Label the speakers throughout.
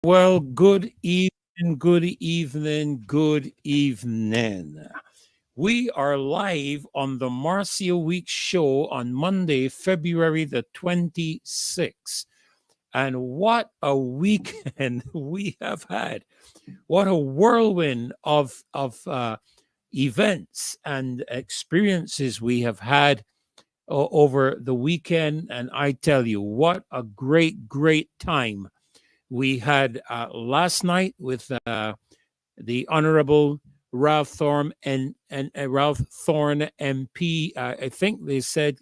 Speaker 1: Well, good evening, good evening, good evening. We are live on the Marcia Week show on Monday, February the 26th. And what a weekend we have had. What a whirlwind of events and experiences we have had over the weekend. And I tell you, what a great time we had last night with the Honorable Ralph Thorne and Ralph Thorne MP. I think they said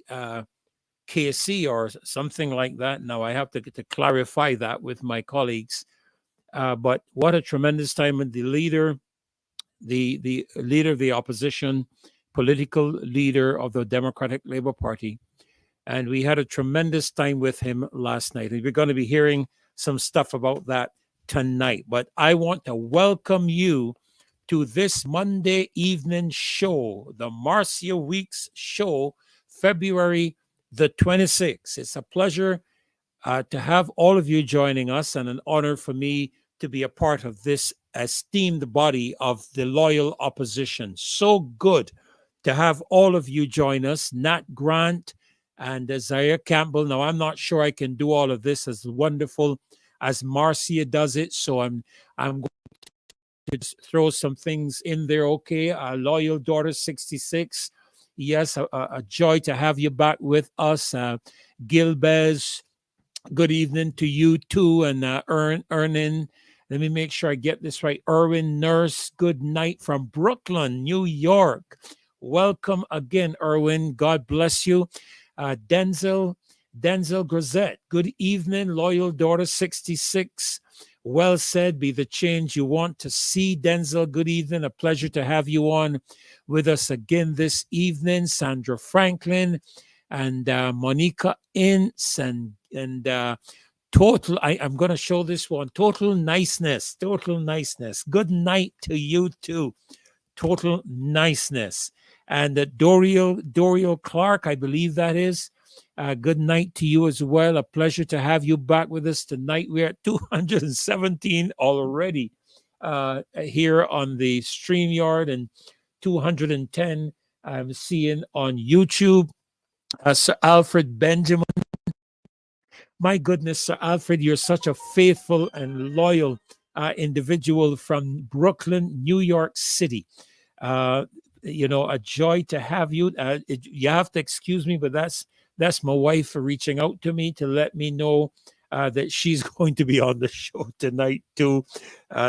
Speaker 1: KC or something like that. Now I have to clarify that with my colleagues. But what a tremendous time! And the leader of the opposition, political leader of the Democratic Labour Party, and we had a tremendous time with him last night. And we're going to be hearing some stuff about that tonight. But I want to welcome you to this Monday evening show, the Marcia Weeks show, February the 26th. It's a pleasure to have all of you joining us and an honor for me to be a part of this esteemed body of the loyal opposition. So good to have all of you join us. Nat Grant and Zaire Campbell. Now, I'm not sure I can do all of this as wonderful as Marcia does it, so I'm going to just throw some things in there, okay? Loyal Daughter 66. Yes, a joy to have you back with us. Gilbez, good evening to you too. And Ernin, let me make sure I get this right. Erwin Nurse, good night from Brooklyn, New York. Welcome again, Erwin. God bless you. Denzel Grazette, good evening, Loyal Daughter 66. Well said, be the change you want to see. Denzel, good evening. A pleasure to have you on with us again this evening. Sandra Franklin and Monica Ince and Total. I'm going to show this one. Total niceness. Good night to you too. Total niceness. And Doriel Clark, I believe that is. Good night to you as well. A pleasure to have you back with us tonight. We're at 217 already here on the StreamYard and 210 I'm seeing on YouTube. Sir Alfred Benjamin. My goodness, Sir Alfred, you're such a faithful and loyal individual from Brooklyn, New York City. Uh, a joy to have you. You have to excuse me, but that's my wife for reaching out to me to let me know that she's going to be on the show tonight too.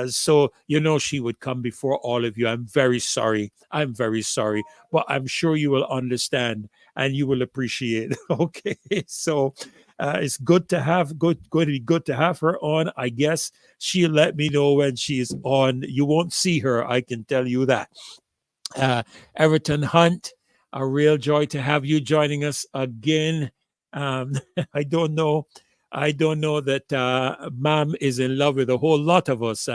Speaker 1: So she would come before all of you. I'm very sorry. But I'm sure you will understand and you will appreciate. Okay, so it's good to have going to be good to have her on. I guess she'll let me know when she's on. You won't see her, I can tell you that. uh, Everton Hunt, a real joy to have you joining us again. Um, I don't know. I don't know that Mom is in love with a whole lot of us.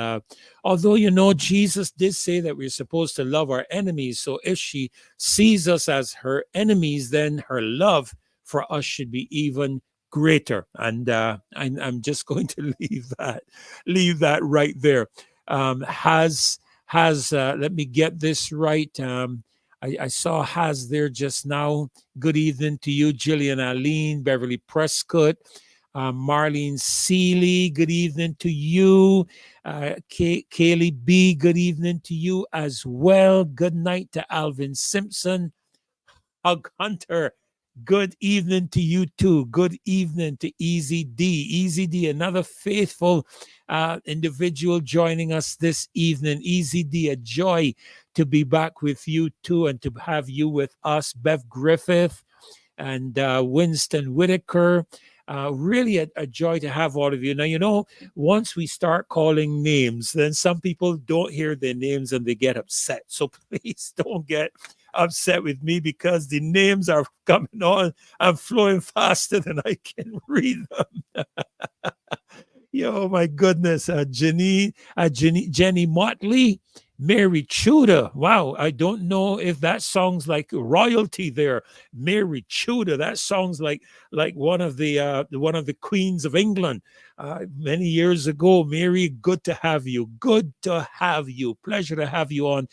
Speaker 1: Although, Jesus did say that we're supposed to love our enemies. So if she sees us as her enemies, then her love for us should be even greater. And I'm just going to leave that right there. Has let me get this right. I saw Has there just now. Good evening to you, Jillian Aline, Beverly Prescott, Marlene Seeley. Good evening to you, Kaylee B. Good evening to you as well. Good night to Alvin Simpson. Hug Hunter. Good evening to you too. Good evening to Easy D. Easy D, another faithful individual joining us this evening. Easy D, a joy to be back with you too and to have you with us. Bev Griffith and Winston Whitaker. Really a joy to have all of you. Now, once we start calling names, then some people don't hear their names and they get upset. So please don't get upset with me because the names are coming on and flowing faster than I can read them. Yo, my goodness. Jenny Motley. Mary Tudor. Wow, I don't know if that sounds like royalty there. Mary Tudor. That sounds like one of the queens of England many years ago. Mary, good to have you. Good to have you. Pleasure to have you on.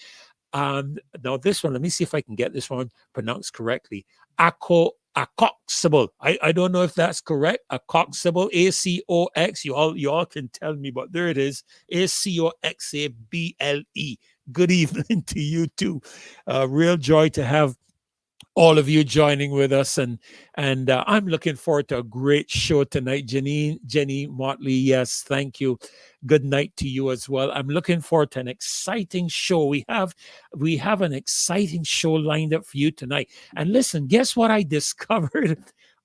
Speaker 1: Now this one, let me see if I can get this one pronounced correctly. Acoxable. I don't know if that's correct. Acoxable. ACOX. You all can tell me, but there it is. ACOXABLE. Good evening to you too. Real joy to have all of you joining with us, and I'm looking forward to a great show tonight. Jenny Motley, yes, thank you. Good night to you as well. I'm looking forward to an exciting show. We have an exciting show lined up for you tonight. And listen, guess what I discovered?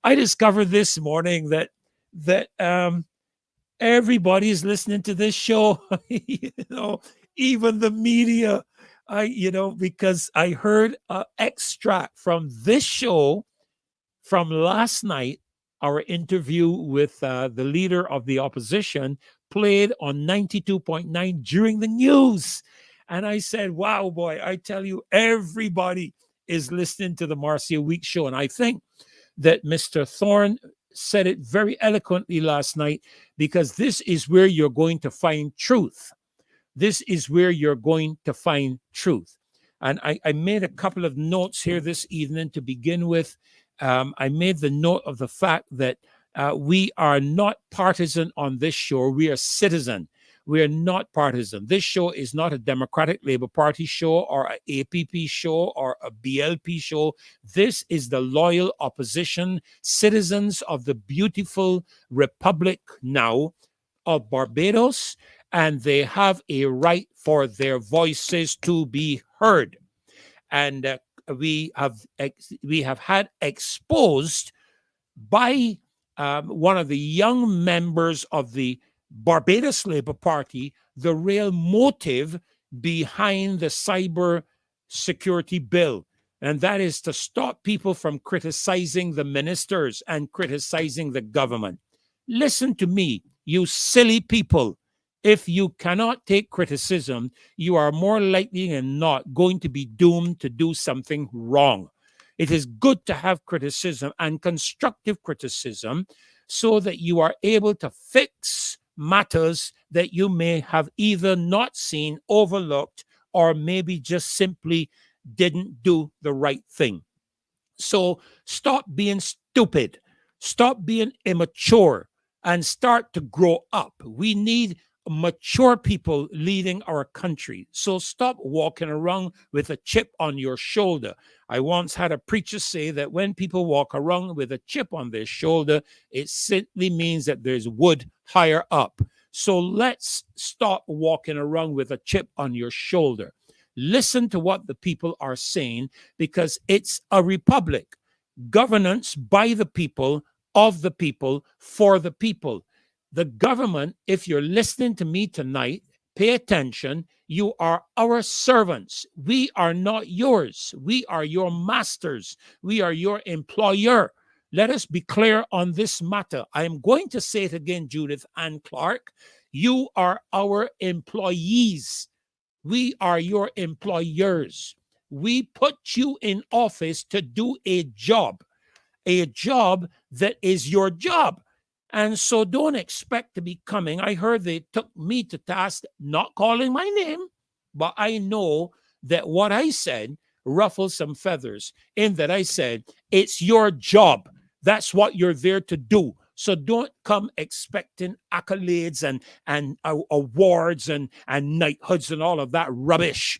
Speaker 1: I discovered this morning that everybody's listening to this show. Even the media. Because I heard an extract from this show from last night, our interview with the leader of the opposition played on 92.9 during the news. And I said, wow, boy, I tell you, everybody is listening to the Marcia Week show. And I think that Mr. Thorne said it very eloquently last night, because this is where you're going to find truth. This is where you're going to find truth. And I made a couple of notes here this evening to begin with. I made the note of the fact that we are not partisan on this show. We are citizen. We are not partisan. This show is not a Democratic Labour Party show or an APP show or a BLP show. This is the loyal opposition, citizens of the beautiful Republic now of Barbados, and they have a right for their voices to be heard. And we have had exposed by one of the young members of the Barbados Labour Party the real motive behind the cyber security bill. And that is to stop people from criticizing the ministers and criticizing the government. Listen to me, you silly people. If you cannot take criticism, you are more likely than not going to be doomed to do something wrong. It is good to have criticism and constructive criticism so that you are able to fix matters that you may have either not seen, overlooked, or maybe just simply didn't do the right thing. So stop being stupid, stop being immature, and start to grow up. We need mature people leading our country. So stop walking around with a chip on your shoulder. I once had a preacher say that when people walk around with a chip on their shoulder, it simply means that there's wood higher up. So let's stop walking around with a chip on your shoulder. Listen to what the people are saying, because it's a republic. Governance by the people, of the people, for the people. The government, if you're listening to me tonight, pay attention. You are our servants. We are not yours. We are your masters. We are your employer. Let us be clear on this matter. I am going to say it again, Judith Ann Clark. You are our employees. We are your employers. We put you in office to do a job that is your job. And so don't expect to be coming. I heard they took me to task, not calling my name, but I know that what I said ruffled some feathers, in that I said, it's your job. That's what you're there to do. So don't come expecting accolades and awards and knighthoods and all of that rubbish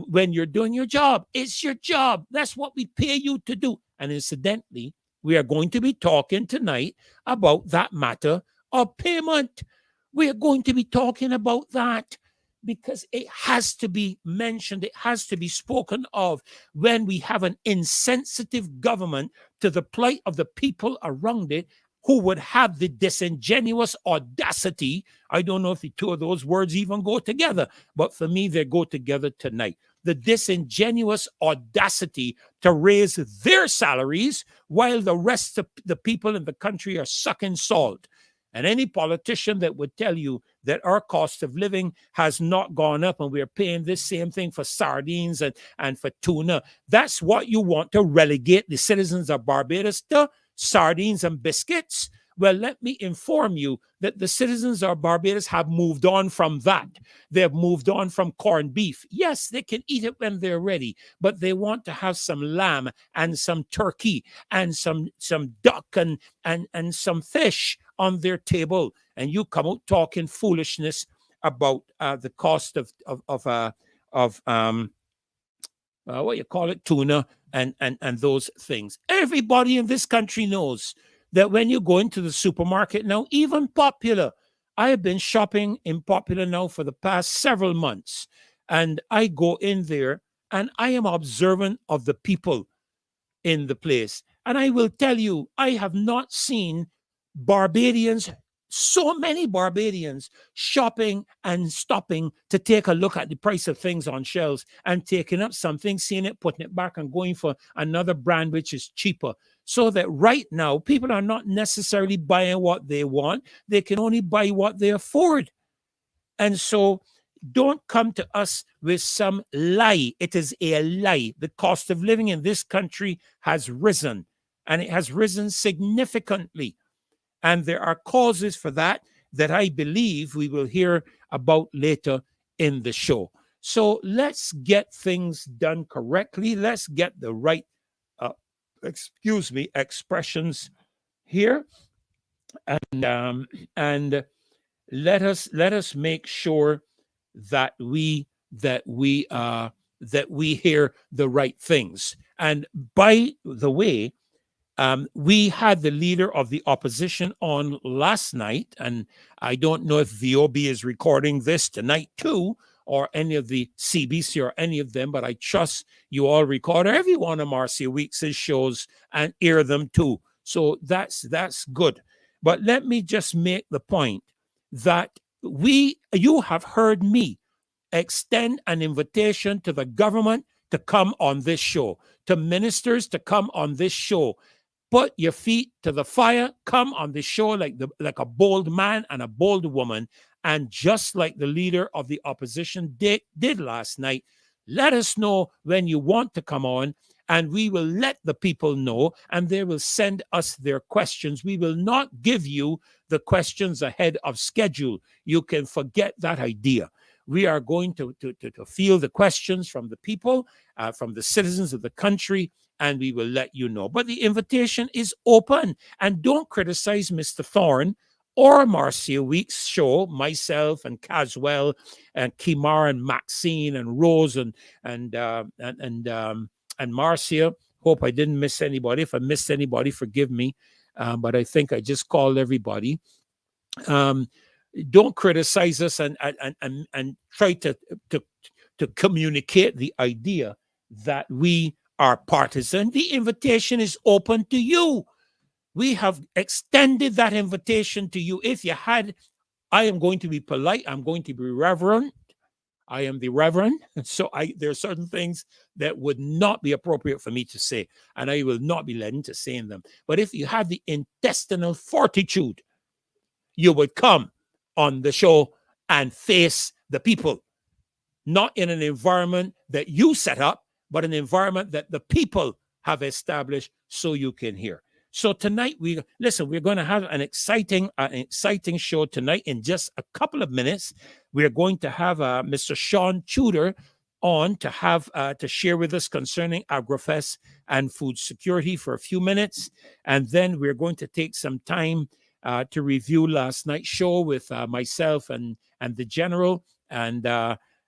Speaker 1: when you're doing your job. It's your job. That's what we pay you to do. And incidentally, we are going to be talking tonight about that matter of payment. We are going to be talking about that because it has to be mentioned. It has to be spoken of when we have an insensitive government to the plight of the people around it, who would have the disingenuous audacity. I don't know if the two of those words even go together, but for me, they go together tonight. The disingenuous audacity to raise their salaries while the rest of the people in the country are sucking salt. And any politician that would tell you that our cost of living has not gone up and we're paying this same thing for sardines and for tuna. That's what you want to relegate the citizens of Barbados to, sardines and biscuits? Well, let me inform you that the citizens of Barbados have moved on from that. They have moved on from corned beef. Yes, they can eat it when they're ready, but they want to have some lamb and some turkey and some duck and some fish on their table. And you come out talking foolishness about the cost of what you call it, tuna and those things. Everybody in this country knows that when you go into the supermarket now, even Popular, I have been shopping in Popular now for the past several months, and I go in there and I am observant of the people in the place. And I will tell you, I have not seen Barbadians, so many Barbadians shopping and stopping to take a look at the price of things on shelves and taking up something, seeing it, putting it back, and going for another brand which is cheaper. So that right now, people are not necessarily buying what they want. They can only buy what they afford. And so don't come to us with some lie. It is a lie. The cost of living in this country has risen, and it has risen significantly. And there are causes for that I believe we will hear about later in the show. So let's get things done correctly. Let's get the right, expressions here, and let us make sure that we hear the right things. And by the way, we had the leader of the opposition on last night, and I don't know if VOB is recording this tonight too, or any of the CBC or any of them, but I trust you all record every one of Marcia Weeks' shows and air them too. So that's good. But let me just make the point that you have heard me extend an invitation to the government to come on this show, to ministers to come on this show. Put your feet to the fire, come on the show like a bold man and a bold woman. And just like the leader of the opposition did last night, let us know when you want to come on, and we will let the people know, and they will send us their questions. We will not give you the questions ahead of schedule. You can forget that idea. We are going to field the questions from the people, from the citizens of the country, and we will let you know. But the invitation is open. And don't criticize Mr. Thorne or Marcia Weeks' show, myself and Caswell and Kimar and Maxine and Rose and Marcia. Hope I didn't miss anybody. If I missed anybody, forgive me. But I think I just called everybody. Don't criticize us and try to communicate the idea that we are partisan. The invitation is open to you. We have extended that invitation to you. If you had, I am going to be polite. I'm going to be reverent. I am the reverend. So there are certain things that would not be appropriate for me to say, and I will not be led into saying them. But if you had the intestinal fortitude, you would come on the show and face the people, not in an environment that you set up, but an environment that the people have established so you can hear. So tonight, we're going to have an exciting show tonight. In just a couple of minutes, we're going to have Mr. Sean Tudor on to have to share with us concerning AgriFest and food security for a few minutes. And then we're going to take some time to review last night's show with myself and the General.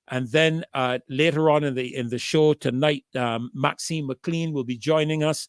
Speaker 1: And then later on in the show tonight, Maxine McLean will be joining us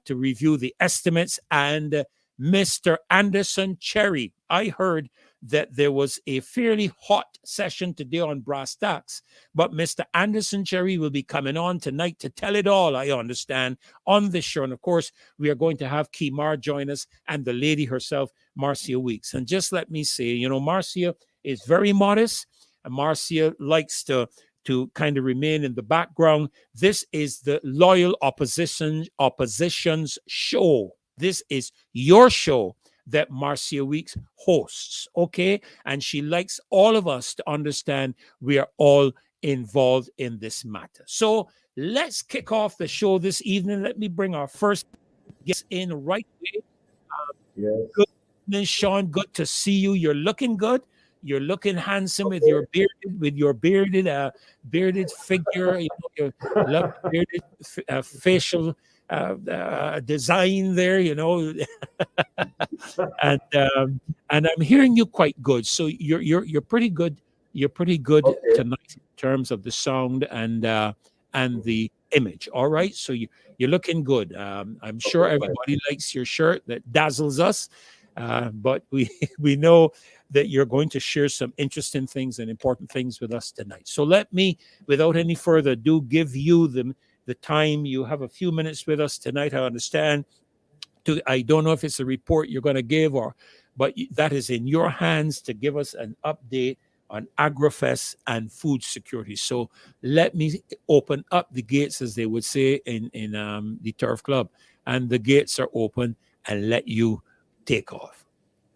Speaker 1: to review the estimates. And Mr. Anderson Cherry, I heard that there was a fairly hot session today on brass tacks, but Mr. Anderson Cherry will be coming on tonight to tell it all, I understand, on this show. And of course, we are going to have Kimar join us and the lady herself, Marcia Weeks. And just let me say, Marcia is very modest. And Marcia likes to kind of remain in the background. This is the Loyal Opposition's show. This is your show that Marcia Weeks hosts, okay? And she likes all of us to understand we are all involved in this matter. So let's kick off the show this evening. Let me bring our first guest in right away.
Speaker 2: Yes.
Speaker 1: Good evening, Sean. Good to see you. You're looking good. You're looking handsome with
Speaker 2: Okay.
Speaker 1: your bearded figure. You know, your lovely bearded facial design there. You know, and um, and I'm hearing you quite good. So you're pretty good. You're pretty good
Speaker 2: Okay.
Speaker 1: tonight in terms of the sound and the image. All right. So you're looking good. I'm sure
Speaker 2: Okay, fine.
Speaker 1: everybody likes your shirt that dazzles us, but we we know that you're going to share some interesting things and important things with us tonight. So let me, without any further ado, give you the time. You have a few minutes with us tonight. I understand I don't know if it's a report you're going to give or but that is in your hands to give us an update on agrifest and food security. So let me open up the gates, as they would say in the turf club, and the gates are open, and let you take off.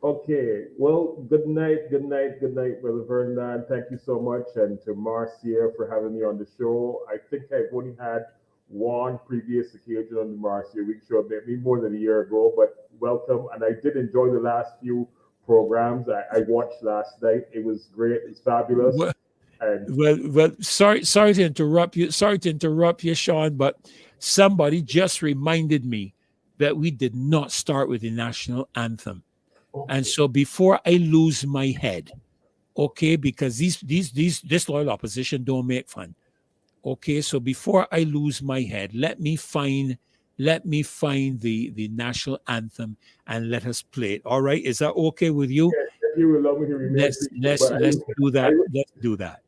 Speaker 2: Okay. Well, good night, Brother Vernon. Thank you so much. And to Marcia for having me on the show. I think I've only had one previous occasion on the Marcia Week show, maybe more than a year ago, but welcome. And I did enjoy the last few programs I watched last night. It was great. It's fabulous.
Speaker 1: Well,
Speaker 2: And
Speaker 1: well, sorry to interrupt you. Sorry to interrupt you, Sean, but somebody just reminded me that we did not start with the national anthem. And
Speaker 2: okay.
Speaker 1: so before I lose my head, okay, because this loyal opposition don't make fun. Okay, so before I lose my head, let me find the national anthem and let us play it. All right, is that okay with you?
Speaker 2: Yes, if you will allow me to remain
Speaker 1: Let's
Speaker 2: seated,
Speaker 1: let's
Speaker 2: but
Speaker 1: let's do
Speaker 2: I
Speaker 1: that. Let's do that.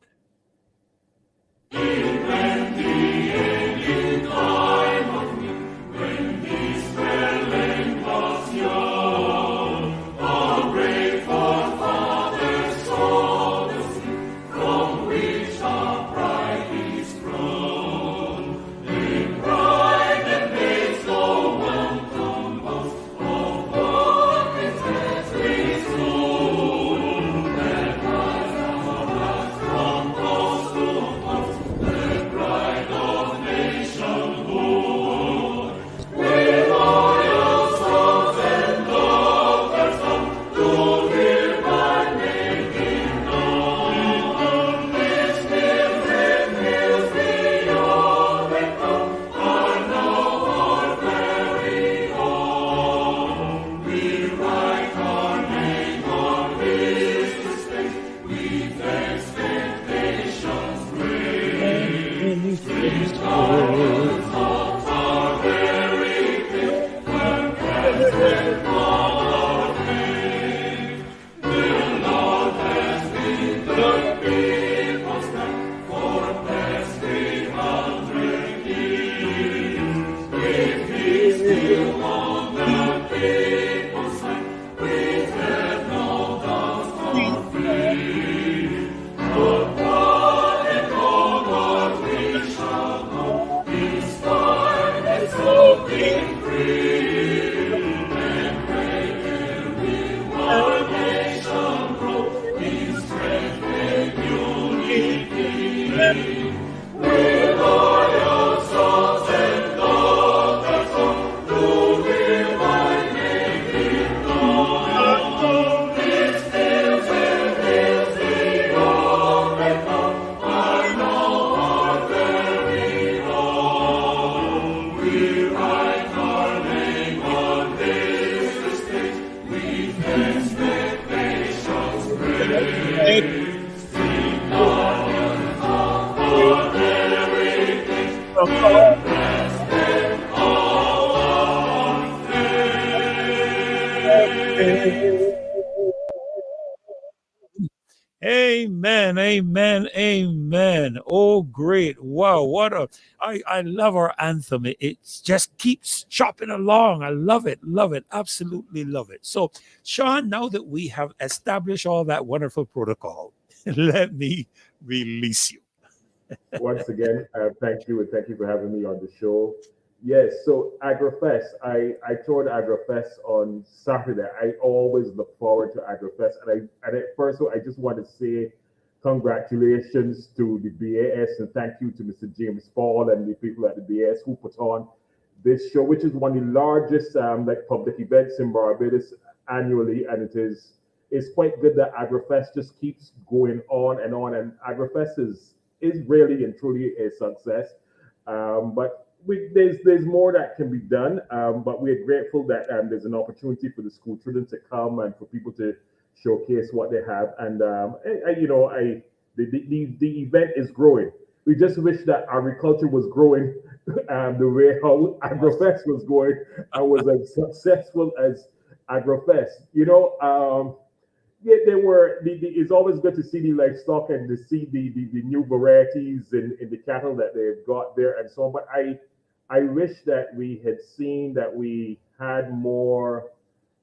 Speaker 1: Amen, amen, amen. Oh, great. Wow, what a I love our anthem. It just keeps chopping along. I love it, absolutely love it. So, Sean, now that we have established all that wonderful protocol, let me release you.
Speaker 2: once again, thank you and thank you for having me on the show. Yes, so AgriFest, I toured AgriFest on Saturday. I always look forward to AgriFest, first of all, I just want to say congratulations to the BAS and thank you to Mr. James Paul and the people at the BAS who put on this show, which is one of the largest like public events in Barbados annually, and it's quite good that AgriFest just keeps going on, and AgriFest is really and truly a success. But there's more that can be done. But we're grateful that there's an opportunity for the school children to come and for people to showcase what they have. And the event is growing. We just wish that agriculture was growing the way how AgroFest was going and was as successful as AgroFest. Yeah, they were. It's always good to see the livestock and to see the new varieties in the cattle that they've got there and so on. But I wish that we had seen that we had more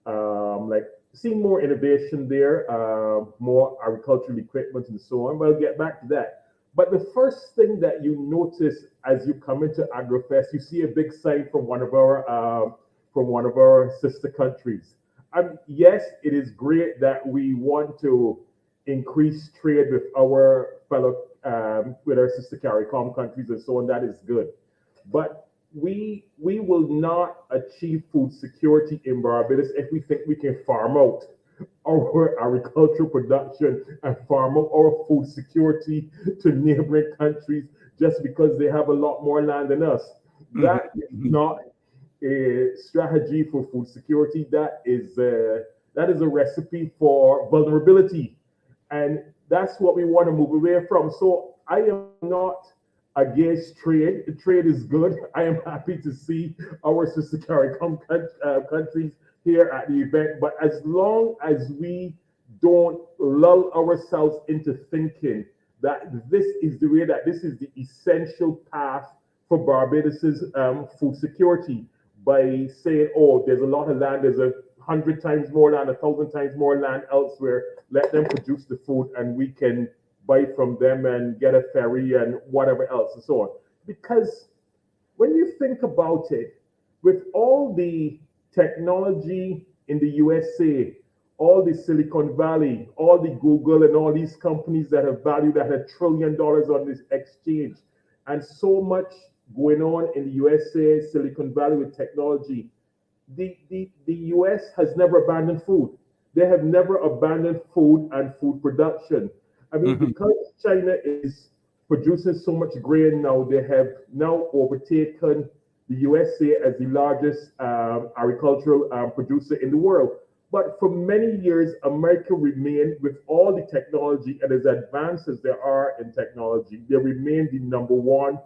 Speaker 2: like seen more innovation there, more agricultural equipment and so on. We'll get back to that. But the first thing that you notice as you come into AgroFest, you see a big sign from one of our sister countries. Yes, it is great that we want to increase trade with our with our sister CARICOM countries and so on. That is good, but we will not achieve food security in Barbados if we think we can farm out our agricultural production and farm out our food security to neighboring countries just because they have a lot more land than us. That is not a strategy for food security. That is a recipe for vulnerability, and that's what we want to move away from. So I am not against trade. Trade is good. I am happy to see our sister CARICOM countries here at the event, but as long as we don't lull ourselves into thinking that this is the way, that this is the essential path for Barbados's food security, by saying, oh, there's a lot of land, there's 100 times more land, 1,000 times more land elsewhere, let them produce the food and we can buy from them and get a ferry and whatever else and so on. Because when you think about it, with all the technology in the USA, all the Silicon Valley, all the Google and all these companies that are valued at $1 trillion on this exchange, and so much going on in the USA, Silicon Valley with technology, the US has never abandoned food. They have never abandoned food and food production. I mean, because China is producing so much grain now, they have now overtaken the USA as the largest agricultural producer in the world. But for many years, America remained, with all the technology and as advanced as there are in technology, they remain the number one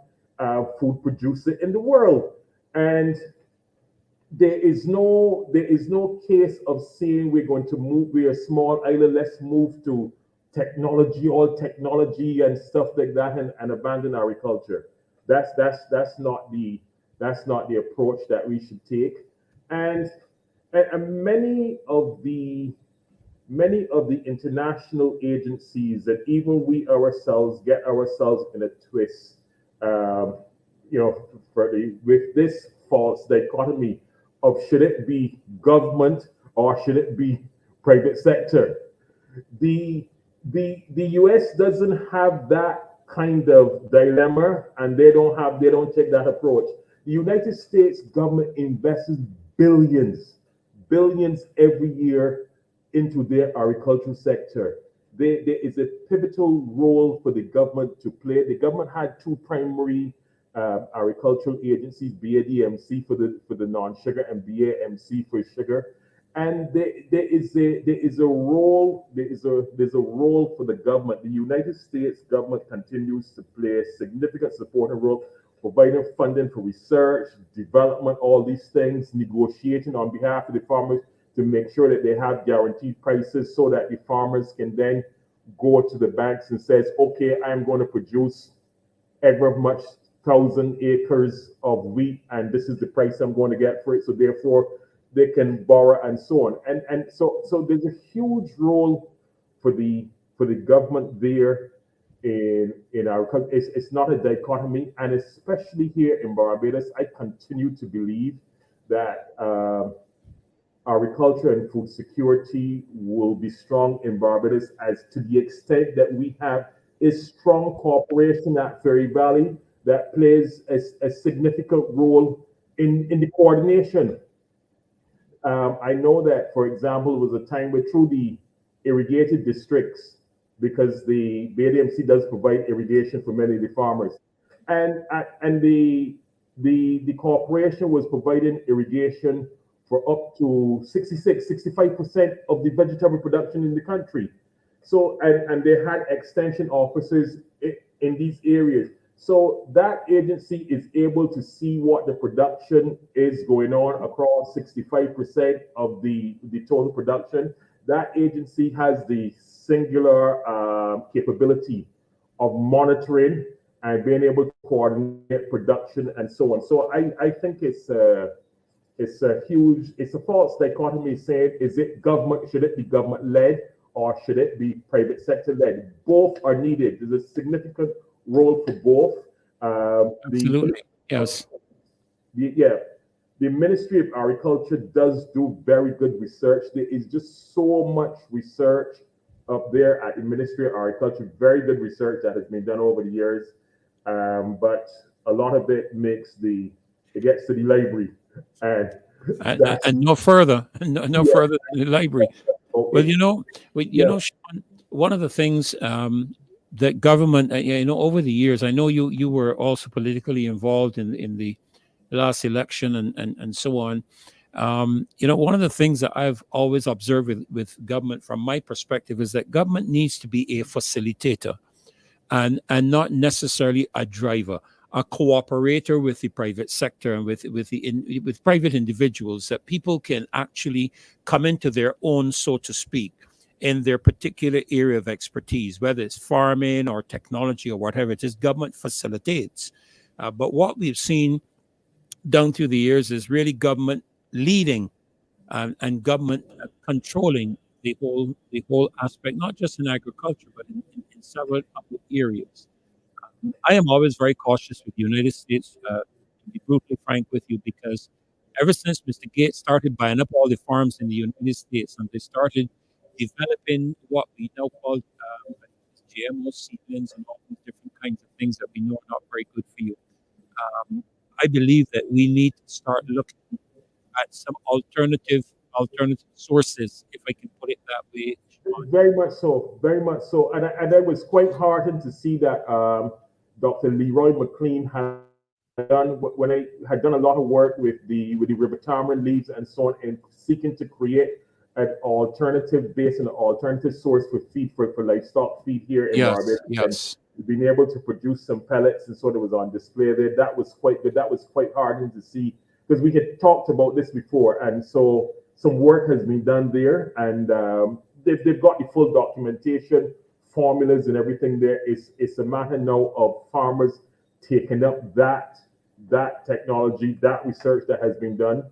Speaker 2: food producer in the world. And there is no case of saying we're going to move, we're a small island, let's move to technology, all technology and stuff like that, and abandon agriculture. That's not the approach that we should take. And and many of the international agencies and even we ourselves get ourselves in a twist, um, with this false dichotomy of should it be government or should it be private sector. The the the US doesn't have that kind of dilemma, and they don't take that approach. The United States government invests billions every year into their agricultural sector. There is a pivotal role for the government to play. The government had two primary agricultural agencies: BADMC for the non-sugar and BAMC for sugar. And there is a role for the government. The United States government continues to play a significant supporting role, providing funding for research, development, all these things, negotiating on behalf of the farmers to make sure that they have guaranteed prices so that the farmers can then go to the banks and says, okay, I'm going to produce ever much thousand acres of wheat, and this is the price I'm going to get for it. So therefore, they can borrow and so on. And so there's a huge role for the government there in our country. It's not a dichotomy, and especially here in Barbados, I continue to believe that agriculture and food security will be strong in Barbados, as to the extent that we have a strong corporation at Ferry Valley that plays a significant role in the coordination. I know that, for example, there was a time where through the irrigated districts, because the BADMC does provide irrigation for many of the farmers, and the corporation was providing irrigation for up to 66, 65% of the vegetable production in the country. So, and they had extension officers in these areas. So that agency is able to see what the production is going on across 65% of the total production. That agency has the singular capability of monitoring and being able to coordinate production and so on. So I think it's a huge, it's a false dichotomy saying, is it government, should it be government led or should it be private sector led? Both are needed. There's a significant role for both.
Speaker 1: Absolutely. Yes.
Speaker 2: The Ministry of Agriculture does do very good research. There is just so much research up there at the Ministry of Agriculture, very good research that has been done over the years. But a lot of it it gets to the library.
Speaker 1: And no further, no further than the library.
Speaker 2: Okay.
Speaker 1: Well, Sean, one of the things that government, over the years, I know you were also politically involved in the last election and so on. One of the things that I've always observed with government, from my perspective, is that government needs to be a facilitator and not necessarily a driver, a cooperator with the private sector and with private individuals, that people can actually come into their own, so to speak, in their particular area of expertise, whether it's farming or technology or whatever it is. Government facilitates. But what we've seen down through the years is really government leading and government controlling the whole aspect, not just in agriculture, but in several other areas. I am always very cautious with the United States, to be brutally frank with you, because ever since Mr. Gates started buying up all the farms in the United States and they started developing what we now call GMO seedlings and all these different kinds of things that we know are not very good for you, I believe that we need to start looking at some alternative sources, if I can put it that way.
Speaker 2: Very much so, very much so. And I was quite heartened to see that Dr. Leroy McLean had done, when I had done a lot of work with the river tamarind leaves and so on, and seeking to create an alternative base and an alternative source for feed for livestock feed here in Barbados.
Speaker 1: Yes.
Speaker 2: And being able to produce some pellets and sort of was on display there. That was quite good. That was quite heartening to see, because we had talked about this before, and so some work has been done there, and they've got the full documentation, formulas, and everything there. It's a matter now of farmers taking up that technology, that research that has been done,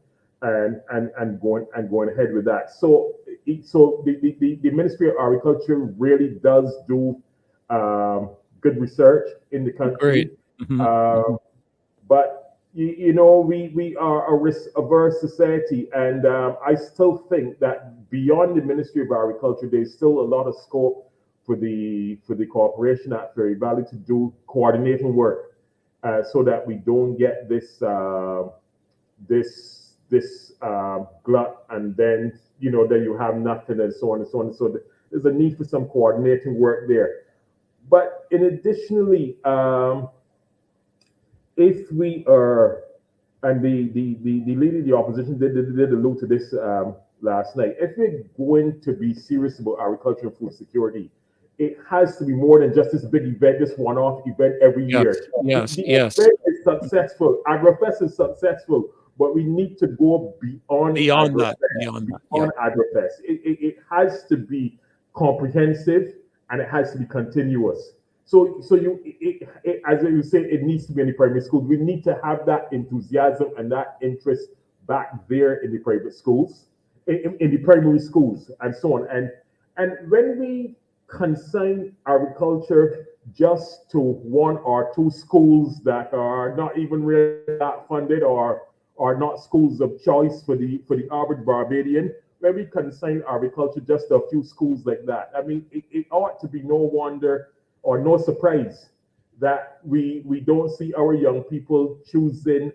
Speaker 2: and going ahead with that. So the Ministry of Agriculture really does do good research in the country.
Speaker 1: Great. Mm-hmm.
Speaker 2: But we are a risk-averse society, and I still think that beyond the Ministry of Agriculture, there's still a lot of scope for the corporation at Ferry Valley to do coordinating work, so that we don't get this glut, and then then you have nothing, and so on and so on. So there's a need for some coordinating work there. But in additionally, if we are, and the leader of the opposition did allude to this last night, if we're going to be serious about agriculture and food security, it has to be more than just this big event, this one-off event every year.
Speaker 1: Yes.
Speaker 2: The event is successful, AgriFest is successful, but we need to go beyond
Speaker 1: that.
Speaker 2: AgriFest. It has to be comprehensive, and it has to be continuous. So as you say, it needs to be in the primary schools. We need to have that enthusiasm and that interest back there in the private schools, in the primary schools, and so on. And when we consign agriculture just to one or two schools that are not even really that funded or are not schools of choice for the average Barbadian, where we consign agriculture just to a few schools like that. I mean, it ought to be no wonder or no surprise that we don't see our young people choosing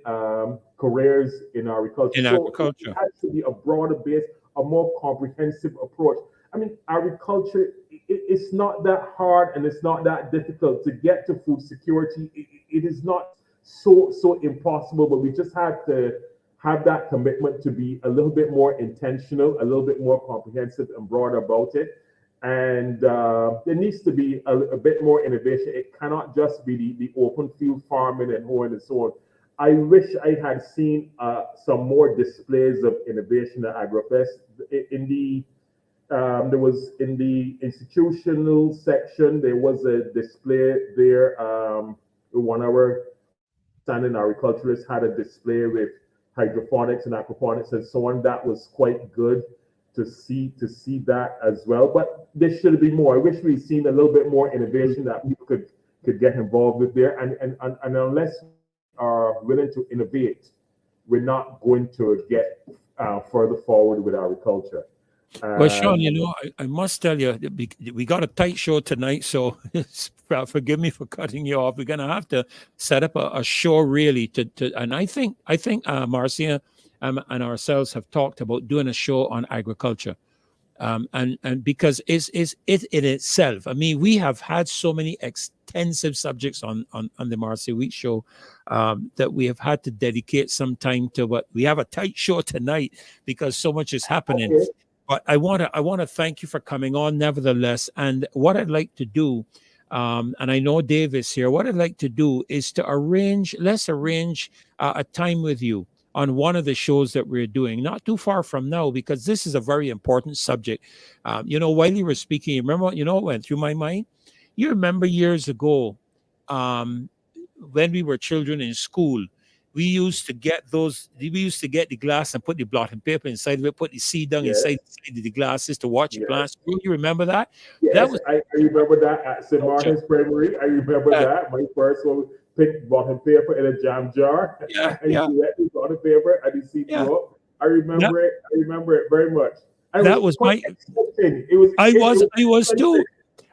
Speaker 2: careers in agriculture.
Speaker 1: In
Speaker 2: So it
Speaker 1: agriculture.
Speaker 2: has to be a broader base, a more comprehensive approach. I mean, agriculture, it's not that hard and it's not that difficult to get to food security. It is not so impossible, but we just have to have that commitment to be a little bit more intentional, a little bit more comprehensive and broad about it. And there needs to be a bit more innovation. It cannot just be the open field farming and so on and so on. I wish I had seen some more displays of innovation at AgroFest. In the there was in the institutional section, there was a display there. One of our standing agriculturists had a display with hydroponics and aquaponics and so on. That was quite good to see that as well. But there should be more. I wish we'd seen a little bit more innovation that people could get involved with there. And unless we are willing to innovate, we're not going to get further forward with agriculture.
Speaker 1: Well, Sean,
Speaker 2: Um,
Speaker 1: I must tell you, that we got a tight show tonight, so forgive me for cutting you off. We're going to have to set up a show really and I think Marcia and ourselves have talked about doing a show on agriculture. And because it's it in itself. I mean, we have had so many extensive subjects on the Marcia Wheat Show that we have had to dedicate some time to. But we have a tight show tonight because so much is happening.
Speaker 2: okay,
Speaker 1: But I want to thank you for coming on, nevertheless. And what I'd like to do, and I know Dave is here. What I'd like to do is to let's arrange a time with you on one of the shows that we're doing, not too far from now, because this is a very important subject. While you were speaking, what went through my mind? You remember years ago, um, when we were children in school, we used to get the glass and put the blotting paper inside of it, put the seed down
Speaker 2: yes,
Speaker 1: inside the glasses to watch the
Speaker 2: yes.
Speaker 1: plants grow. You remember that? That
Speaker 2: Yes,
Speaker 1: was
Speaker 2: I remember that at St.
Speaker 1: culture.
Speaker 2: Martin's Primary. I remember
Speaker 1: Yeah,
Speaker 2: that. My first one picked bottom paper in a jam jar,
Speaker 1: yeah,
Speaker 2: and
Speaker 1: yeah,
Speaker 2: you let the bottom paper and the seed
Speaker 1: yeah.
Speaker 2: grow up. I
Speaker 1: That
Speaker 2: remember it. I remember it very much. And it
Speaker 1: that
Speaker 2: was
Speaker 1: was
Speaker 2: quite
Speaker 1: my.
Speaker 2: exciting.
Speaker 1: I was
Speaker 2: Exciting.
Speaker 1: too.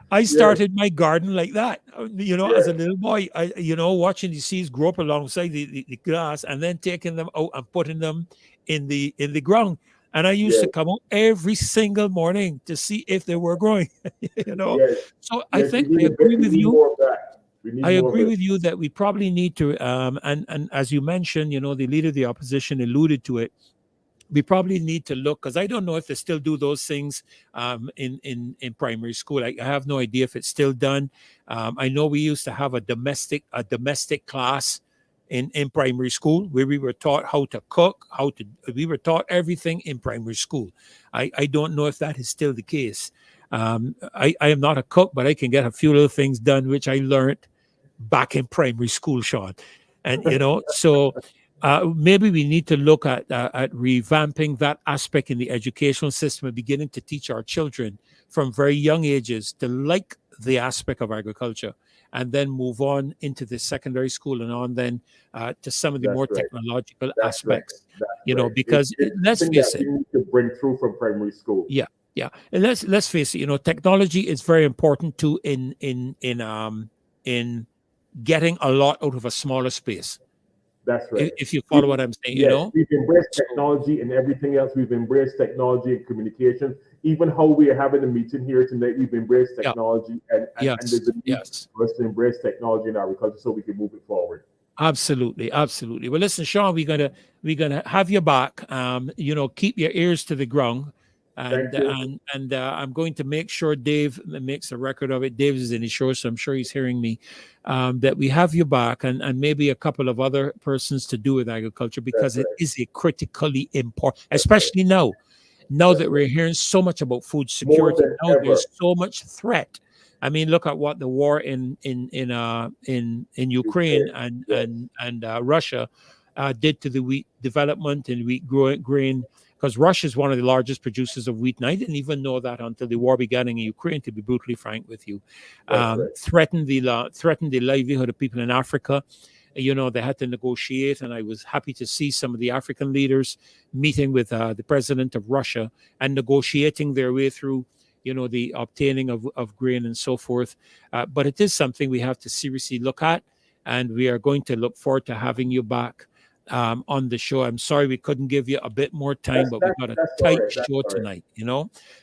Speaker 1: I
Speaker 2: Yes,
Speaker 1: started my garden like that, as
Speaker 2: yes,
Speaker 1: a little boy. Watching the seeds grow up alongside the grass, and then taking them out and putting them in the ground. And I used to
Speaker 2: yes,
Speaker 1: come out every single morning to see if they were growing. you know.
Speaker 2: yes,
Speaker 1: So I
Speaker 2: yes.
Speaker 1: think I agree
Speaker 2: We
Speaker 1: with
Speaker 2: need
Speaker 1: you.
Speaker 2: more of that. We
Speaker 1: I
Speaker 2: need more of
Speaker 1: agree
Speaker 2: it.
Speaker 1: with you that we probably need to, and as you mentioned, the leader of the opposition alluded to it. We probably need to look, because I don't know if they still do those things in primary school. I have no idea if it's still done. I know we used to have a domestic class in primary school where we were taught how to cook, we were taught everything in primary school. I don't know if that is still the case. I am not a cook, but I can get a few little things done which I learned back in primary school, Sean. And so maybe we need to look at revamping that aspect in the educational system and beginning to teach our children from very young ages to like the aspect of agriculture, and then move on into the secondary school and on then to some of the
Speaker 2: That's
Speaker 1: more
Speaker 2: right.
Speaker 1: technological
Speaker 2: That's right.
Speaker 1: aspects.
Speaker 2: That's right.
Speaker 1: Because
Speaker 2: It's
Speaker 1: let's
Speaker 2: something that
Speaker 1: face
Speaker 2: we
Speaker 1: it.
Speaker 2: need to bring through from primary school.
Speaker 1: Yeah, yeah. And let's face it. Technology is very important too in getting a lot out of a smaller space.
Speaker 2: That's right.
Speaker 1: If you follow
Speaker 2: We,
Speaker 1: what I'm saying,
Speaker 2: yes, we've embraced
Speaker 1: So
Speaker 2: technology and everything else. We've embraced technology and communication. Even how we are having a meeting here tonight, we've embraced
Speaker 1: yeah,
Speaker 2: technology, and
Speaker 1: yes,
Speaker 2: there's a need
Speaker 1: yes.
Speaker 2: for us to embrace technology in agriculture so we can move it forward.
Speaker 1: Absolutely, absolutely. Well, listen, Sean, we're gonna have you back. Keep your ears to the ground, and
Speaker 2: Thank you.
Speaker 1: I'm going to make sure Dave makes a record of it. Dave is in his show, so I'm sure he's hearing me. That we have you back, and maybe a couple of other persons to do with agriculture,
Speaker 2: That's
Speaker 1: because it
Speaker 2: right.
Speaker 1: is a critically important,
Speaker 2: That's right.
Speaker 1: especially now. Now
Speaker 2: That's
Speaker 1: that
Speaker 2: right.
Speaker 1: we're hearing so much about food
Speaker 2: More
Speaker 1: security,
Speaker 2: than
Speaker 1: now
Speaker 2: ever.
Speaker 1: there's so much threat. I mean, look at what the war in Ukraine
Speaker 2: Ukraine.
Speaker 1: and
Speaker 2: Yes.
Speaker 1: and and Russia did to the wheat development and wheat growing grain because Russia is one of the largest producers of wheat. And I didn't even know that until the war began in Ukraine, to be brutally frank with you.
Speaker 2: That's right.
Speaker 1: Threatened the livelihood of people in Africa. They had to negotiate, and I was happy to see some of the African leaders meeting with the president of Russia and negotiating their way through, the obtaining of grain and so forth. But it is something we have to seriously look at, and we are going to look forward to having you back on the show. I'm sorry we couldn't give you a bit more time, but we've got a tight show tonight.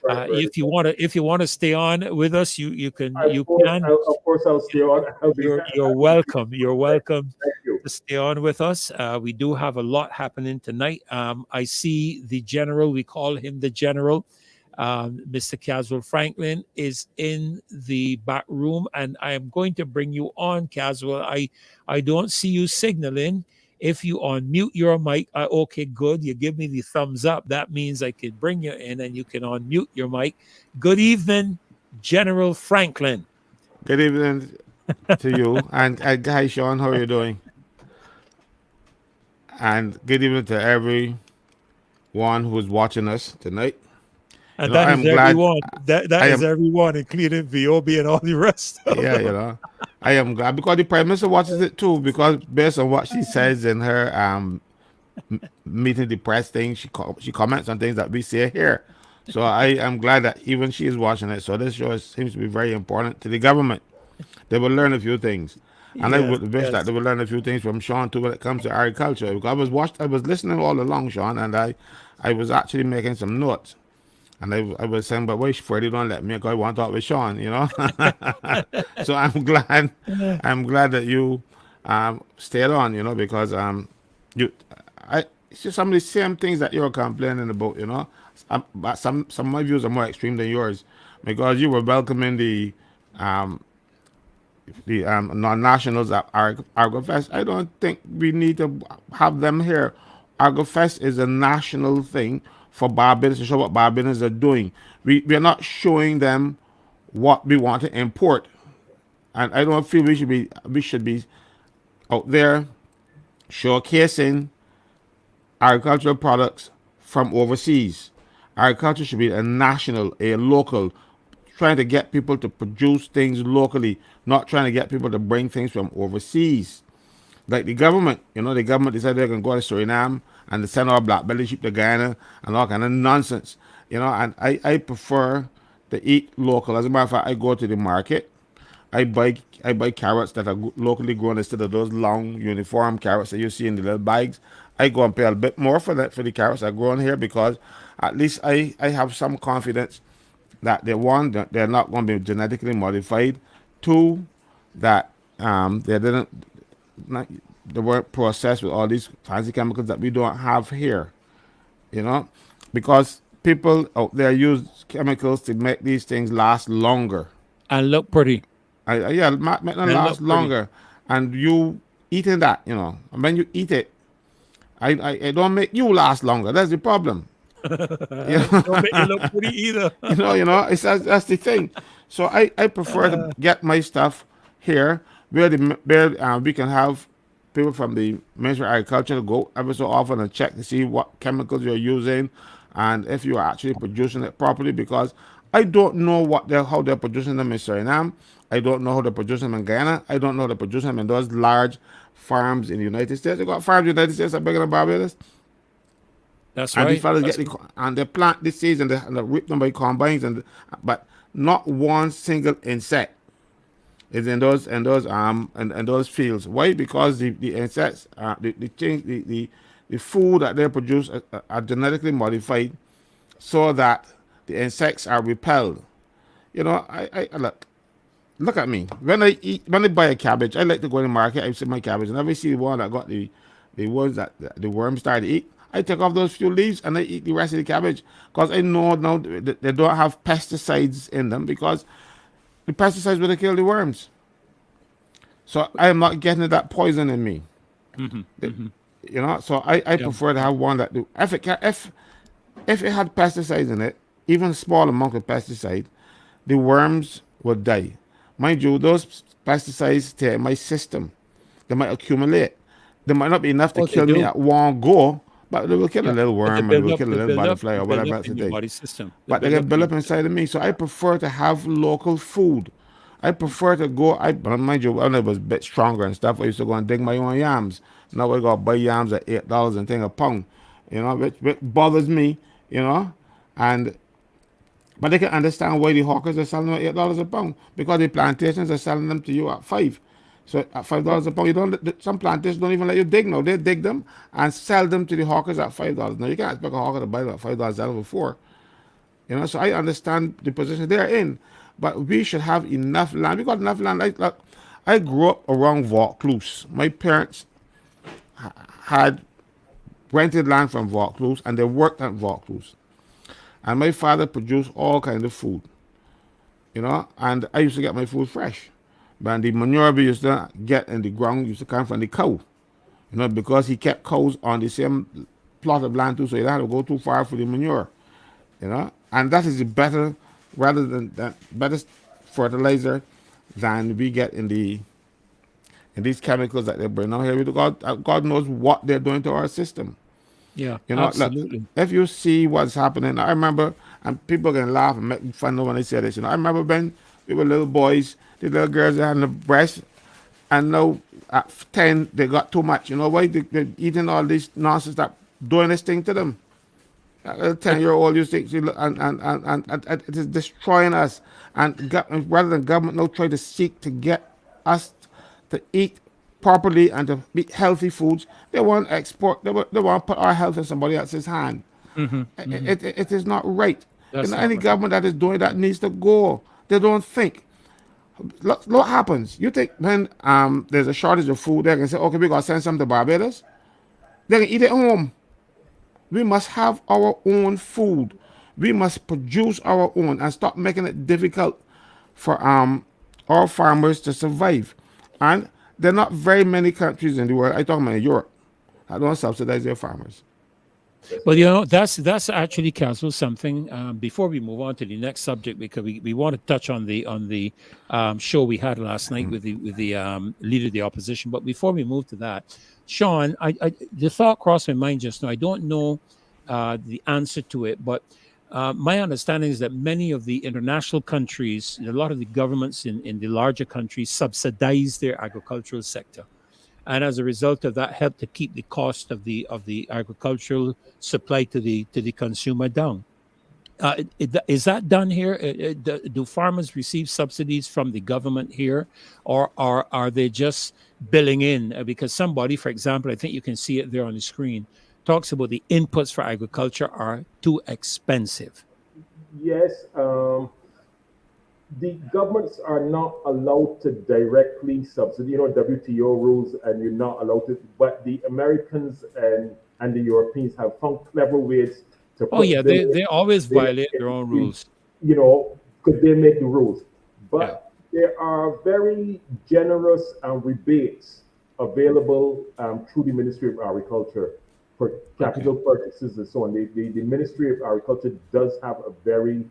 Speaker 2: Right.
Speaker 1: If you want to stay on with us, you can.
Speaker 2: Of course, I'll stay on.
Speaker 1: You're welcome. You're welcome.
Speaker 2: Thank you.
Speaker 1: To stay on with us. We do have a lot happening tonight. I see the general. We call him the general. Mr. Caswell Franklin is in the back room, and I am going to bring you on, Caswell. I don't see you signaling. If you unmute your mic, okay, good. You give me the thumbs up. That means I can bring you in, and you can unmute your mic. Good evening, General Franklin.
Speaker 3: Good evening to you. And hi, Sean. How are you doing? And good evening to everyone who's watching us tonight.
Speaker 1: And that is everyone. That is everyone, including VOB and all the rest.
Speaker 3: Yeah, I am glad because the Prime Minister watches it too. Because based on what she says in her meeting the press thing, she comments on things that we say here. So I am glad that even she is watching it. So this show seems to be very important to the government. They will learn a few things. And I would wish that they would learn a few things from Sean too when it comes to agriculture. Because I was listening all along, Sean, and I was actually making some notes. And I was saying, but wait, Freddie, don't let me, because I want to talk with Sean, So I'm glad that you stayed on, because it's just some of the same things that you're complaining about, but some of my views are more extreme than yours, because you were welcoming the non-nationals at ArgoFest. I don't think we need to have them here. ArgoFest is a national thing for Barbados to show what Barbadians are doing. We are not showing them what we want to import, and I don't feel we should be out there showcasing agricultural products from overseas. Agriculture should be a national, a local, trying to get people to produce things locally, not trying to get people to bring things from overseas. Like the government, the government decided they're going to go to Suriname and send our black belly sheep to Guyana and all kind of nonsense, and I prefer to eat local. As a matter of fact, I go to the market, I buy carrots that are locally grown instead of those long uniform carrots that you see in the little bags. I go and pay a bit more for the carrots that are grown here, because at least I have some confidence that they're not going to be genetically modified. Two, that they weren't processed with all these fancy chemicals that we don't have here, because people out there use chemicals to make these things last longer
Speaker 1: and look pretty.
Speaker 3: Make them last longer. And you eating that, and when you eat it, I don't make you last longer. That's the problem.
Speaker 1: Don't make you look pretty either.
Speaker 3: That's the thing. So I prefer to get my stuff here where we can have people from the Ministry of Agriculture to go every so often and check to see what chemicals you're using and if you are actually producing it properly, because I don't know how they're producing them in Suriname. I don't know how they're producing them in Guyana. I don't know how they're producing them in those large farms in the United States. They got farms in the United States that are bigger than Barbados.
Speaker 1: That's
Speaker 3: and
Speaker 1: right.
Speaker 3: These fellas and they plant the seeds and they rip them by combines, but not one single insect is in those fields. Why? Because the insects, the food that they produce are genetically modified so that the insects are repelled. I look at me. When I buy a cabbage, I like to go to the market. I see my cabbage, and I see one that got the ones that the worms start to eat. I take off those few leaves and I eat the rest of the cabbage, because I know now they don't have pesticides in them, because the pesticides will kill the worms. So I am not getting that poison in me. So I prefer to have one that if it had pesticides in it, even a small amount of pesticide, the worms would die. Mind you, those pesticides stay in my system. They might accumulate. They might not be enough to kill me at one go, But they will kill a
Speaker 1: Yeah.
Speaker 3: little
Speaker 1: But
Speaker 3: worm and they will kill a little butterfly or
Speaker 1: they build
Speaker 3: whatever
Speaker 1: up
Speaker 3: else
Speaker 1: in
Speaker 3: it
Speaker 1: your
Speaker 3: is.
Speaker 1: body system. They
Speaker 3: But they
Speaker 1: build
Speaker 3: get
Speaker 1: up in
Speaker 3: built
Speaker 1: your
Speaker 3: up inside of me. So I prefer to have local food. I prefer to go. But mind you, when I was a bit stronger and stuff, I used to go and dig my own yams. Now I got to buy yams at $8 and thing a pound. Which bothers me. You know, and but they can understand why the hawkers are selling them at $8 a pound because the plantations are selling them to you at five. So at $5 a pound, you don't. Some plantations don't even let you dig now. They dig them and sell them to the hawkers at $5. Now you can't expect a hawker to buy them at $5 sell them for four. So I understand the position they're in, but we should have enough land. We got enough land. I grew up around Vaucluse. My parents had rented land from Vaucluse and they worked at Vaucluse. And my father produced all kinds of food, and I used to get my food fresh. But the manure we used to get in the ground used to come from the cow, because he kept cows on the same plot of land too, so you don't have to go too far for the manure. And that is the better, rather than that better fertilizer than we get in these chemicals that they bring out here. God knows what they're doing to our system.
Speaker 1: Yeah,
Speaker 3: Look,
Speaker 1: absolutely.
Speaker 3: if you see what's happening, I remember, and people can laugh and make fun of when I say this. I remember when we were little boys, the little girls that had the breast, and now at 10 they got too much. You know why? They're eating all this nonsense that doing this thing to them. A
Speaker 1: But
Speaker 3: 10-year-old you think and it is destroying us. And rather than government now try to seek to get us to eat properly and to eat healthy foods, they want to export. They want to put our health in somebody else's hand.
Speaker 1: hmm hmm
Speaker 3: It is not right.
Speaker 1: That's not
Speaker 3: Any
Speaker 1: right.
Speaker 3: government that is doing that needs to go. They don't think. Look what happens. You think when there's a shortage of food, they can say, okay, we're gonna send some to Barbados. They can eat it at home. We must have our own food. We must produce our own and stop making it difficult for our farmers to survive. And there are not very many countries in the world, I talk about Europe, that don't subsidize their farmers.
Speaker 1: Well, that's actually, Castle, something. Before we move on to the next subject, because we want to touch on the show we had last night with the leader of the opposition. But before we move to that, Sean, the thought crossed my mind just now. I don't know the answer to it, but my understanding is that many of the international countries, a lot of the governments in the larger countries, subsidize their agricultural sector, and as a result of that, help to keep the cost of the agricultural supply to the consumer down. Is that done here? Do farmers receive subsidies from the government here, or are they just billing in? Because somebody, for example, I think you can see it there on the screen, talks about the inputs for agriculture are too expensive.
Speaker 2: Yes, the governments are not allowed to directly subsidy, WTO rules, and you're not allowed to. But the Americans and the Europeans have found clever ways to
Speaker 1: Oh
Speaker 2: put
Speaker 1: yeah, they always violate their own rules.
Speaker 2: could they make the rules?
Speaker 1: Yeah.
Speaker 2: But there are very generous rebates available through the Ministry of Agriculture for
Speaker 1: Okay.
Speaker 2: capital purchases and so on. The Ministry of Agriculture does have a very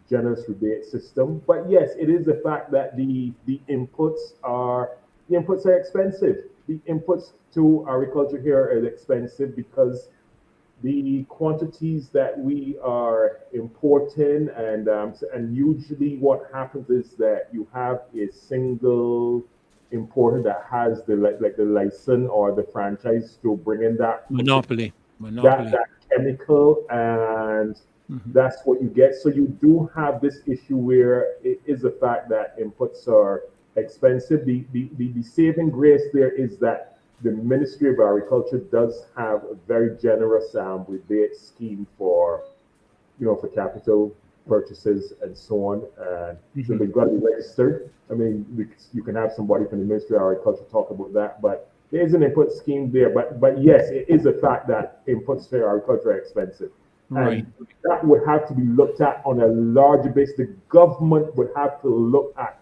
Speaker 2: generous rebate system. But yes, it is the fact that the inputs are expensive. The inputs to agriculture here are expensive because the quantities that we are importing, and usually what happens is that you have a single importer that has like the license or the franchise to bring in
Speaker 1: Monopoly.
Speaker 2: that chemical, and
Speaker 1: Mhm.
Speaker 2: that's what you get. So you do have this issue where it is the fact that inputs are expensive. The saving grace there is that the Ministry of Agriculture does have a very generous rebate scheme for for capital purchases and so on. And so
Speaker 1: Mhm.
Speaker 2: they've got to be registered. I mean, you can have somebody from the Ministry of Agriculture talk about that, but there is an input scheme there. But yes, it is a fact that inputs to agriculture are expensive,
Speaker 1: Right.
Speaker 2: and that would have to be looked at on a larger basis. The government would have to look at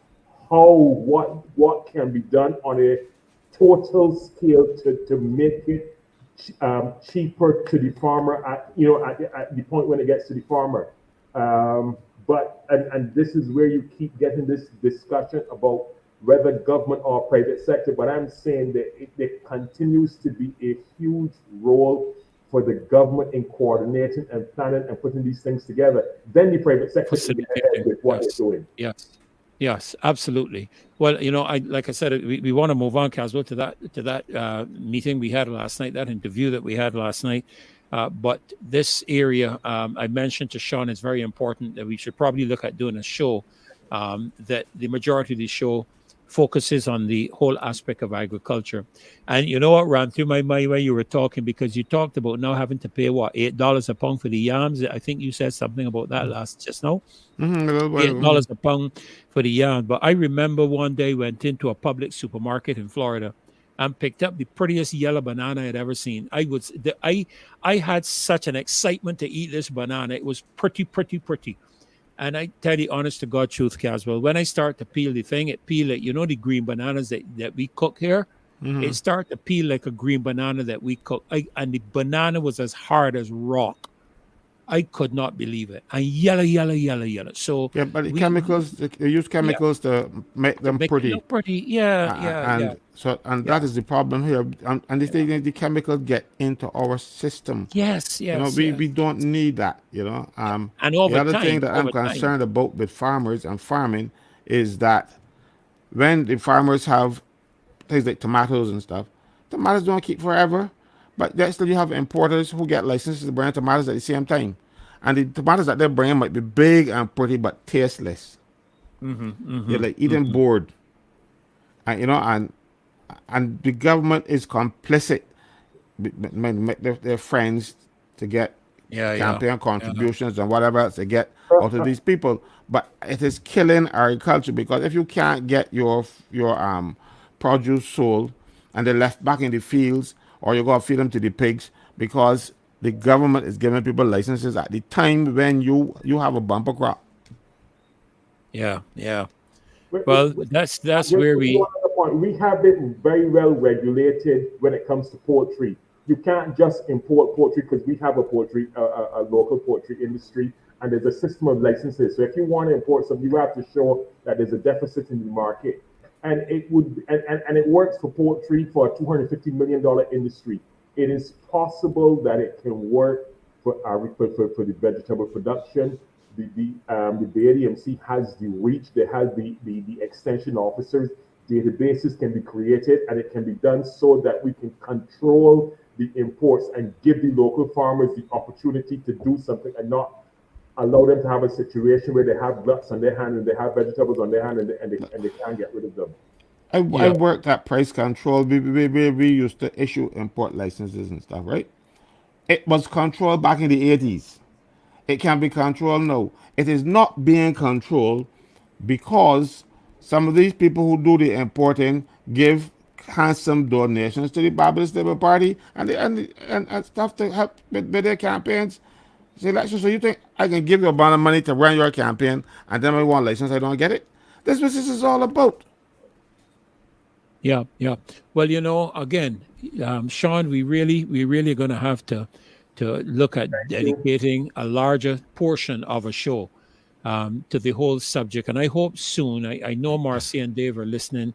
Speaker 2: what can be done on a total scale to make it cheaper to the farmer at the point when it gets to the farmer. But and this is where you keep getting this discussion about whether government or private sector. But I'm saying that there continues to be a huge role for the government in coordinating and planning and putting these things together. Then the private sector can get ahead
Speaker 1: Facilitating.
Speaker 2: with what
Speaker 1: Yes.
Speaker 2: they're doing.
Speaker 1: Yes, absolutely. Well, like I said, we want to move on, Caswell, to that meeting we had last night, that interview that we had last night. But this area, I mentioned to Sean, is very important that we should probably look at doing a show that the majority of the show focuses on the whole aspect of agriculture. And you know what ran through my mind when you were talking, because you talked about now having to pay what, $8 a pound for the yams. I think you said something about that just now. $8 a pound for the yam. But I remember one day went into a public supermarket in Florida and picked up the prettiest yellow banana I'd ever seen. I had such an excitement to eat this banana. It was pretty, pretty, pretty. And I tell you, honest to God truth, Caswell, when I start to peel the thing, it peel it. You know the green bananas that we cook here? It started to peel like a green banana that we cook. And the banana was as hard as rock. I could not believe it. And yellow. So
Speaker 3: yeah, but the chemicals, they use chemicals to make them
Speaker 1: make it
Speaker 3: pretty.
Speaker 1: look pretty. Yeah.
Speaker 3: That is the problem here. And the chemicals get into our system.
Speaker 1: Yes.
Speaker 3: We don't need that,
Speaker 1: And
Speaker 3: the
Speaker 1: over
Speaker 3: other thing
Speaker 1: time,
Speaker 3: that I'm concerned about with farmers and farming is that when the farmers have things like tomatoes and stuff, tomatoes don't keep forever, but yet still you have importers who get licenses to bring tomatoes at the same time. And the tomatoes that they're bringing might be big and pretty, but tasteless. You're like eating board. And, and the government is complicit with their friends to get campaign contributions and whatever else they get out of these people. But it is killing agriculture, because if you can't get your produce sold and they're left back in the fields, or you got to feed them to the pigs, because the government is giving people licenses at the time when you have a bumper crop.
Speaker 1: Yeah. Well, that's where we
Speaker 2: have it very well regulated when it comes to poultry. You can't just import poultry, because we have a local poultry industry, and there's a system of licenses. So if you want to import something, you have to show that there's a deficit in the market. And it works for poultry for a $250 million industry. It is possible that it can work for the vegetable production. The ADMC has the reach, they have the extension officers, databases can be created, and it can be done so that we can control the imports and give the local farmers the opportunity to do something, and not allow them to have a situation where they have gluts on their hand and they have vegetables on their hand and they can't get rid of them.
Speaker 3: I worked at price control. We used to issue import licenses and stuff, right? It was controlled back in the 80s. It can be controlled now. It is not being controlled because some of these people who do the importing give handsome donations to the Barbados Labour Party and stuff to help with their campaigns. Say, so you think I can give you a bunch of money to run your campaign, and then I want a license, I don't get it? That's what this is all about.
Speaker 1: Yeah. Well, again, Sean, we really going to have to look at dedicating a larger portion of a show to the whole subject. And I hope soon, I know Marcy and Dave are listening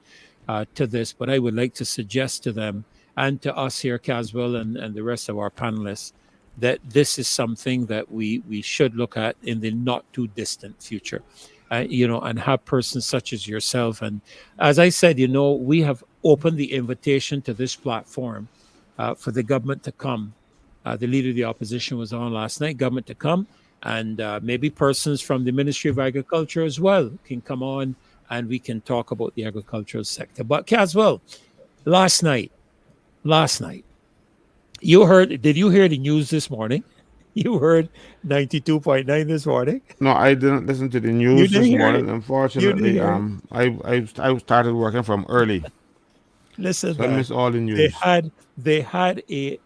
Speaker 1: to this, but I would like to suggest to them and to us here, Caswell, and the rest of our panelists, that this is something that we should look at in the not too distant future. And have persons such as yourself. And as I said, we have opened the invitation to this platform for the government to come. The leader of the opposition was on last night, government to come, and maybe persons from the Ministry of Agriculture as well can come on, and we can talk about the agricultural sector. But Caswell, last night, did you hear the news this morning? You heard 92.9 this morning?
Speaker 3: No, I didn't listen to the news this morning. Unfortunately, I started working from early.
Speaker 1: Listen,
Speaker 3: so I missed all the news.
Speaker 1: They had a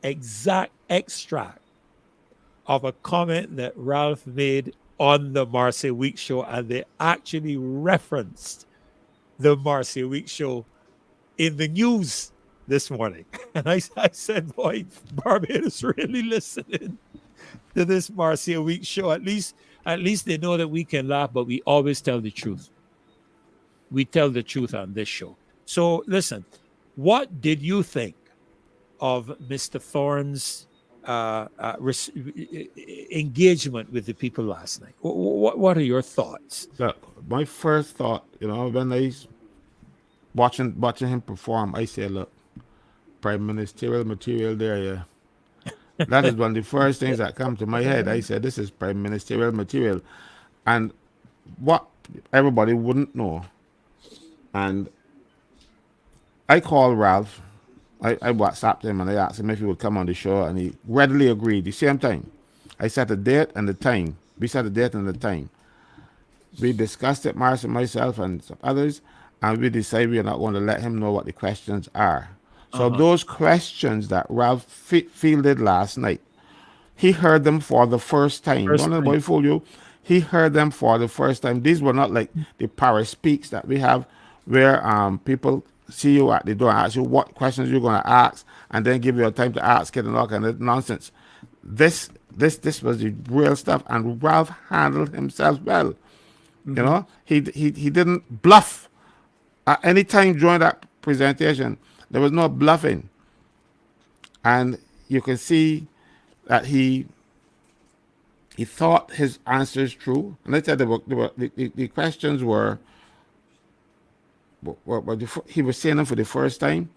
Speaker 1: exact extract of a comment that Ralph made on the Marcia Week show, and they actually referenced the Marcia Week show in the news this morning. And I said, boy, Barbados really listening to this Marcia Week show. At least they know that we can laugh, but we always tell the truth. We tell the truth on this show. So listen, what did you think of Mr. Thorne's engagement with the people last night? What are your thoughts?
Speaker 3: Look, my first thought, when I watching him perform, I say, look, prime ministerial material there, yeah. That is one of the first things that come to my head. I said, this is prime ministerial material. And what everybody wouldn't know, and I called Ralph. I WhatsApped him and I asked him if he would come on the show, and he readily agreed. The same time, I set a date and the time. We set a date and the time. We discussed it, Mars and myself and some others, and we decided we are not going to let him know what the questions are. So those questions that Ralph fielded last night, he heard them for the first time.
Speaker 1: First
Speaker 3: Don't let the
Speaker 1: time.
Speaker 3: boy fool you. He heard them for the first time. These were not like the Paris Speaks that we have, where people see you at the door and ask you what questions you're going to ask, and then give you a time to ask it and all kind of nonsense. This was the real stuff, and Ralph handled himself well. He didn't bluff at any time during that presentation. There was no bluffing, and you can see that he thought his answers through. And I said the questions were he was saying them for the first time,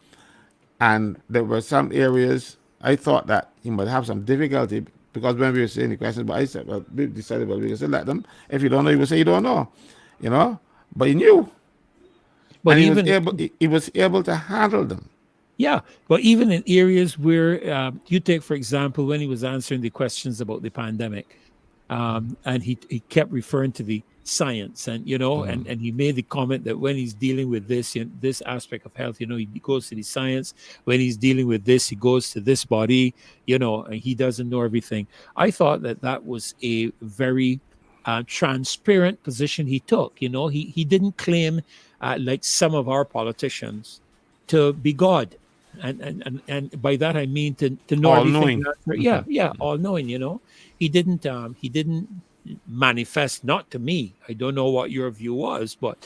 Speaker 3: and there were some areas I thought that he might have some difficulty, because when we were saying the questions, but I said, well, we decided, well, we can still let them. If you don't know, you will say you don't know, but he knew,
Speaker 1: But
Speaker 3: and
Speaker 1: even
Speaker 3: he was able to handle them.
Speaker 1: yeah, but even in areas where you take, for example, when he was answering the questions about the pandemic, and he kept referring to the science, and and he made the comment that when he's dealing with this this aspect of health, he goes to the science. When he's dealing with this, he goes to this body, and he doesn't know everything. I thought that was a very transparent position he took. He didn't claim, like some of our politicians, to be God. And by that I mean to know
Speaker 3: All
Speaker 1: everything.
Speaker 3: knowing.
Speaker 1: Yeah, all knowing. He didn't manifest, not to me. I don't know what your view was, but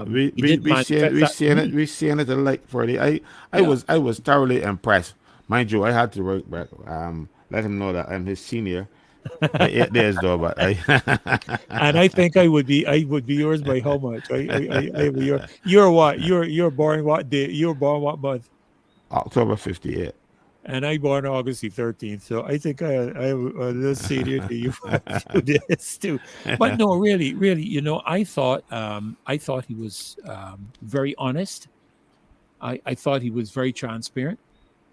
Speaker 3: We
Speaker 1: he did manifest that to me.
Speaker 3: we seeing it like 40. I
Speaker 1: Yeah.
Speaker 3: was thoroughly impressed. Mind you, I had to let him know that I'm his senior by 8 days though, but
Speaker 1: And I think I would be yours by how much? I would you're what? You're born what day? You're born what month?
Speaker 3: October 58.
Speaker 1: And I born August the 13th, so I think I am a little senior to you for a few days too. But no, really, I thought he was very honest. I thought he was very transparent.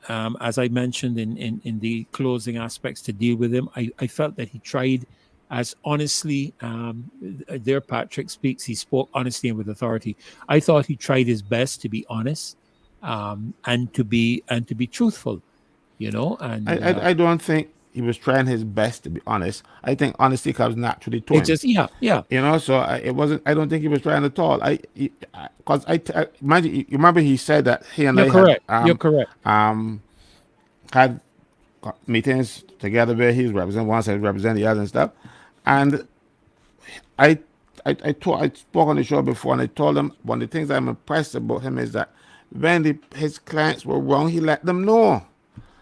Speaker 1: As I mentioned in the closing aspects to deal with him, I felt that he tried as honestly. There, Patrick speaks. He spoke honestly and with authority. I thought he tried his best to be honest, and to be truthful. And
Speaker 3: I don't think he was trying his best, to be honest. I think honesty comes naturally to
Speaker 1: it
Speaker 3: him.
Speaker 1: just
Speaker 3: So it wasn't. I don't think he was trying at all. Because imagine, you remember he said that he and
Speaker 1: you're
Speaker 3: I
Speaker 1: correct.
Speaker 3: had
Speaker 1: You're correct.
Speaker 3: had meetings together where he's represent one side, represent the other and stuff. And I spoke on the show before, and I told him one of the things I'm impressed about him is that when his clients were wrong, he let them know.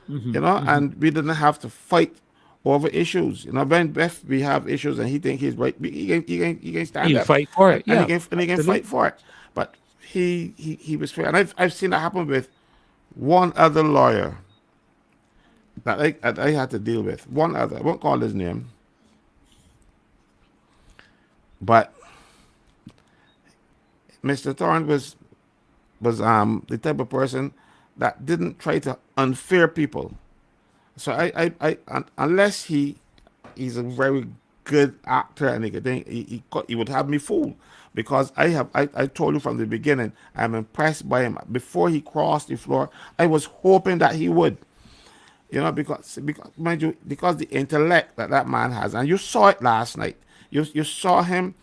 Speaker 3: And we didn't have to fight over issues. When if we have issues and he think he's right, he can stand
Speaker 1: You
Speaker 3: up,
Speaker 1: fight for it.
Speaker 3: and
Speaker 1: Yeah,
Speaker 3: he can fight for it. But he was fair, and I've seen that happen with one other lawyer that I had to deal with. One other, I won't call his name, but Mr. Thorne was the type of person that didn't try to unfair people. So unless he's a very good actor and he would have me fooled, because I told you from the beginning, I'm impressed by him. Before he crossed the floor, I was hoping that he would, because mind you, because the intellect that man has, and you saw it last night. You saw him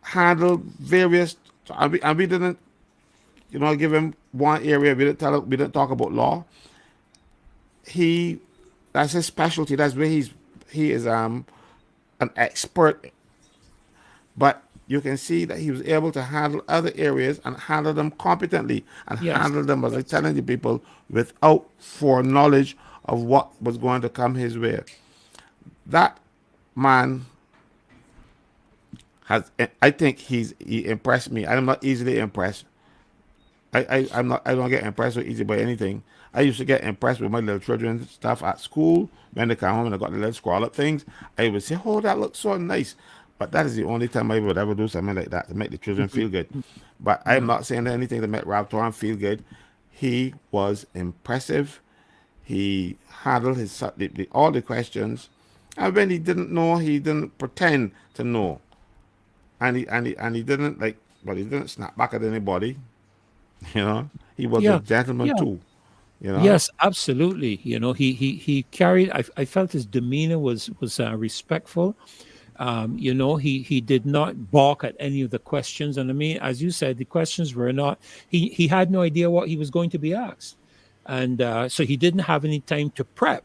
Speaker 3: handle various, and we didn't give him one area. We didn't talk about law. That's his specialty. That's where he is an expert. But you can see that he was able to handle other areas and handle them competently and
Speaker 1: Yes.
Speaker 3: handle them, as I
Speaker 1: Yes.
Speaker 3: telling the people, without foreknowledge of what was going to come his way. That man has, I think he impressed me. I'm not easily impressed. I'm not, I don't get impressed so easy by anything. I used to get impressed with my little children's stuff at school. When they come home and I got the little scroll up things, I would say, "Oh, that looks so nice." But that is the only time I would ever do something like that to make the children feel good. But I'm
Speaker 1: Yeah.
Speaker 3: not saying anything to make Ralph Lauren feel good. He was impressive. He handled all the questions, and when he didn't know, he didn't pretend to know, and he didn't like, well, he didn't snap back at anybody. You know, he was a
Speaker 1: Yeah.
Speaker 3: gentleman
Speaker 1: Yeah.
Speaker 3: too. You know,
Speaker 1: Yes, absolutely. He carried. I felt his demeanor was respectful. He did not balk at any of the questions, and I mean, as you said, the questions were not. He had no idea what he was going to be asked, and so he didn't have any time to prep.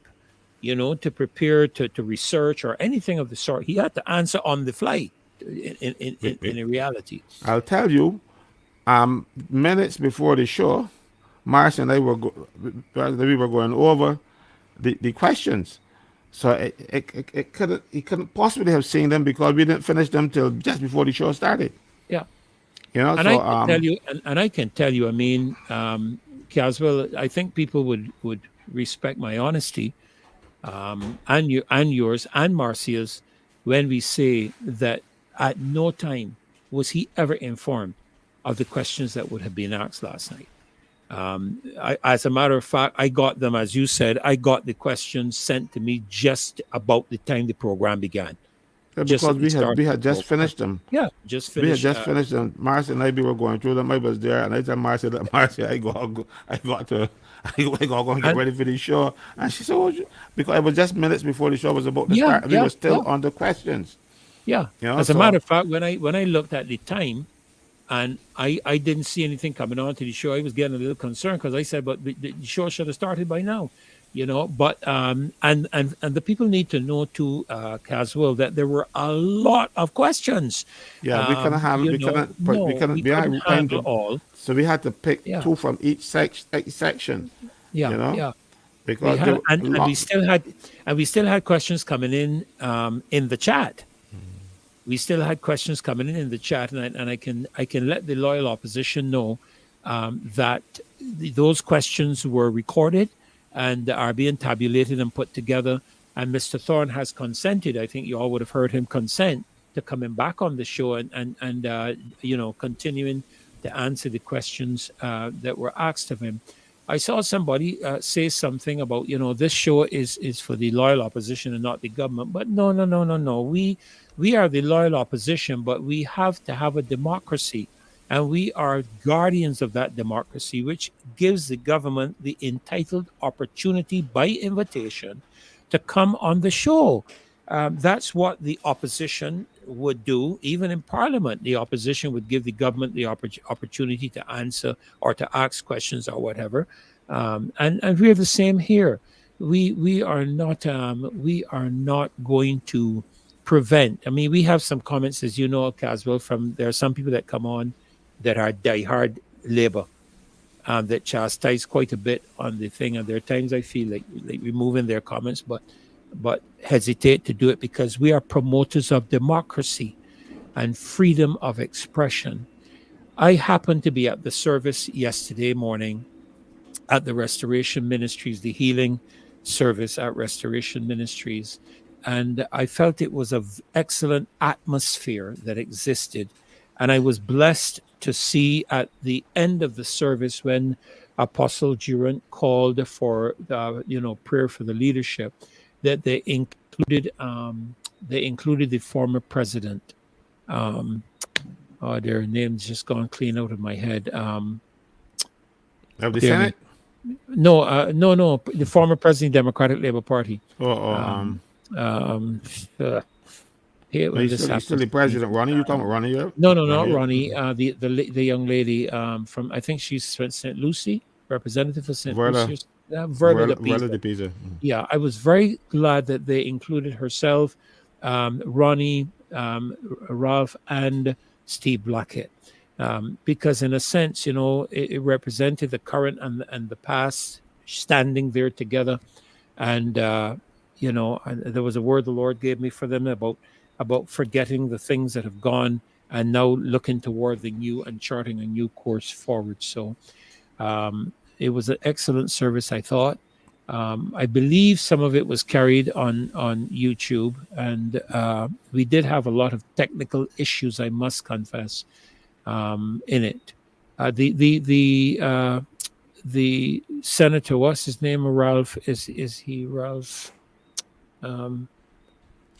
Speaker 1: To prepare, to research or anything of the sort. He had to answer on the fly. In a reality.
Speaker 3: I'll tell you. Minutes before the show, Marcia and I we were going over the questions. So it couldn't he couldn't possibly have seen them because we didn't finish them till just before the show started.
Speaker 1: Yeah.
Speaker 3: You know,
Speaker 1: And I
Speaker 3: so
Speaker 1: can tell you, and I can tell you, I mean, Caswell, I think people would respect my honesty, and yours and Marcia's, when we say that at no time was he ever informed of the questions that would have been asked last night. As a matter of fact, I got them, as you said, I got the questions sent to me just about the time the program began, just
Speaker 3: because
Speaker 1: at the start
Speaker 3: we
Speaker 1: of the
Speaker 3: had just
Speaker 1: program.
Speaker 3: finished them.
Speaker 1: Yeah, just
Speaker 3: We had
Speaker 1: finished.
Speaker 3: just finished them. Marcia and I we were going through them. I was there, and I told Marcia that Marcia, I got to, I got to go and get
Speaker 1: And
Speaker 3: ready for the show. And she said, because it was just minutes before the show was about to
Speaker 1: yeah,
Speaker 3: start, and we
Speaker 1: yeah,
Speaker 3: were still
Speaker 1: yeah,
Speaker 3: on the questions.
Speaker 1: yeah.
Speaker 3: You know,
Speaker 1: As a matter
Speaker 3: so
Speaker 1: of fact, when I looked at the time, and I didn't see anything coming on to the show, I was getting a little concerned because I said, but the show should have started by now. But and the people need to know too, Caswell, that there were a lot of questions.
Speaker 3: yeah, we couldn't handle, we
Speaker 1: No,
Speaker 3: couldn't
Speaker 1: we
Speaker 3: be
Speaker 1: couldn't
Speaker 3: behind time
Speaker 1: handle
Speaker 3: to,
Speaker 1: all.
Speaker 3: so we had to pick
Speaker 1: Yeah,
Speaker 3: two from each section.
Speaker 1: yeah,
Speaker 3: You know,
Speaker 1: yeah. We
Speaker 3: because there
Speaker 1: had
Speaker 3: were
Speaker 1: and we still had questions coming in the chat. We still had questions coming in the chat, and I can let the loyal opposition know that those questions were recorded and are being tabulated and put together. And Mr. Thorne has consented. I think you all would have heard him consent to coming back on the show and continuing to answer the questions that were asked of him. I saw somebody say something about this show is for the loyal opposition and not the government. But no, no, no, no, no. We are the loyal opposition, but we have to have a democracy, and we are guardians of that democracy, which gives the government the entitled opportunity by invitation to come on the show. That's what the opposition would do. Even in Parliament, the opposition would give the government the opportunity to answer or to ask questions or whatever. And we're the same here. We are not going to prevent. I mean, we have some comments, as you know, Caswell. From there are some people that come on that are diehard Labour, that chastise quite a bit on the thing. And there are times I feel like removing their comments, but hesitate to do it because we are promoters of democracy and freedom of expression. I happened to be at the service yesterday morning at the Restoration Ministries, the healing service at Restoration Ministries. And I felt it was an excellent atmosphere that existed. And I was blessed to see at the end of the service when Apostle Durant called for prayer for the leadership, that they included the former president. Um, their name's just gone clean out of my head.
Speaker 3: of the
Speaker 1: Dear me.
Speaker 3: Senate.
Speaker 1: No. The former president, Democratic Labour Party.
Speaker 3: Oh,
Speaker 1: Um, um, uh, Here,
Speaker 3: no,
Speaker 1: when this
Speaker 3: you still
Speaker 1: happens
Speaker 3: the
Speaker 1: to me.
Speaker 3: president, Ronnie. You talking about Ronnie? Yeah,
Speaker 1: No, not
Speaker 3: Ronnie.
Speaker 1: Ronnie. The young lady from, I think she's from St. Lucie, representative for St.
Speaker 3: Verla,
Speaker 1: Lucie. Verla de Pisa.
Speaker 3: Verla de Pisa.
Speaker 1: Yeah, I was very glad that they included herself, Ronnie, Ralph, and Steve Blackett, because in a sense, it represented the current and the past standing there together. And there was a word the Lord gave me for them about forgetting the things that have gone and now looking toward the new and charting a new course forward. So it was an excellent service, I thought. I believe some of it was carried on YouTube, and we did have a lot of technical issues, I must confess, in it. The senator, what's his name? Ralph? Is he Ralph?
Speaker 3: Graham?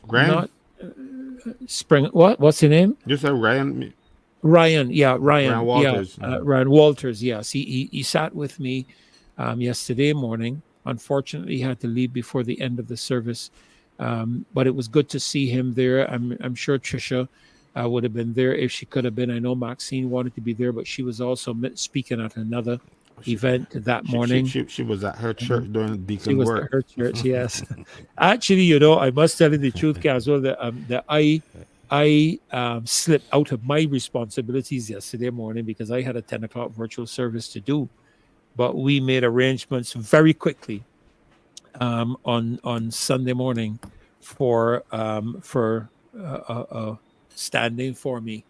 Speaker 1: Not Spring. What's his name?
Speaker 3: You said Ryan?
Speaker 1: Ryan. Yeah, Ryan.
Speaker 3: Ryan Walters.
Speaker 1: Yeah, Ryan Walters. Yes, he sat with me yesterday morning. Unfortunately, he had to leave before the end of the service, but it was good to see him there. I'm sure Trisha would have been there if she could have been. I know Maxine wanted to be there, but she was also speaking at another event that morning.
Speaker 3: She was at her church doing deacon
Speaker 1: She was
Speaker 3: work.
Speaker 1: at her church, yes. Actually, I must tell you the truth, Caswell, that I slipped out of my responsibilities yesterday morning because I had a 10 o'clock virtual service to do. But we made arrangements very quickly on Sunday morning for standing for me,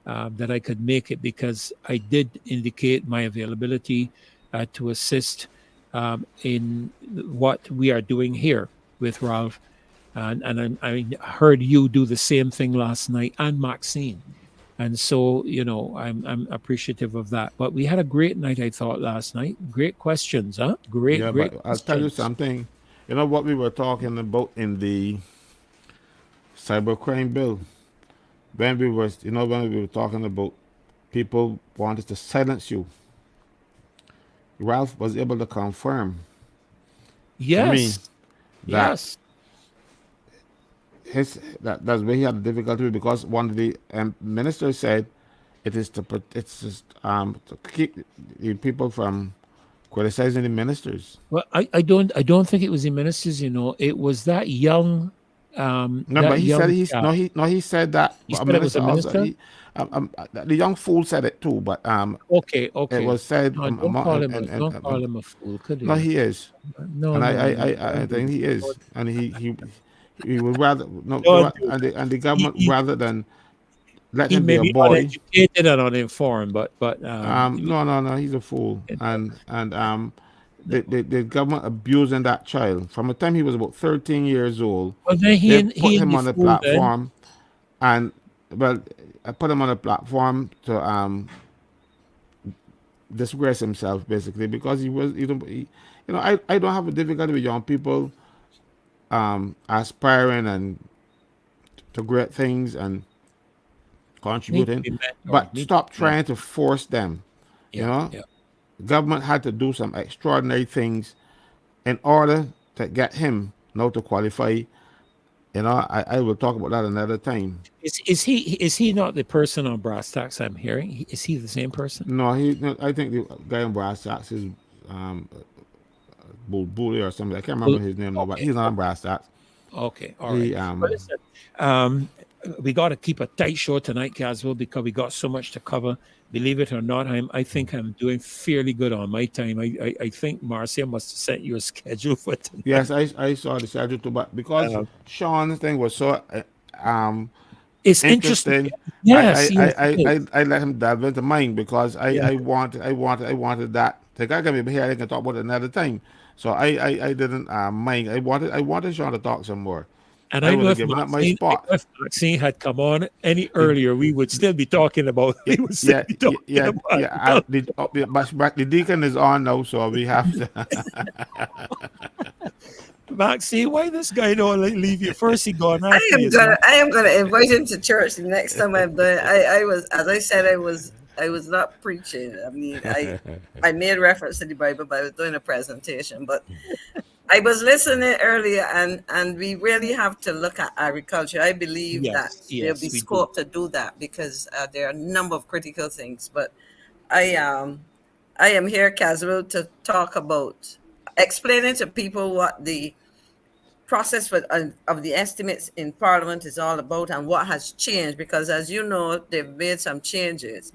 Speaker 1: that I could make it, because I did indicate my availability to assist in what we are doing here with Ralph. And I heard you do the same thing last night, and Maxine. And so, I'm appreciative of that. But we had a great night, I thought, last night. Great questions, huh? Great
Speaker 3: But I'll tell you
Speaker 1: questions.
Speaker 3: something. You know what we were talking about in the cybercrime bill? When we were talking about people wanted to silence you, Ralph was able to confirm
Speaker 1: Yes.
Speaker 3: that
Speaker 1: Yes.
Speaker 3: that's where he had the difficulty with, because one of the ministers said it's just to keep the people from criticizing the ministers.
Speaker 1: Well, I don't think it was the ministers, it was that young
Speaker 3: No,
Speaker 1: that
Speaker 3: but he
Speaker 1: young
Speaker 3: said
Speaker 1: chap.
Speaker 3: he said that.
Speaker 1: He
Speaker 3: But a
Speaker 1: said it was
Speaker 3: minister
Speaker 1: a
Speaker 3: also
Speaker 1: minister?
Speaker 3: the young fool said it too. But
Speaker 1: Okay.
Speaker 3: it was said
Speaker 1: No, don't call him a fool, could
Speaker 3: no,
Speaker 1: you?
Speaker 3: he is,
Speaker 1: No,
Speaker 3: and
Speaker 1: no, no.
Speaker 3: I think he is, and he would rather no,
Speaker 1: Don't do that.
Speaker 3: and the government,
Speaker 1: He,
Speaker 3: rather than let
Speaker 1: he
Speaker 3: him be
Speaker 1: may
Speaker 3: a
Speaker 1: be
Speaker 3: boy.
Speaker 1: uneducated and uninformed, but
Speaker 3: No, he's a fool, and the government abusing that child from the time he was about 13 years old.
Speaker 1: well, then
Speaker 3: They
Speaker 1: he
Speaker 3: put
Speaker 1: and
Speaker 3: him
Speaker 1: the
Speaker 3: on the
Speaker 1: fool then.
Speaker 3: platform, and well, I put him on a platform to disgrace himself, basically, because I don't have a difficulty with young people aspiring and to great things and
Speaker 1: Need to
Speaker 3: contributing,
Speaker 1: be mentored.
Speaker 3: but
Speaker 1: Need to
Speaker 3: stop
Speaker 1: be mentored.
Speaker 3: trying to force them. You
Speaker 1: Yeah,
Speaker 3: know,
Speaker 1: yeah.
Speaker 3: the government had to do some extraordinary things in order to get him now to qualify. I will talk about that another time.
Speaker 1: Is he not the person on Brass Tacks I'm hearing? Is he the same person?
Speaker 3: No, no, I think the guy in brass tacks is Bully or something. I can't remember his name now, but
Speaker 1: Okay,
Speaker 3: he's not on brass tacks.
Speaker 1: okay, all right.
Speaker 3: He
Speaker 1: Well, listen, um, we got to keep a tight show tonight, Caswell, because we got so much to cover. Believe it or not, I think I'm doing fairly good on my time. I think Marcia must have sent you a schedule for tonight.
Speaker 3: yes, I saw the schedule too, but because
Speaker 1: Uh,
Speaker 3: Sean's thing was so
Speaker 1: it's interesting.
Speaker 3: interesting,
Speaker 1: Yes, yes, it is.
Speaker 3: I let him delve into mine because
Speaker 1: Yeah.
Speaker 3: I wanted that. The guy can be here. I can talk about it another time. So I didn't mind. I wanted Sean to talk some more.
Speaker 1: And
Speaker 3: I
Speaker 1: I
Speaker 3: would
Speaker 1: know
Speaker 3: have given up my spot.
Speaker 1: if Maxine had come on any earlier, we would still be talking about. We would still
Speaker 3: Yeah,
Speaker 1: be talking about.
Speaker 3: but the deacon is on now, so we have to.
Speaker 1: Maxine, why this guy don't leave you first? He gone after you.
Speaker 4: I am gonna invite him to church the next time I'm done. I was, as I said, I was not preaching. I mean, I made reference to the Bible, but I was doing a presentation. But I was listening earlier, and we really have to look at agriculture. I believe that there'll be
Speaker 1: we
Speaker 4: scope to do that, because there are a number of critical things. But I am here, Caswell, to talk about explaining to people what the process of the estimates in Parliament is all about and what has changed, because as you know, they've made some changes.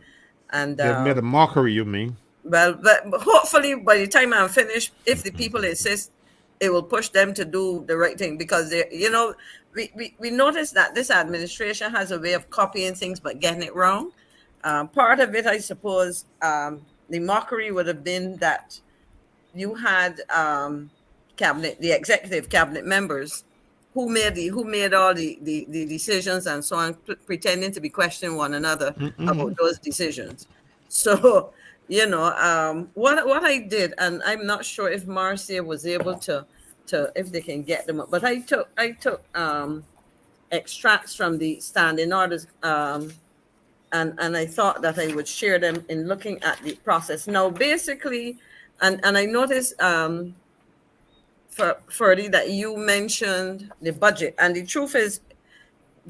Speaker 4: And
Speaker 3: They've made a mockery, you mean?
Speaker 4: well, but hopefully by the time I'm finished, if the people insist, it will push them to do the right thing, because they, you know, we notice that this administration has a way of copying things but getting it wrong. Part of it, I suppose, the mockery would have been that you had the executive cabinet members who made all the decisions and so on, pretending to be questioning one another about those decisions. So, you know, what I did, and I'm not sure if Marcia was able to if they can get them up, but I took extracts from the standing orders, and I thought that I would share them in looking at the process. Now, basically, and I noticed, Ferdy, that you mentioned the budget, and the truth is,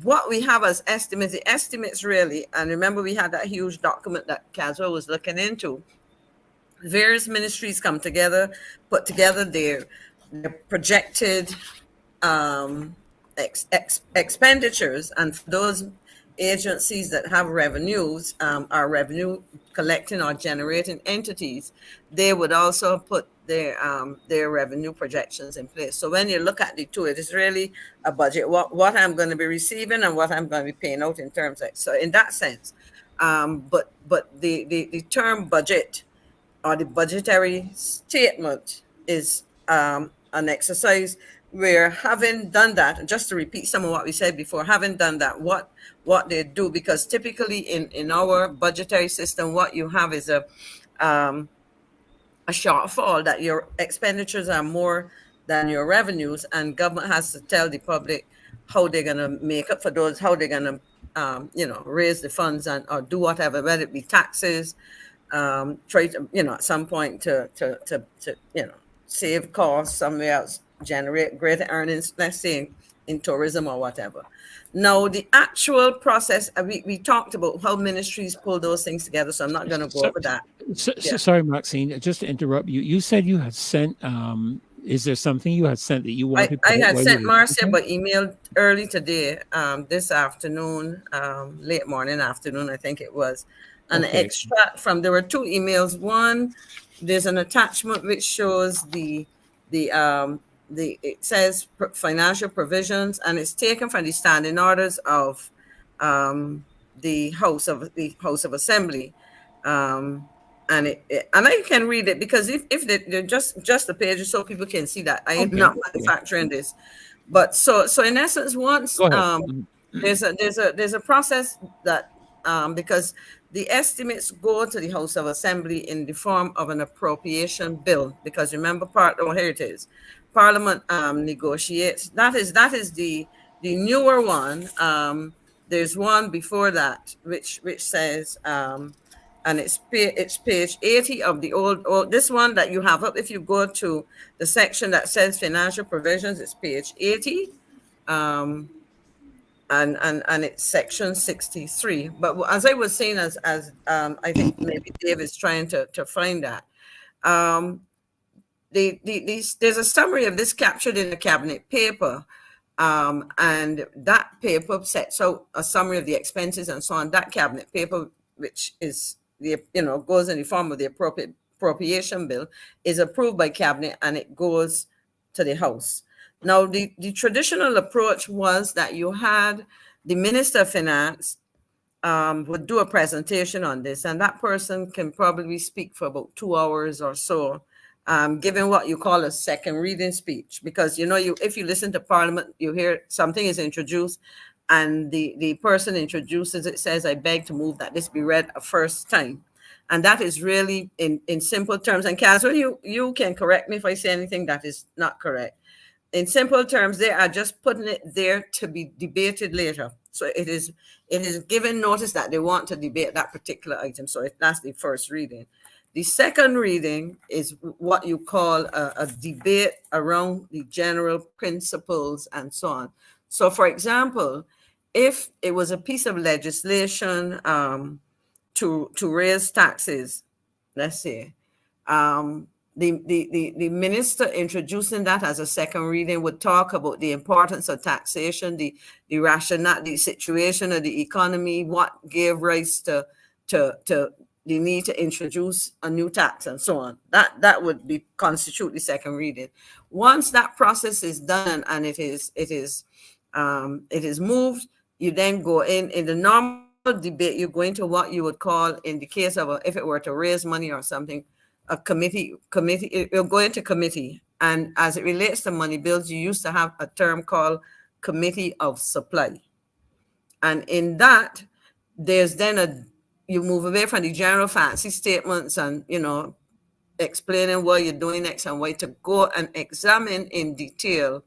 Speaker 4: what we have as estimates, the estimates really, and remember we had that huge document that Caswell was looking into. Various ministries come together, put together their projected expenditures, and for those agencies that have revenues, are revenue collecting or generating entities, they would also put their revenue projections in place. So when you look at the two, it is really a budget, what I'm going to be receiving and what I'm going to be paying out in terms of, so in that sense, but the term budget or the budgetary statement is an exercise where, having done that, just to repeat some of what we said before, having done that, what they do, because typically in our budgetary system, what you have is a shortfall, that your expenditures are more than your revenues, and government has to tell the public how they're going to make up for those, how they're going to, you know, raise the funds and or do whatever, whether it be taxes, try to, you know, at some point to you know, save costs somewhere else, generate greater earnings, let's say in tourism or whatever. Now, the actual process, we talked about how ministries pull those things together, so I'm not going to go over that.
Speaker 1: Sorry, Maxine, just to interrupt you. You said you had sent, is there something you had sent that you wanted?
Speaker 4: I had sent Marcia by email early today, this afternoon, late morning, afternoon, I think it was, an extract from, there were two emails. One, there's an attachment which shows it says financial provisions, and it's taken from the standing orders of the House of Assembly, and I can read it, because if they're just the pages so people can see that I am not manufacturing this, but so in essence, once there's a process that because the estimates go to the House of Assembly in the form of an appropriation bill, because remember, here it is. Parliament negotiates. That is the newer one. There's one before that which says, and it's page 80 of the old this one that you have up. If you go to the section that says financial provisions, it's page 80. And it's section 63. But as I was saying, as I think maybe Dave is trying to find that, there's a summary of this captured in the cabinet paper, and that paper sets out a summary of the expenses and so on. That cabinet paper, which is goes in the form of the appropriation bill, is approved by cabinet and it goes to the House. Now, the traditional approach was that you had the Minister of Finance would do a presentation on this, and that person can probably speak for about 2 hours or so, giving what you call a second reading speech, because if you listen to Parliament, you hear something is introduced, and the person introduces it, says, "I beg to move that this be read a first time," and that is really in simple terms. And Caswell, you can correct me if I say anything that is not correct. In simple terms, they are just putting it there to be debated later. So it is given notice that they want to debate that particular item. So that's the first reading. The second reading is what you call a debate around the general principles and so on. So, for example, if it was a piece of legislation to raise taxes, let's say, the minister introducing that as a second reading would talk about the importance of taxation, the rationale, the situation of the economy, what gave rise to the need to introduce a new tax and so on. That would be constitute the second reading. Once that process is done and it is moved, you then go in the normal debate. You go into what you would call, in the case of if it were to raise money or something, a committee. You'll go into committee, and as it relates to money bills, you used to have a term called committee of supply, and in that, there's then you move away from the general fancy statements and explaining what you're doing X and Y to go and examine in detail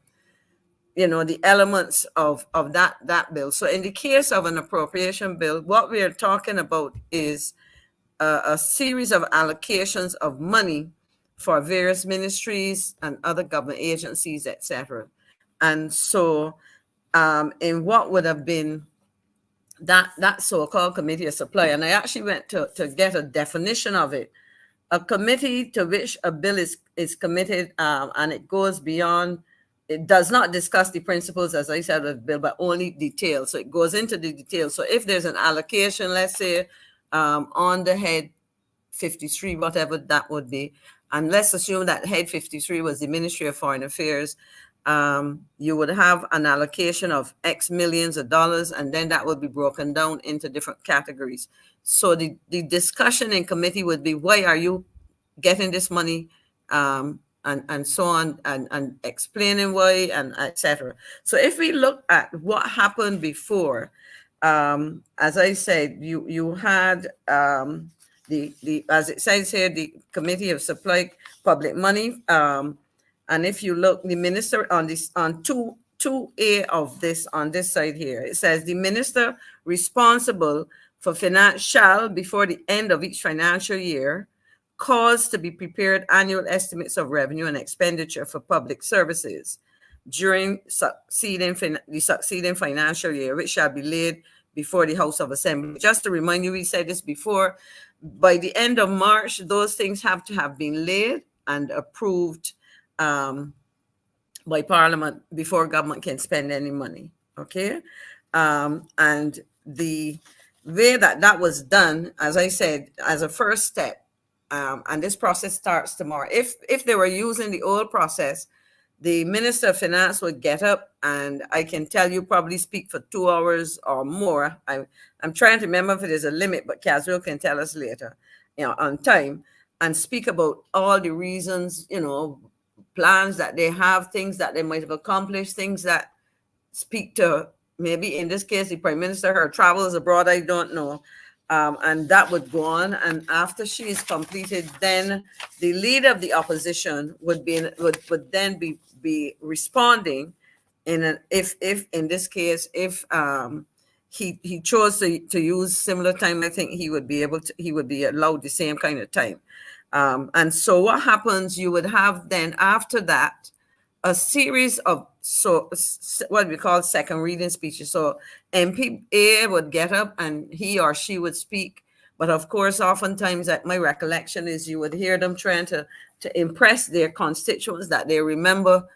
Speaker 4: the elements of that bill. So in the case of an appropriation bill, what we are talking about is a series of allocations of money for various ministries and other government agencies, etc. And so in what would have been that so-called committee of supply, and I actually went to get a definition of it, a committee to which a bill is committed, and it goes beyond. It does not discuss the principles, as I said, of the bill, but only details. So it goes into the details. So if there's an allocation, let's say, on the head 53, whatever that would be, and let's assume that head 53 was the Ministry of Foreign Affairs, you would have an allocation of X millions of dollars, and then that would be broken down into different categories. So the discussion in committee would be, why are you getting this money? And so on, and explaining why, and etc. So if we look at what happened before, as I said, you had the as it says here, the Committee of Supply Public Money, and if you look, the minister on this, on 2A of this, on this side here, it says the minister responsible for finance shall, before the end of each financial year, cause to be prepared annual estimates of revenue and expenditure for public services during the succeeding financial year, which shall be laid before the House of Assembly. Just to remind you, we said this before, by the end of March, those things have to have been laid and approved by Parliament before government can spend any money, okay? And the way that was done, as I said, as a first step, and this process starts tomorrow. If they were using the old process, the Minister of Finance would get up, and I can tell you, probably speak for 2 hours or more. I'm trying to remember if there's a limit, but Caswell can tell us later, on time, and speak about all the reasons, plans that they have, things that they might have accomplished, things that speak to, maybe in this case, the Prime Minister, her travels abroad, I don't know. And that would go on, and after she is completed, then the leader of the opposition would then be responding if in this case, if he chose to use similar time, I think he would be allowed the same kind of time. And so what happens, you would have then after that a series of what we call second reading speeches. So MP A would get up and he or she would speak. But of course, oftentimes, my recollection is you would hear them trying to impress their constituents that they remember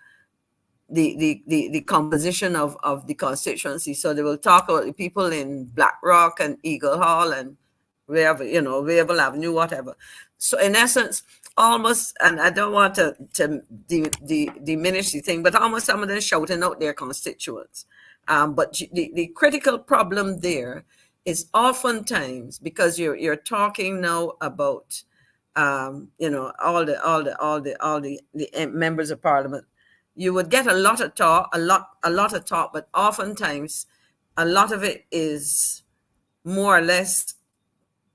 Speaker 4: the composition of the constituency. So they will talk about the people in Black Rock and Eagle Hall and wherever, Wavell Avenue, whatever. So in essence, almost, and I don't want to diminish the thing, but almost some of them shouting out their constituents. But the critical problem there is oftentimes, because you're talking now about all the members of Parliament, you would get a lot of talk, but oftentimes a lot of it is more or less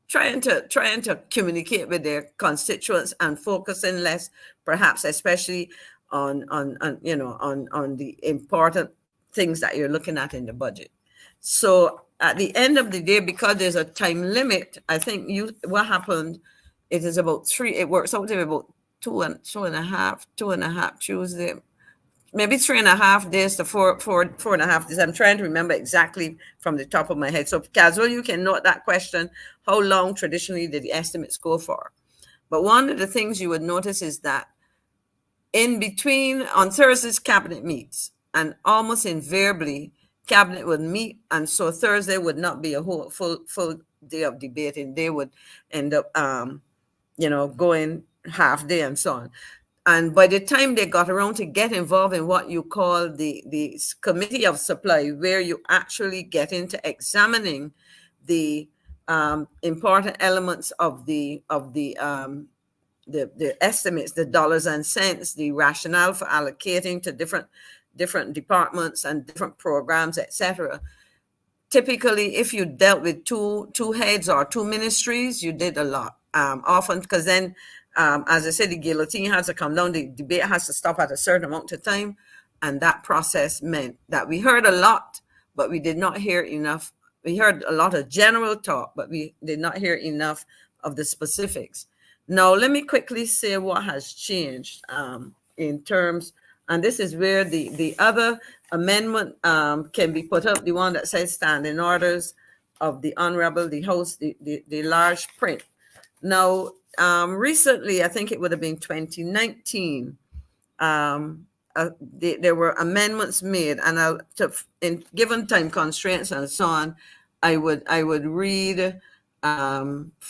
Speaker 4: trying to communicate with their constituents and focusing less, perhaps, especially on the important things that you're looking at in the budget. So at the end of the day, because there's a time limit, I think what happened, it is about it works out to be about two and a half Tuesday, maybe 3.5 days to four and a half days. I'm trying to remember exactly from the top of my head. So Caswell, you can note that question. How long traditionally did the estimates go for? But one of the things you would notice is that in between, on Thursdays, cabinet meets, and almost invariably cabinet would meet, and so Thursday would not be a whole full day of debating. They would end up going half day and so on. And by the time they got around to get involved in what you call the committee of supply, where you actually get into examining the important elements of the estimates, the dollars and cents, the rationale for allocating to different departments and different programs, etc. Typically, if you dealt with two heads or two ministries, you did a lot. Often, because then, as I said, the guillotine has to come down, the debate has to stop at a certain amount of time, and that process meant that we heard a lot, but we did not hear enough. We heard a lot of general talk, but we did not hear enough of the specifics. Now, let me quickly say what has changed in terms, and this is where the other amendment can be put up, the one that says standing orders of the Honorable, the House, the large print. Now, recently, I think it would have been 2019, there were amendments made, and in given time constraints and so on, I would read from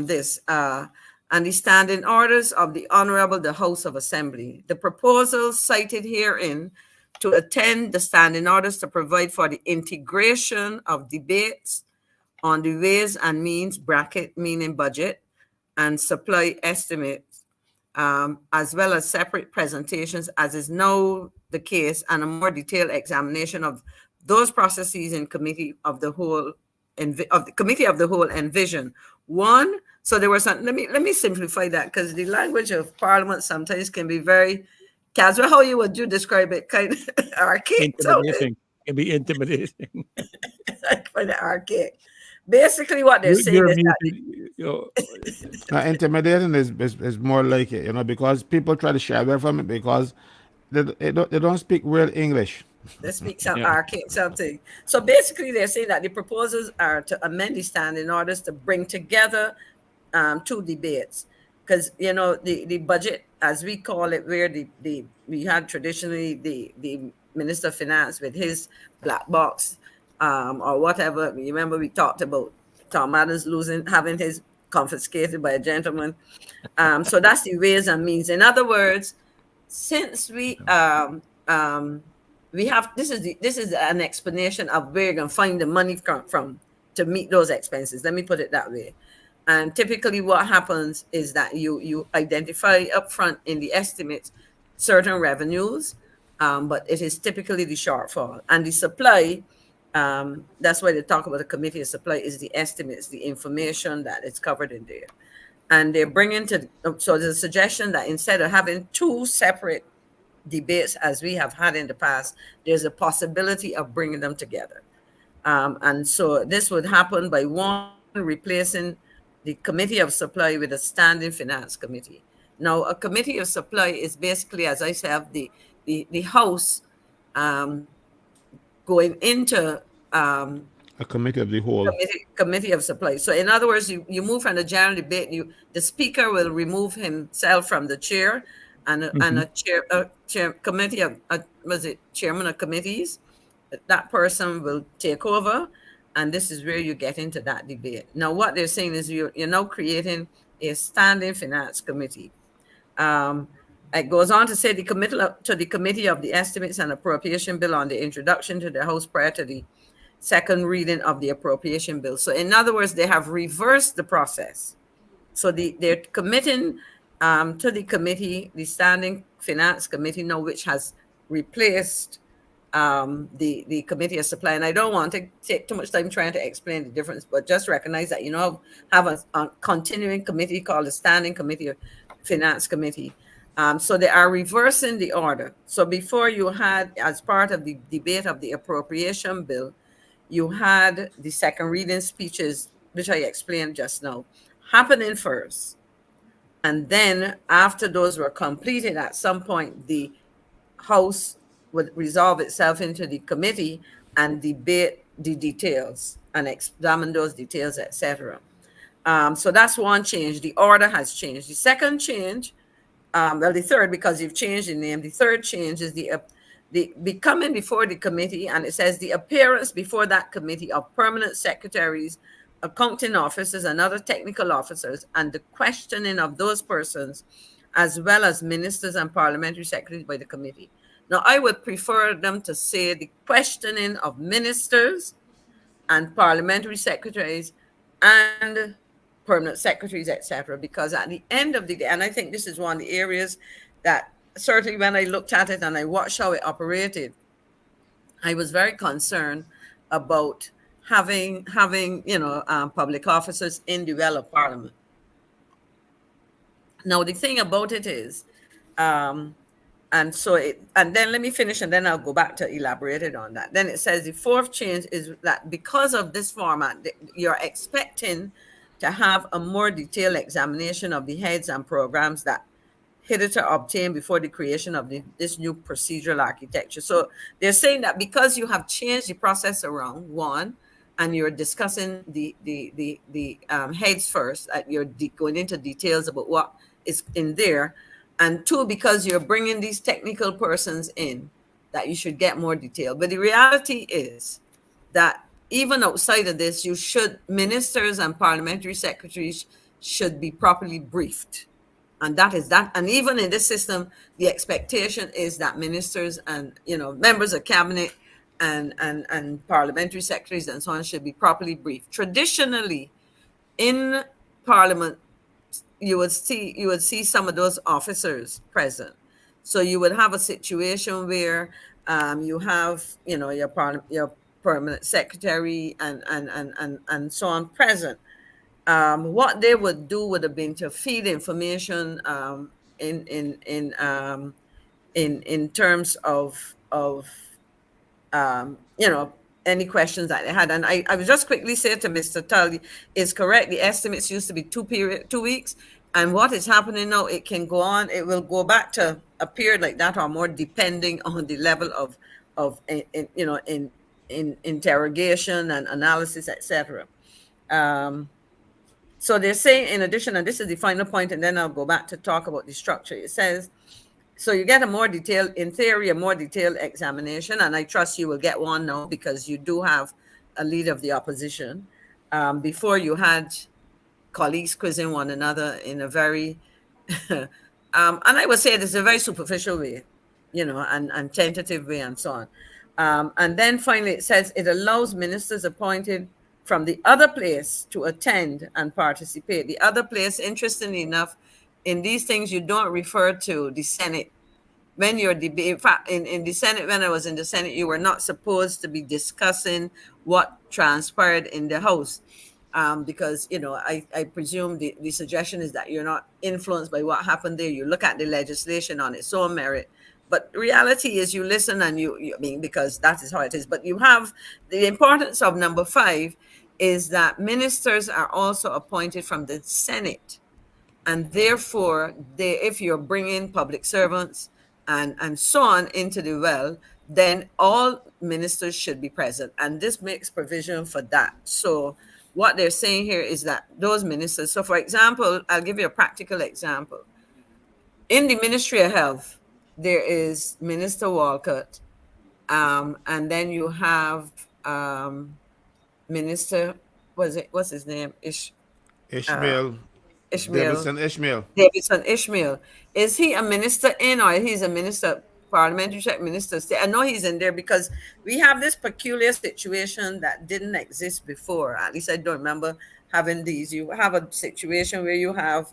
Speaker 4: this. And the standing orders of the Honorable the House of Assembly. The proposals cited herein to attend the standing orders to provide for the integration of debates on the ways and means bracket, meaning budget, and supply estimates, as well as separate presentations, as is now the case, and a more detailed examination of those processes in committee of the whole, committee of the whole envision. One, so there was some, let me simplify that, because the language of Parliament sometimes can be very casual. How would you describe it? Kind of archaic.
Speaker 1: Intimidating. It can be intimidating.
Speaker 4: I find it archaic. Basically, what they're saying is
Speaker 3: that intimidating is more like it, because people try to shy away from it because they don't speak real English.
Speaker 4: They speak some archaic something. So basically, they're saying that the proposals are to amend the standing orders to bring together two debates, because the budget, as we call it, where we had traditionally the Minister of Finance with his black box. Or whatever. Remember, we talked about Tom Adams having his confiscated by a gentleman. So that's the ways and means. In other words, since we have this is an explanation of where you're going to find the money from to meet those expenses. Let me put it that way. And typically, what happens is that you identify upfront in the estimates certain revenues, but it is typically the shortfall and the supply. That's why they talk about the committee of supply is the estimates, the information that is covered in there. And they're bringing so there's a suggestion that instead of having two separate debates as we have had in the past, there's a possibility of bringing them together. And so this would happen by one replacing the committee of supply with a standing finance committee. Now, a committee of supply is basically, as I said, the House going into
Speaker 3: a committee of the whole.
Speaker 4: Committee of supply. So in other words, you move from the general debate, the speaker will remove himself from the chair and a committee of chairman of committees. That person will take over, and this is where you get into that debate. Now, what they're saying is you're now creating a standing finance committee. It goes on to say the committee of the estimates and appropriation bill on the introduction to the House prior to the second reading of the appropriation bill. So in other words, they have reversed the process. So they're committing to the committee, the standing finance committee now, which has replaced the committee of supply. And I don't want to take too much time trying to explain the difference, but just recognize that have a continuing committee called the standing committee of finance committee. So they are reversing the order. So before you had, as part of the debate of the appropriation bill, you had the second reading speeches, which I explained just now, happening first. And then after those were completed, at some point, the House would resolve itself into the committee and debate the details and examine those details, etc. So that's one change. The order has changed. The second change, well, the third, because you've changed the name. The third change is the becoming before the committee, and it says the appearance before that committee of permanent secretaries, accounting officers, and other technical officers, and the questioning of those persons, as well as ministers and parliamentary secretaries by the committee. Now, I would prefer them to say the questioning of ministers and parliamentary secretaries and permanent secretaries, etc. Because at the end of the day, and I think this is one of the areas that certainly when I looked at it and I watched how it operated, I was very concerned about having public officers in the well of parliament. Now the thing about it is, and then let me finish and then I'll go back to elaborate it on that. Then it says the fourth change is that because of this format, you're expecting to have a more detailed examination of the heads and programs that hitherto obtained before the creation of this new procedural architecture. So they're saying that because you have changed the process around, one, and you're discussing the heads first, you're going into details about what is in there, and two, because you're bringing these technical persons in, that you should get more detail. But the reality is that even outside of this, ministers and parliamentary secretaries should be properly briefed. And that is that. And even in this system, the expectation is that ministers and, members of cabinet and parliamentary secretaries and so on should be properly briefed. Traditionally, in Parliament, you would see some of those officers present. So you would have a situation where you have, your permanent secretary and so on present. What they would do would have been to feed information in terms of any questions that they had. And I would just quickly say to Mr. Tully, is correct. The estimates used to be 2 weeks. And what is happening now, it can go on. It will go back to a period like that or more, depending on the level of interrogation and analysis, etc. So they're saying, in addition, and this is the final point, and then I'll go back to talk about the structure. It says, so you get a more detailed examination, and I trust you will get one now because you do have a leader of the opposition. Before you had colleagues quizzing one another in a very, and I would say this is a very superficial way, and tentative way and so on. And then finally it says it allows ministers appointed from the other place to attend and participate. The other place, interestingly enough, in these things, you don't refer to the Senate. When you're in fact, in the Senate, when I was in the Senate, you were not supposed to be discussing what transpired in the House. Because, I presume the suggestion is that you're not influenced by what happened there. You look at the legislation on its own merit. But reality is you listen and because that is how it is. But you have the importance of number 5 is that ministers are also appointed from the Senate. And therefore, if you're bringing public servants and so on into the well, then all ministers should be present. And this makes provision for that. So what they're saying here is that those ministers, so for example, I'll give you a practical example. In the Ministry of Health, there is Minister Walcott, and then you have Minister, what's his name?
Speaker 3: Ishmael. Davidson
Speaker 4: Ishmael. Is he a minister in, or he's a minister, parliamentary minister? I know he's in there because we have this peculiar situation that didn't exist before. At least I don't remember having these. You have a situation where you have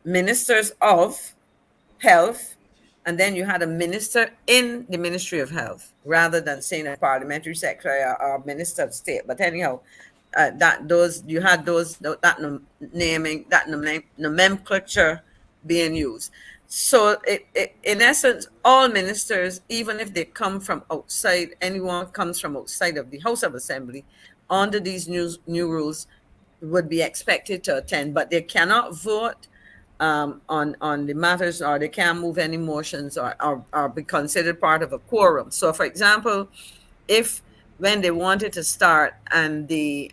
Speaker 4: ministers of health, and then you had a minister in the Ministry of Health, rather than saying a parliamentary secretary or minister of state. But anyhow, that nomenclature being used. So in essence, all ministers, even if they come from outside, anyone comes from outside of the House of Assembly, under these new rules, would be expected to attend, but they cannot vote on the matters, or they can't move any motions or be considered part of a quorum. So for example, if when they wanted to start and the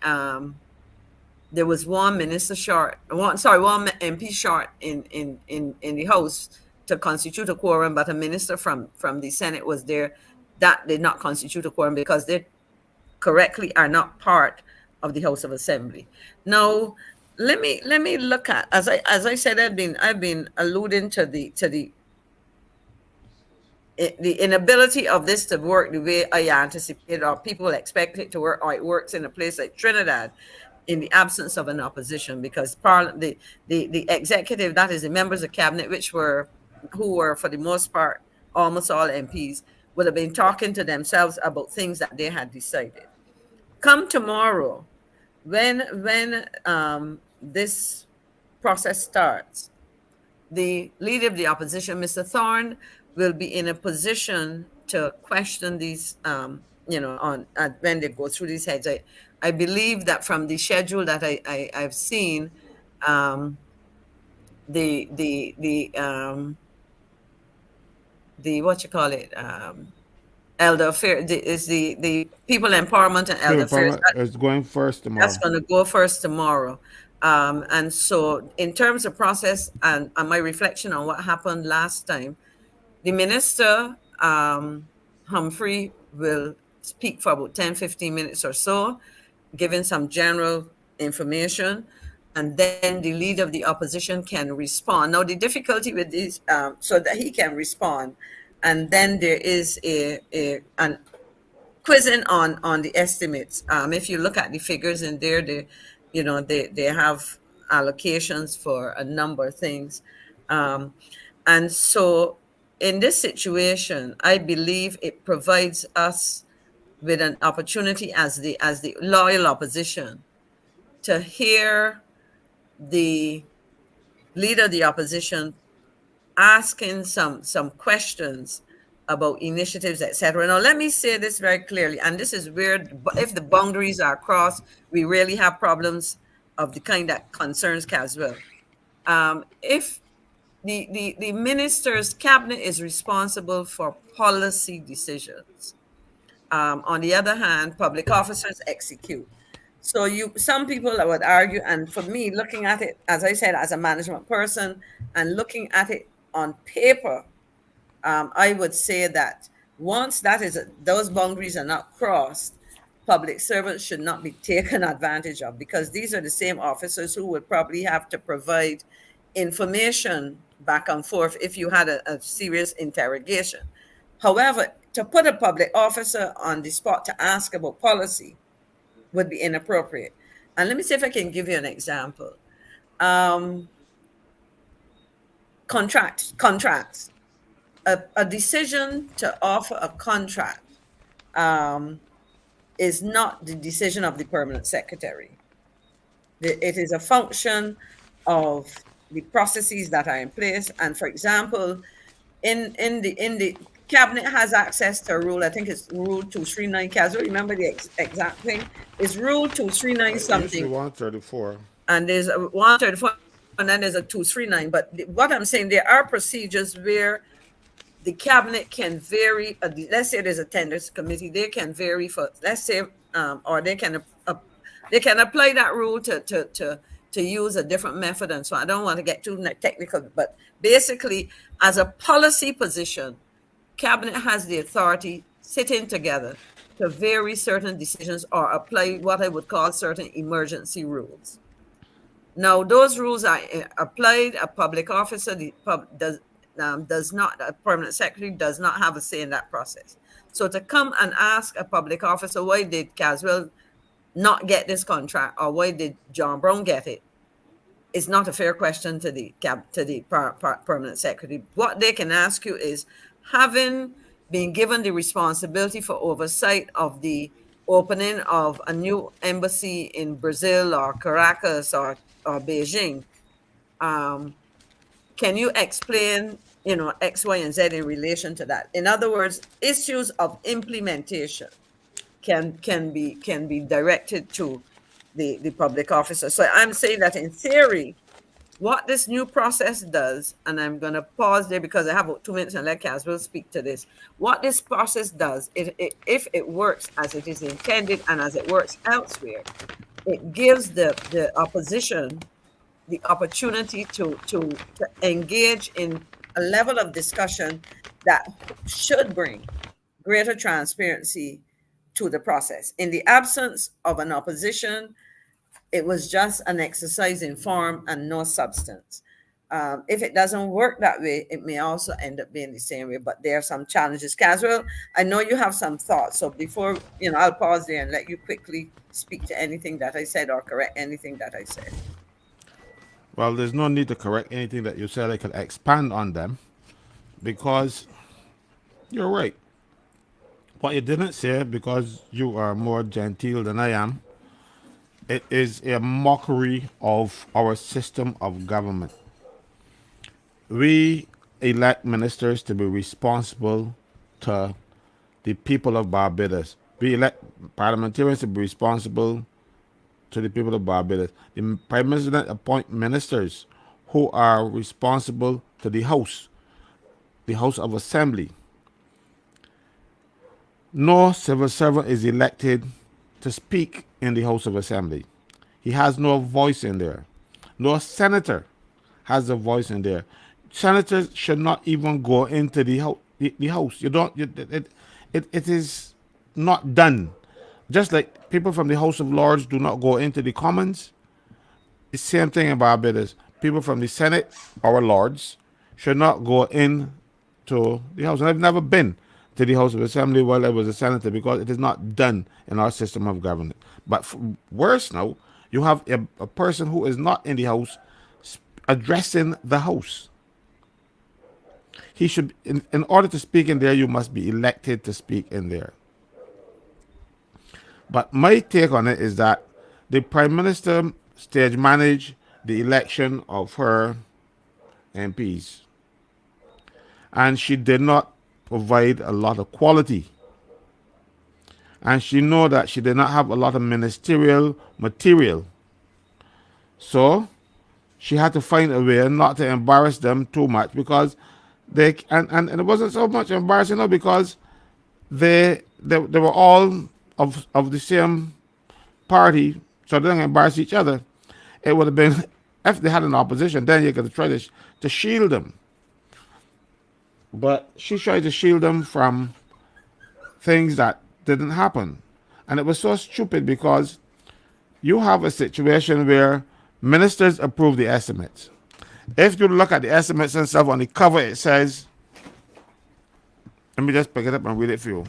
Speaker 4: there was one minister short, one MP short in the House to constitute a quorum, but a minister from the Senate was there. That did not constitute a quorum because they correctly are not part of the House of Assembly. Now, let me look at, as I said, I've been alluding to the inability of this to work the way I anticipated or people expect it to work, or it works in a place like Trinidad in the absence of an opposition, because the executive, that is the members of cabinet, who were for the most part almost all MPs, would have been talking to themselves about things that they had decided. Come tomorrow, when this process starts, the leader of the opposition, Mr. Thorne, will be in a position to question these, when they go through these heads. I believe that from the schedule that I've seen, the what you call it, elder affairs is the people empowerment and elder affairs.
Speaker 3: It's going first tomorrow.
Speaker 4: That's going to go first tomorrow. And so in terms of process and my reflection on what happened last time, the minister, Humphrey, will speak for about 10-15 minutes or so, giving some general information, and then the leader of the opposition can respond. Now, the difficulty with this, so that he can respond, and then there is an quizzing on the estimates. If you look at the figures in there, they have allocations for a number of things, and so in this situation, I believe it provides us with an opportunity as the loyal opposition to hear the leader of the opposition asking some questions about initiatives, etc. Now, let me say this very clearly, and this is where, if the boundaries are crossed, we really have problems of the kind that concerns Caswell. If the minister's cabinet is responsible for policy decisions, on the other hand, public officers execute. So some people would argue, and for me, looking at it, as I said, as a management person, and looking at it on paper, I would say that once those boundaries are not crossed, public servants should not be taken advantage of, because these are the same officers who would probably have to provide information back and forth if you had a serious interrogation. However, to put a public officer on the spot to ask about policy would be inappropriate. And let me see if I can give you an example. Contracts. A decision to offer a contract is not the decision of the permanent secretary. It is a function of the processes that are in place. And for example, in the cabinet has access to a rule, I think it's rule 239. Caswell, remember the exact thing? It's rule 239 something.
Speaker 3: 134.
Speaker 4: And there's a 134, and then there's a 239. But what I'm saying, there are procedures where the cabinet can vary. Let's say there's a tenders committee, they can vary for, let's say, or they can apply that rule to use a different method. And so I don't want to get too technical, but basically, as a policy position, cabinet has the authority sitting together to vary certain decisions or apply what I would call certain emergency rules. Now, those rules are applied. A public officer does not, a permanent secretary does not have a say in that process. So to come and ask a public officer, why did Caswell not get this contract, or why did John Brown get it, is not a fair question to the permanent secretary. What they can ask you is, having been given the responsibility for oversight of the opening of a new embassy in Brazil or Caracas or Beijing, can you explain, X, Y, and Z in relation to that? In other words, issues of implementation can be directed to the public officer. So I'm saying that in theory, what this new process does, and I'm going to pause there because I have about 2 minutes and let Caswell speak to this. What this process does, if it works as it is intended and as it works elsewhere, it gives the opposition the opportunity to engage in a level of discussion that should bring greater transparency to the process. In the absence of an opposition, it was just an exercise in form and no substance. If it doesn't work that way, it may also end up being the same way. But there are some challenges. Caswell, I know you have some thoughts. So before, I'll pause there and let you quickly speak to anything that I said or correct anything that I said.
Speaker 3: Well, there's no need to correct anything that you said. I could expand on them because you're right. What you didn't say, because you are more genteel than I am, it is a mockery of our system of government. We elect ministers to be responsible to the people of Barbados. We elect parliamentarians to be responsible to the people of Barbados. The Prime Minister appoint ministers who are responsible to the House of Assembly. No civil servant is elected to speak in the House of Assembly. He has no voice in there. No senator has a voice in there. Senators should not even go into the House. It is not done. Just like people from the House of Lords do not go into the Commons, the same thing in Barbados. People from the Senate or Lords should not go into the House. And I've never been to the House of Assembly while I was a senator because it is not done in our system of government. But worse now, you have a person who is not in the House addressing the House. He should, in order to speak in there, you must be elected to speak in there. But my take on it is that the Prime Minister stage managed the election of her MPs. And she did not provide a lot of quality. And she know that she did not have a lot of ministerial material. So she had to find a way not to embarrass them too much because and it wasn't so much embarrassing because they were all of the same party, so they didn't embarrass each other. It would have been, if they had an opposition, then you could try to shield them. But she tried to shield them from things that didn't happen. And it was so stupid because you have a situation where ministers approve the estimates. If you look at the estimates and stuff on the cover, it says, let me just pick it up and read it for you.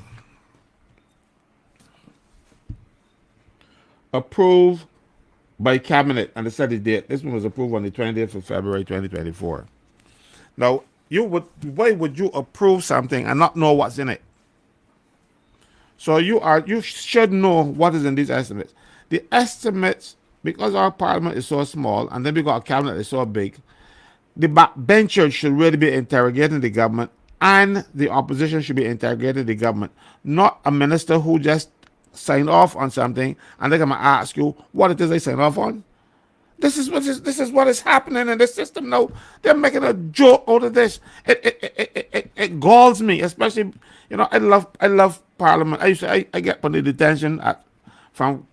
Speaker 3: Approved by cabinet, and it said the date. This one was approved on the 20th of February 2024. Now, why would you approve something and not know what's in it? So you should know what is in these estimates. The estimates, because our parliament is so small, and then we got a cabinet that is so big, the backbenchers should really be interrogating the government, and the opposition should be interrogating the government, not a minister who just signed off on something and they're gonna ask you what it is they signed off on. This is what is happening in the system now. They're making a joke out of this. It galls me, especially I love Parliament. I get put in detention from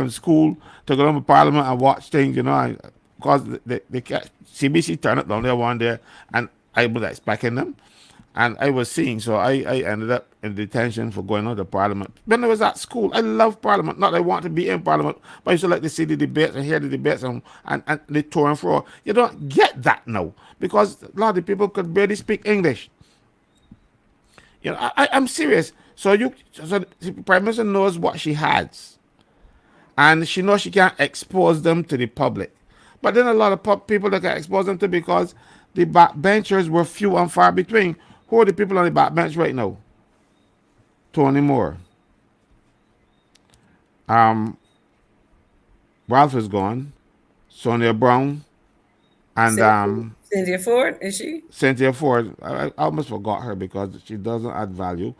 Speaker 3: school to go to Parliament and watch things. Because they CBC turned up down there one day, and I was expecting them, and I was seeing. So I ended up in detention for going out to Parliament. When I was at school, I love Parliament. Not that I want to be in Parliament, but I used to like to see the debates and hear the debates and the to and fro. You don't get that now because a lot of the people could barely speak English. I'm serious. So the Prime Minister knows what she has, and she knows she can't expose them to the public. But then a lot of people that can expose them to because the backbenchers were few and far between. Who are the people on the backbench right now? Tony Moore. Ralph is gone. Sonia Brown. And
Speaker 4: Cynthia Ford, is she?
Speaker 3: Cynthia Ford. I almost forgot her because she doesn't add value.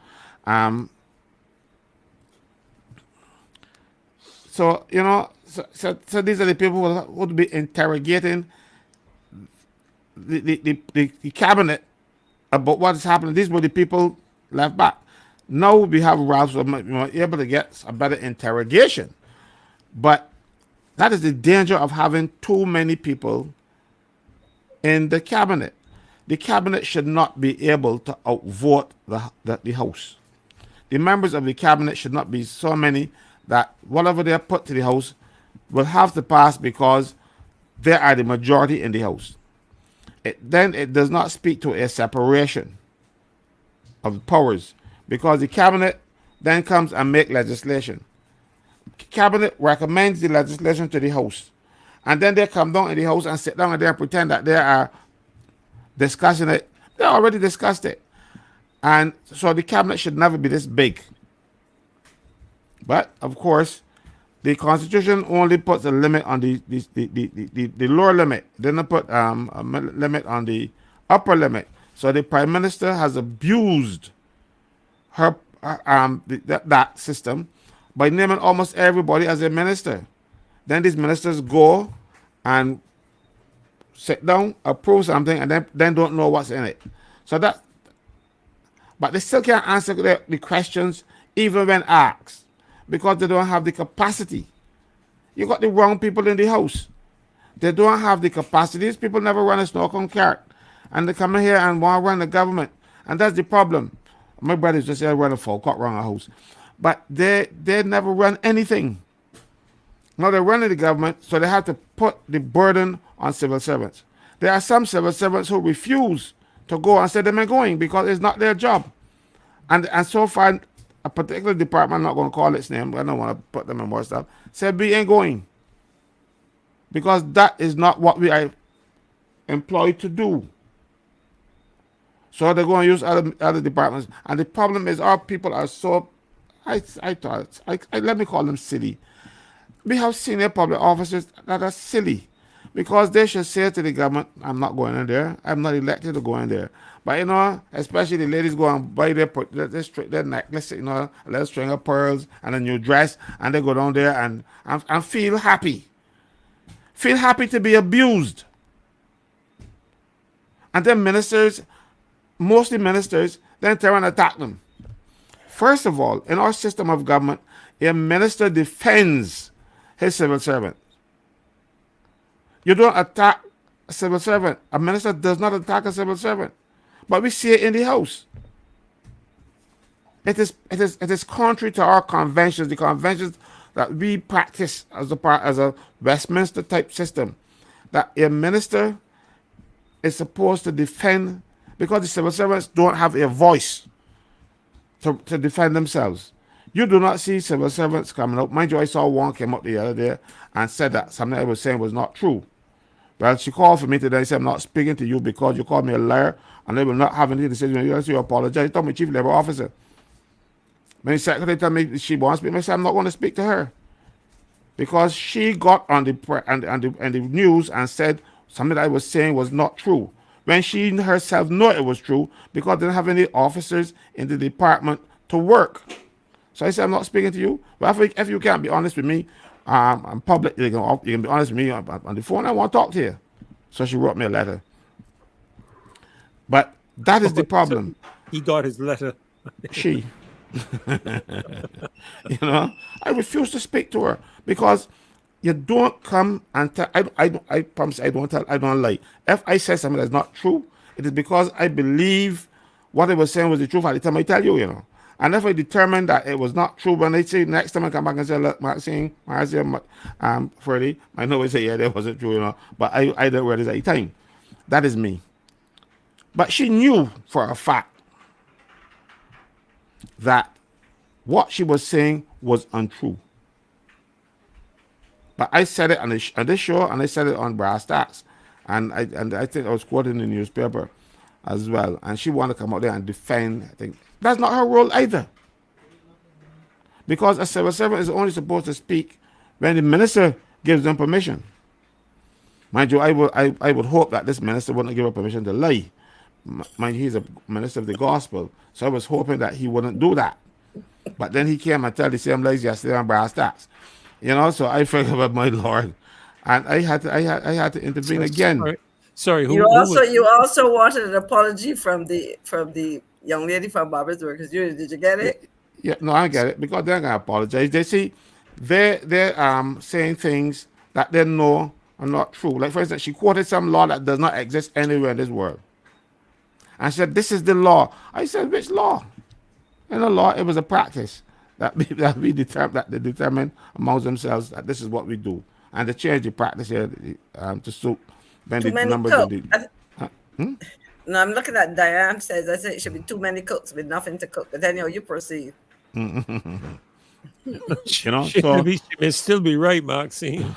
Speaker 3: So these are the people who would be interrogating the cabinet about what is happening. These were the people left back. Now we have Ralph, so we might be able to get a better interrogation. But That is the danger of having too many people in the cabinet. The cabinet should not be able to outvote the House. The members of the cabinet should not be so many that whatever they put to the House will have to pass because they are the majority in the House. Then it does not speak to a separation of powers because the cabinet then comes and make legislation. Cabinet recommends the legislation to the House, and then they come down in the House and sit down and they pretend that they are discussing it. They already discussed it, and so the cabinet should never be this big. But of course, the Constitution only puts a limit on the lower limit. They don't put a limit on the upper limit. So the Prime Minister has abused that system by naming almost everybody as a minister. Then these ministers go and sit down, approve something, and then don't know what's in it. So that, but they still can't answer the questions even when asked because they don't have the capacity. You got the wrong people in the House. They don't have the capacity. These people never run a snorkel cart, and they come in here and want to run the government, and that's the problem. My brothers just said run a folk, got run a house, but they never run anything. Now they're running the government, so they have to put the burden on civil servants. There are some civil servants who refuse to go and say they're not going because it's not their job. And so far, a particular department, I'm not going to call its name, I don't want to put them in more stuff, said we ain't going. Because that is not what we are employed to do. So they're going to use other departments. And the problem is our people are so, let me call them silly. We have senior public officers that are silly because they should say to the government, I'm not going in there. I'm not elected to go in there. But, you know, especially the ladies go and buy their necklace, you know, a little string of pearls and a new dress, and they go down there and feel happy. Feel happy to be abused. And then ministers, mostly ministers, then turn and attack them. First of all, in our system of government, a minister defends his civil servant. You don't attack a civil servant. A minister does not attack a civil servant. But we see it in the House. It is contrary to our conventions, the conventions that we practice as a Westminster type system, that a minister is supposed to defend, because the civil servants don't have a voice to defend themselves. You do not see civil servants coming up. Mind you, I saw one came up the other day and said that something I was saying was not true. Well, she called for me today and said, I'm not speaking to you because you called me a liar and I will not have anything to say to you unless you apologize. She told me Chief Labor Officer. When the secretary told me she wants me, I said, I'm not going to speak to her. Because she got on the news and said something that I was saying was not true. When she herself knew it was true because they didn't have any officers in the department to work. So I said, I'm not speaking to you. But if you can't be honest with me, I'm public, you can be honest with me on the phone, I want to talk to you. So she wrote me a letter. But that is the problem.
Speaker 1: He got his letter.
Speaker 3: She. You know, I refuse to speak to her because you don't come and tell. I promise I don't tell. I don't lie. If I say something that's not true, it is because I believe what I was saying was the truth at the time I tell you, you know. And if I determine that it was not true, when they say next time I come back and say, look, Maxine, Freddie, I know I say, yeah, that wasn't true, you know, but I didn't wear this at the time. That is me. But she knew for a fact that what she was saying was untrue. But I said it on this show, and I said it on Brass Tacks, and I think I was quoted in the newspaper as well. And she wanted to come out there and defend. I think that's not her role either, because a civil servant is only supposed to speak when the minister gives them permission. Mind you, I would hope that this minister wouldn't give her permission to lie. Mind you, he's a minister of the gospel, so I was hoping that he wouldn't do that. But then he came and told the same lies yesterday on Brass Tacks. You know, so I figured about my Lord, and I had to intervene again.
Speaker 1: Sorry.
Speaker 4: You also wanted an apology from the young lady from Barboursburg. Did you get it?
Speaker 3: Yeah, no, I get it, because they're gonna apologize. They see they're saying things that they know are not true. Like, for instance, she quoted some law that does not exist anywhere in this world. And she said, this is the law. I said, which law? In the law, it was a practice that they determined amongst themselves that this is what we do. And they changed the practice here to suit when
Speaker 4: Too
Speaker 3: the
Speaker 4: many
Speaker 3: numbers
Speaker 4: cooks.
Speaker 3: and the,
Speaker 4: No, I'm looking at Diane says, I said it should be too many cooks with nothing to cook. But anyhow, you proceed.
Speaker 3: you know,
Speaker 1: She
Speaker 3: so
Speaker 1: may still be right, Maxine.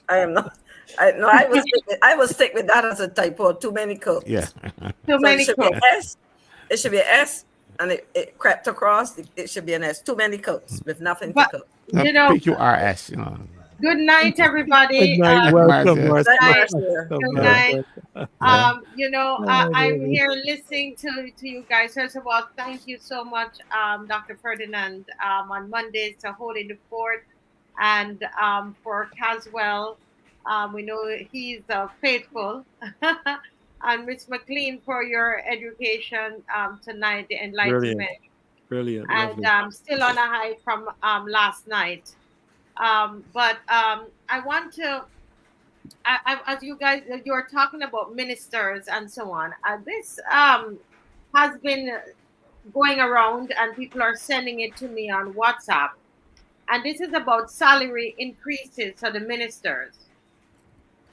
Speaker 4: I am not. I will stick with that as a typo. Too many cooks.
Speaker 3: yeah.
Speaker 5: Too
Speaker 4: So
Speaker 5: many
Speaker 4: it should be
Speaker 5: cooks.
Speaker 4: an S. It should be an S, and it crept across. It should be an S. Too many cooks with nothing to
Speaker 5: But-
Speaker 4: cook.
Speaker 5: You know-
Speaker 3: PQRS, you know.
Speaker 5: Good night, everybody.
Speaker 1: Good night. Welcome,
Speaker 3: Marcia.
Speaker 1: Marcia.
Speaker 5: Good night. You know,
Speaker 1: Oh,
Speaker 5: I'm
Speaker 1: baby.
Speaker 5: here listening to you guys. First of all, thank you so much, Dr. Ferdinand, on Mondays to holding the fort, and for Caswell. We know he's faithful. And Miss McLean for your education tonight, the enlightenment.
Speaker 1: Brilliant.
Speaker 5: And
Speaker 1: Lovely.
Speaker 5: still on a high from last night. But I want to, as you guys, you're talking about ministers and so on. This has been going around, and people are sending it to me on WhatsApp. And this is about salary increases for the ministers.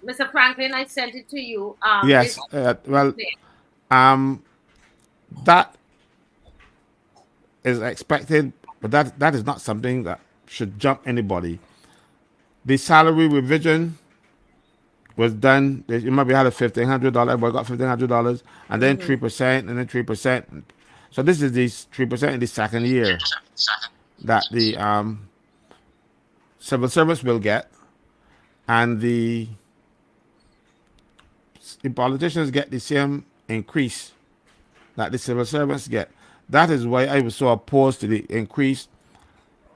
Speaker 5: Mr. Franklin, I sent it to you.
Speaker 3: Yes. Well, that is expected, but that is not something that should jump anybody. The salary revision was done. You maybe had a $1,500. Everybody got $1,500, and then 3%, and then 3%. So this is the 3% in the second year that the civil servants will get, and the politicians get the same increase that the civil servants get. That is why I was so opposed to the increase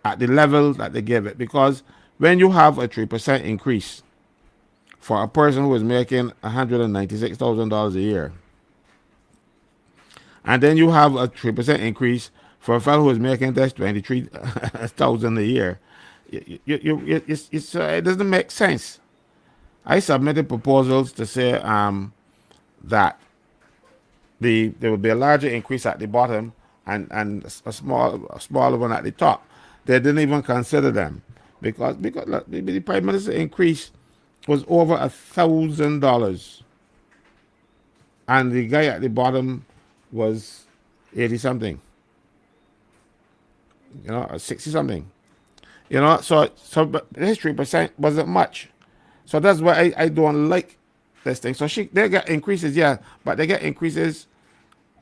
Speaker 3: at the level that they give it, because when you have a 3% increase for a person who is making $196,000 a year, and then you have a 3% increase for a fellow who is making just $23,000 a year, it doesn't make sense. I submitted proposals to say that there would be a larger increase at the bottom and a smaller one at the top. They didn't even consider them because look, the Prime Minister increase was over $1,000, and the guy at the bottom was 80 something, 60 something, So but his 3% wasn't much. So that's why I don't like this thing. So they get increases, yeah, but they get increases.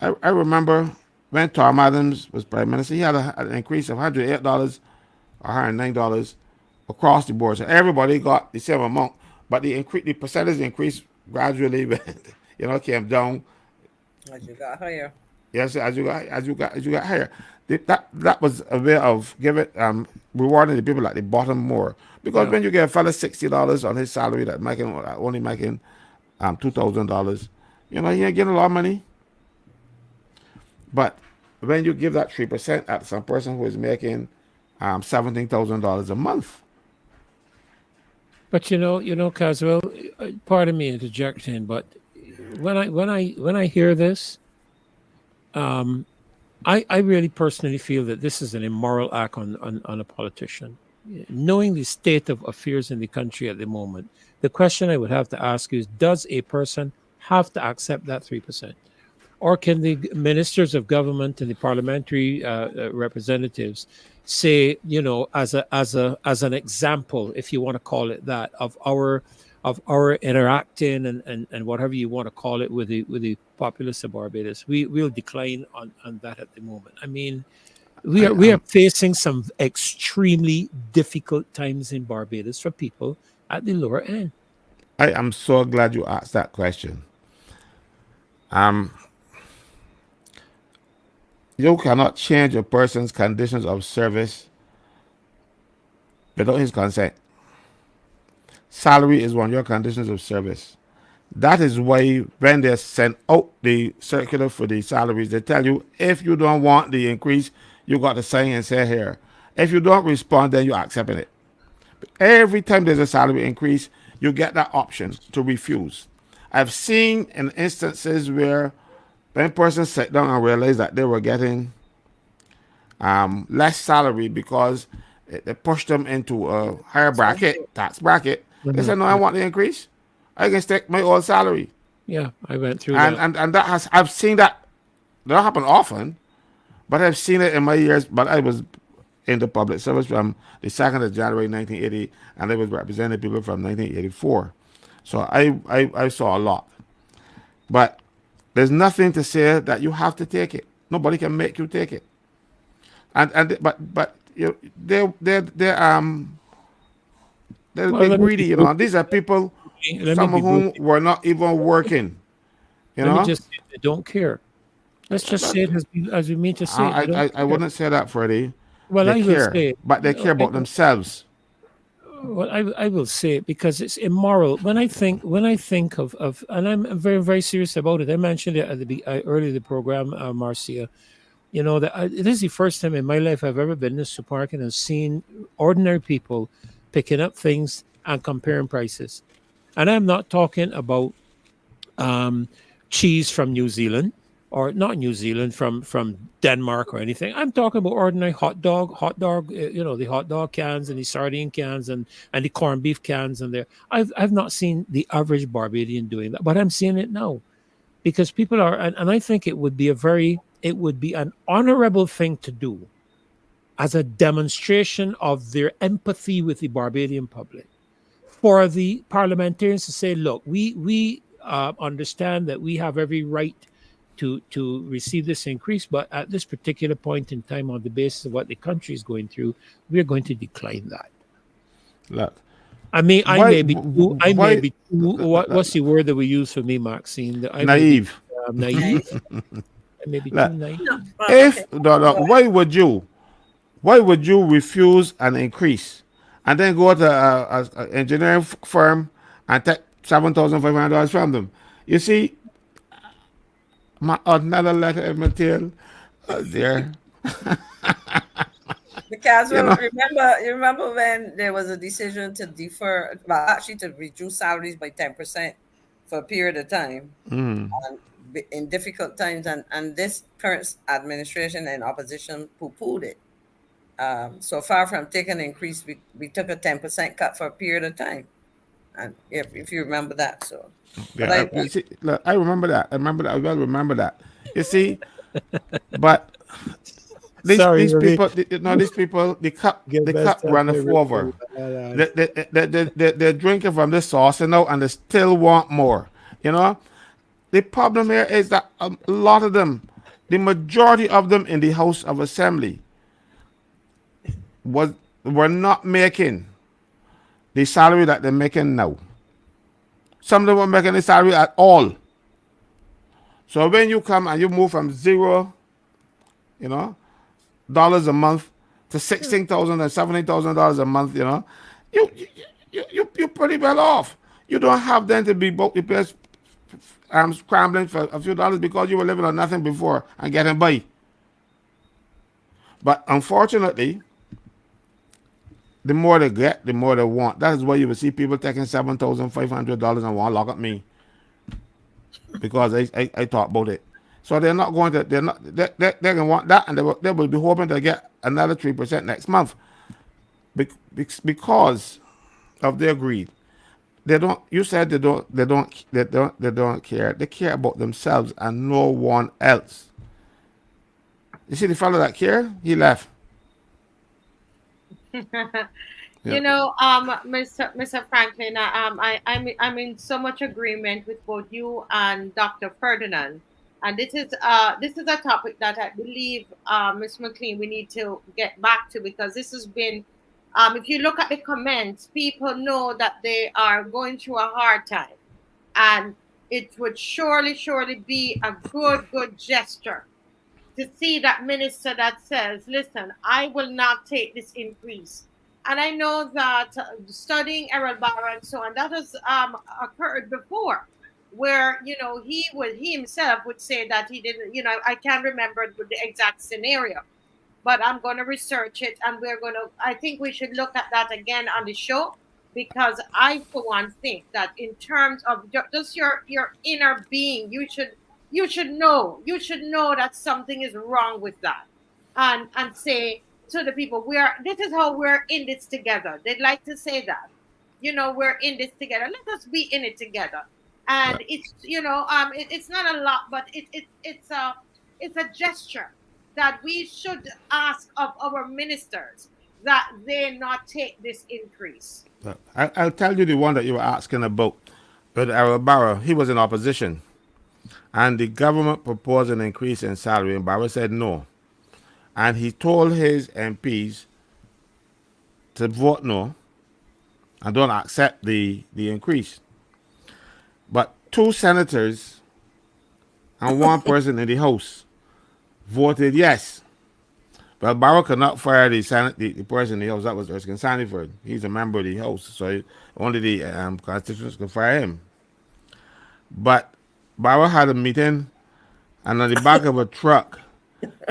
Speaker 3: I remember when Tom Adams was Prime Minister, he had an increase of $108 or $109 across the board. So everybody got the same amount, but the percentage increase gradually, came down.
Speaker 4: As you got higher.
Speaker 3: Yes, as you got higher. That was a way of rewarding the people at the bottom more, because when you get a fella $60 on his salary that only making $2,000, he ain't getting a lot of money. But when you give that 3% at some person who is making $17,000 a month,
Speaker 1: But Caswell, pardon me interjecting, but when I hear this, I really personally feel that this is an immoral act on a politician. Knowing the state of affairs in the country at the moment, the question I would have to ask is, does a person have to accept that 3%? Or can the ministers of government and the parliamentary representatives say, as an example, if you want to call it that, of our interacting and whatever you want to call it with the populace of Barbados, we'll decline on that at the moment. I mean, we are facing some extremely difficult times in Barbados for people at the lower end.
Speaker 3: I am so glad you asked that question. You cannot change a person's conditions of service without his consent. Salary is one of your conditions of service. That is why when they send out the circular for the salaries, they tell you, if you don't want the increase, you got to sign and say here. If you don't respond, then you're accepting it. Every time there's a salary increase, you get that option to refuse. I've seen in instances where when person sat down and realized that they were getting less salary because they pushed them into a higher bracket, tax bracket. They said, "No, I want the increase. I can stick my old salary."
Speaker 1: Yeah, I went through
Speaker 3: And
Speaker 1: that.
Speaker 3: and that has I've seen that. Don't happen often, but I've seen it in my years. But I was in the public service from the 2nd of January 1980, and I was representing people from 1984. So I saw a lot. But there's nothing to say that you have to take it. Nobody can make you take it. And but you
Speaker 1: Well,
Speaker 3: they're
Speaker 1: let me
Speaker 3: greedy. You know, these are people,
Speaker 1: let me
Speaker 3: some
Speaker 1: be
Speaker 3: of whom
Speaker 1: brutal.
Speaker 3: were not even working. You
Speaker 1: Let me
Speaker 3: know,
Speaker 1: just say they don't care. Let's just say it as we mean to say it. They don't
Speaker 3: I
Speaker 1: care.
Speaker 3: wouldn't say that, Freddie.
Speaker 1: Well,
Speaker 3: They
Speaker 1: I will
Speaker 3: care,
Speaker 1: say it.
Speaker 3: but they care
Speaker 1: I,
Speaker 3: about themselves.
Speaker 1: well, I will say it because it's immoral. When I think of and I'm very very serious about it. I mentioned it at earlier in the program, Marcia. You know that it is the first time in my life I've ever been in a supermarket and seen ordinary people picking up things and comparing prices. And I'm not talking about um, cheese from New Zealand or not New Zealand from Denmark or anything. I'm talking about ordinary hot dog. You know the hot dog cans and the sardine cans and the corned beef cans and there. I've not seen the average Barbadian doing that, but I'm seeing it now because people are and I think it would be an honorable thing to do as a demonstration of their empathy with the Barbadian public for the parliamentarians to say, look, we understand that we have every right to receive this increase, but at this particular point in time, on the basis of what the country is going through, we are going to decline that.
Speaker 3: Look,
Speaker 1: I
Speaker 3: why
Speaker 1: may be too, I may
Speaker 3: why
Speaker 1: be too, what's the word that we use for me, Maxine? That I may be
Speaker 3: naive?
Speaker 1: naive. I may be too
Speaker 3: Look,
Speaker 1: naive.
Speaker 4: No, okay.
Speaker 3: if no, why would you refuse an increase and then go to a engineering firm and take $7,500 from them? You see, my another letter in my tail, there.
Speaker 4: Because
Speaker 3: You know,
Speaker 4: you remember when there was a decision to defer, well, actually to reduce salaries by 10% for a period of time and in difficult times, and this current administration and opposition poo-pooed it. So far from taking an increase, we took a 10% cut for a period of time, and if you remember that, so. But
Speaker 3: yeah. You see, look, I remember that. I remember that. I well remember that. You see, but
Speaker 1: Sorry,
Speaker 3: these
Speaker 1: Ravi.
Speaker 3: people, these people,
Speaker 1: Get
Speaker 3: the
Speaker 1: messed
Speaker 3: cup
Speaker 1: up
Speaker 3: runneth
Speaker 1: every
Speaker 3: over. They're drinking from the sauce, and they still want more. You know, the problem here is that a lot of them, the majority of them in the House of Assembly, was were not making the salary that they're making now. Some of them were making the salary at all. So when you come and you move from zero, you know, dollars a month to $16,000 and $17,000 a month, you know, you you're pretty well off. You don't have then to be both the place scrambling for a few dollars because you were living on nothing before and getting by. But unfortunately, the more they get, the more they want. That is why you will see people taking $7,500 and want to lock up me because I talk about it. So they're not going to, they're going to want that, and they will be hoping to get another 3% next month because of their greed. They don't, you said they don't care. They care about themselves and no one else. You see the fellow that care, he left.
Speaker 5: You
Speaker 3: Yeah.
Speaker 5: know, Mr. Franklin, I'm in so much agreement with both you and Dr. Ferdinand, and this is a topic that I believe, Ms. McLean, we need to get back to because this has been, if you look at the comments, people know that they are going through a hard time, and it would surely be a good gesture to see that minister that says, listen, I will not take this increase. And I know that studying Errol Barra and so on, that has occurred before, where he himself would say that he didn't. I can't remember the exact scenario, but I'm going to research it, and I think we should look at that again on the show, because I, for one, think that in terms of just your inner being, you should know that something is wrong with that, and say to the people, this is how we're in this together. They'd like to say that, we're in this together. Let us be in it together. And
Speaker 3: Right.
Speaker 5: it's, it's not a lot, but it's a gesture that we should ask of our ministers, that they not take this increase.
Speaker 3: I'll tell you the one that you were asking about. With Errol Barrow, he was in opposition, and the government proposed an increase in salary, and Barrow said no. And he told his MPs to vote no and don't accept the increase. But two senators and one person in the House voted yes. But Barrow could not fire the person in the House. That was Erskine Sandyford. He's a member of the House, so only the constituents could fire him. But Barrow had a meeting, and on the back of a truck,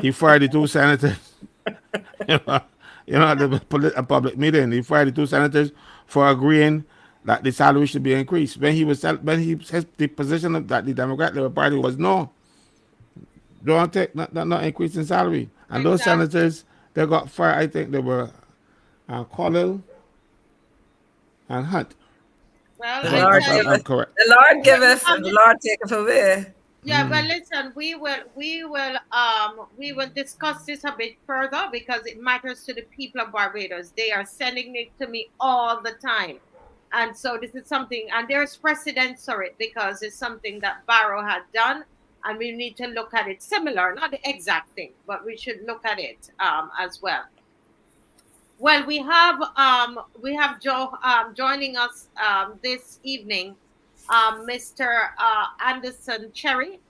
Speaker 3: he fired the two senators. you know, at a public meeting, he fired the two senators for agreeing that the salary should be increased. The position that the Democratic Labour Party was no, don't take not increasing salary. And those
Speaker 5: Exactly.
Speaker 3: senators, they got fired. I think they were Connell and Hunt.
Speaker 5: Well,
Speaker 4: The
Speaker 3: If
Speaker 4: Lord
Speaker 5: tell you,
Speaker 4: giveth,
Speaker 3: I'm correct.
Speaker 4: the Lord giveth,
Speaker 5: um,
Speaker 4: and the Lord taketh away.
Speaker 5: yeah, well, listen, we will discuss this a bit further, because it matters to the people of Barbados. They are sending it to me all the time. And so this is something, and there's precedence for it, because it's something that Barrow had done, and we need to look at it similar, not the exact thing, but we should look at it as well. Well, we have Joe joining us this evening. Mr. Anderson Cherry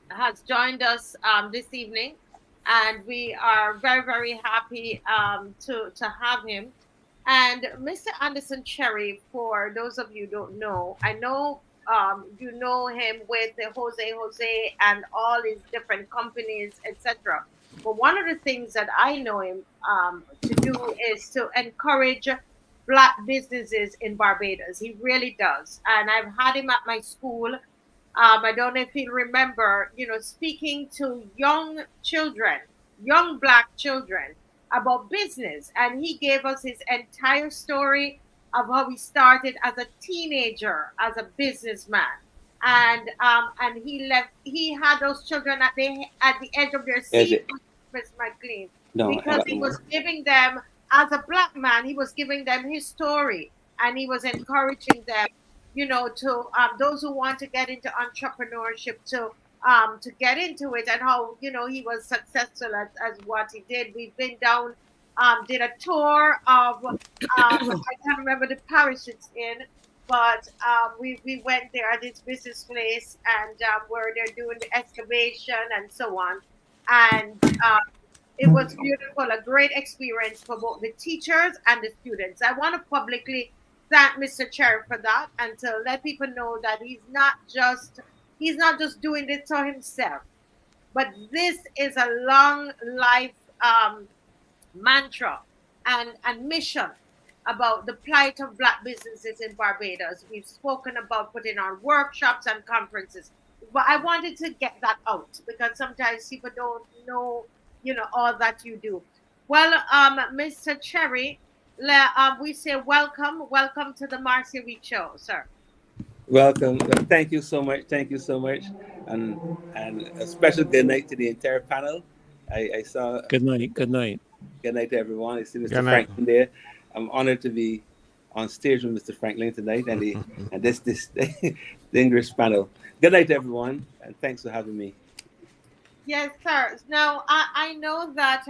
Speaker 5: has joined us this evening, and we are very, very happy to have him. And Mr. Anderson Cherry, for those of you who don't know, I know you know him with the Jose and all his different companies, etc. But one of the things that I know him to do is to encourage Black businesses in Barbados. He really does. And I've had him at my school. I don't know if you remember, speaking to young children, young Black children, about business. And he gave us his entire story of how he started as a teenager, as a businessman. And he had those children at the edge of their seat, Miss McLean,
Speaker 6: No,
Speaker 5: because he was giving them, as a Black man, he was giving them his story, and he was encouraging them, to those who want to get into entrepreneurship to get into it, and how he was successful as what he did. We've been down, did a tour of I can't remember the parish it's in, but we went there at this business place, and where they're doing the excavation and so on, and it was beautiful, a great experience for both the teachers and the students. I want to publicly thank Mr. Cherry for that, and to let people know that he's not just doing this for himself, but this is a long life mantra and mission about the plight of Black businesses in Barbados. We've spoken about putting on workshops and conferences, but I wanted to get that out, because sometimes people don't know, all that you do. Well, Mr. Cherry, we say welcome to the Marcia Week Show, sir.
Speaker 6: welcome. Thank you so much. Thank you so much, and a special good night to the entire panel. I saw.
Speaker 1: Good night. Good night.
Speaker 6: Good night to everyone. I see Mr.
Speaker 3: Good night.
Speaker 6: Franklin there. I'm honored to be on stage with Mr. Franklin tonight, and this the English panel. Good night, everyone, and thanks for having me.
Speaker 5: Yes, sir. Now, I know that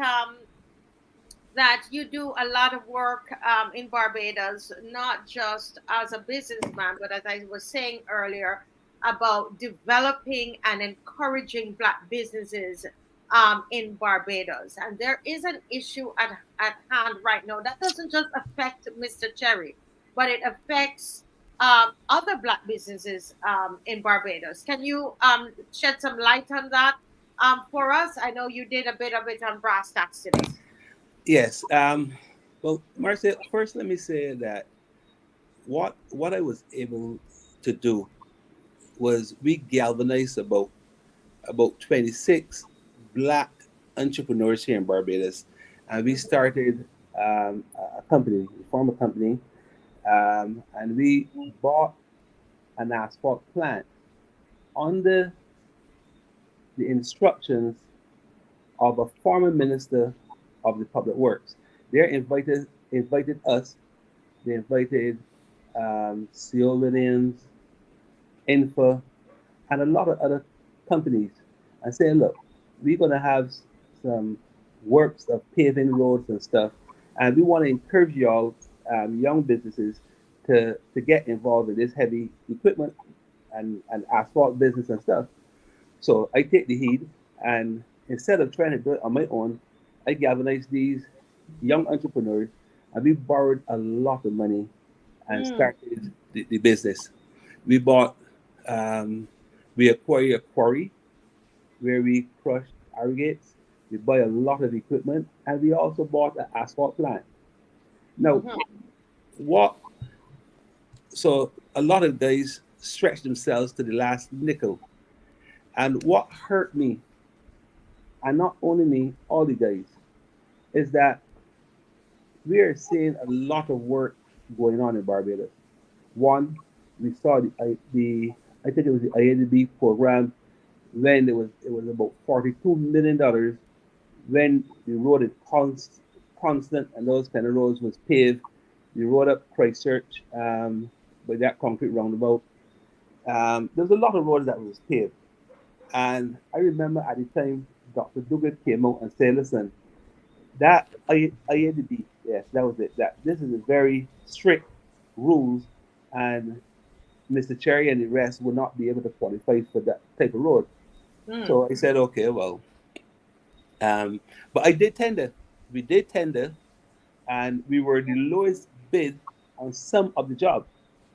Speaker 5: that you do a lot of work in Barbados, not just as a businessman, but as I was saying earlier, about developing and encouraging Black businesses in Barbados. And there is an issue at hand right now that doesn't just affect Mr. Cherry, but it affects other Black businesses in Barbados. Can you shed some light on that? For us, I know you did a bit of it on brass tacks today.
Speaker 6: Yes. Well, Marcia, first let me say that what I was able to do was we galvanized about 26 black entrepreneurs here in Barbados, and we started a company, we formed a company, and we bought an asphalt plant under the instructions of a former minister of the public works. They invited us. They invited CO Williams, Infa, and a lot of other companies, and saying, look, we're going to have some works of paving roads and stuff, and we want to encourage y'all, young businesses, to get involved in this heavy equipment and asphalt business and stuff. So I take the heat, and instead of trying to do it on my own, I galvanized these young entrepreneurs, and we borrowed a lot of money and started the business. We bought, we acquired a quarry where we crushed aggregates. We buy a lot of equipment, and we also bought an asphalt plant. Now, what? So a lot of guys stretch themselves to the last nickel, and what hurt me, and not only me, all the guys, is that we are seeing a lot of work going on in Barbados. One, we saw the I think it was the IADB program when it was about $42 million when the road is constant and those kind of roads was paved. The road up Christchurch with that concrete roundabout. There's a lot of roads that was paved, and I remember at the time Dr. Duguid came out and said, "Listen, that IADB, yes, that was it. That this is a very strict rules, and Mr. Cherry and the rest will not be able to qualify for that type of road." So I said, okay, well, but I did tender. We did tender, and we were the lowest bid on some of the job.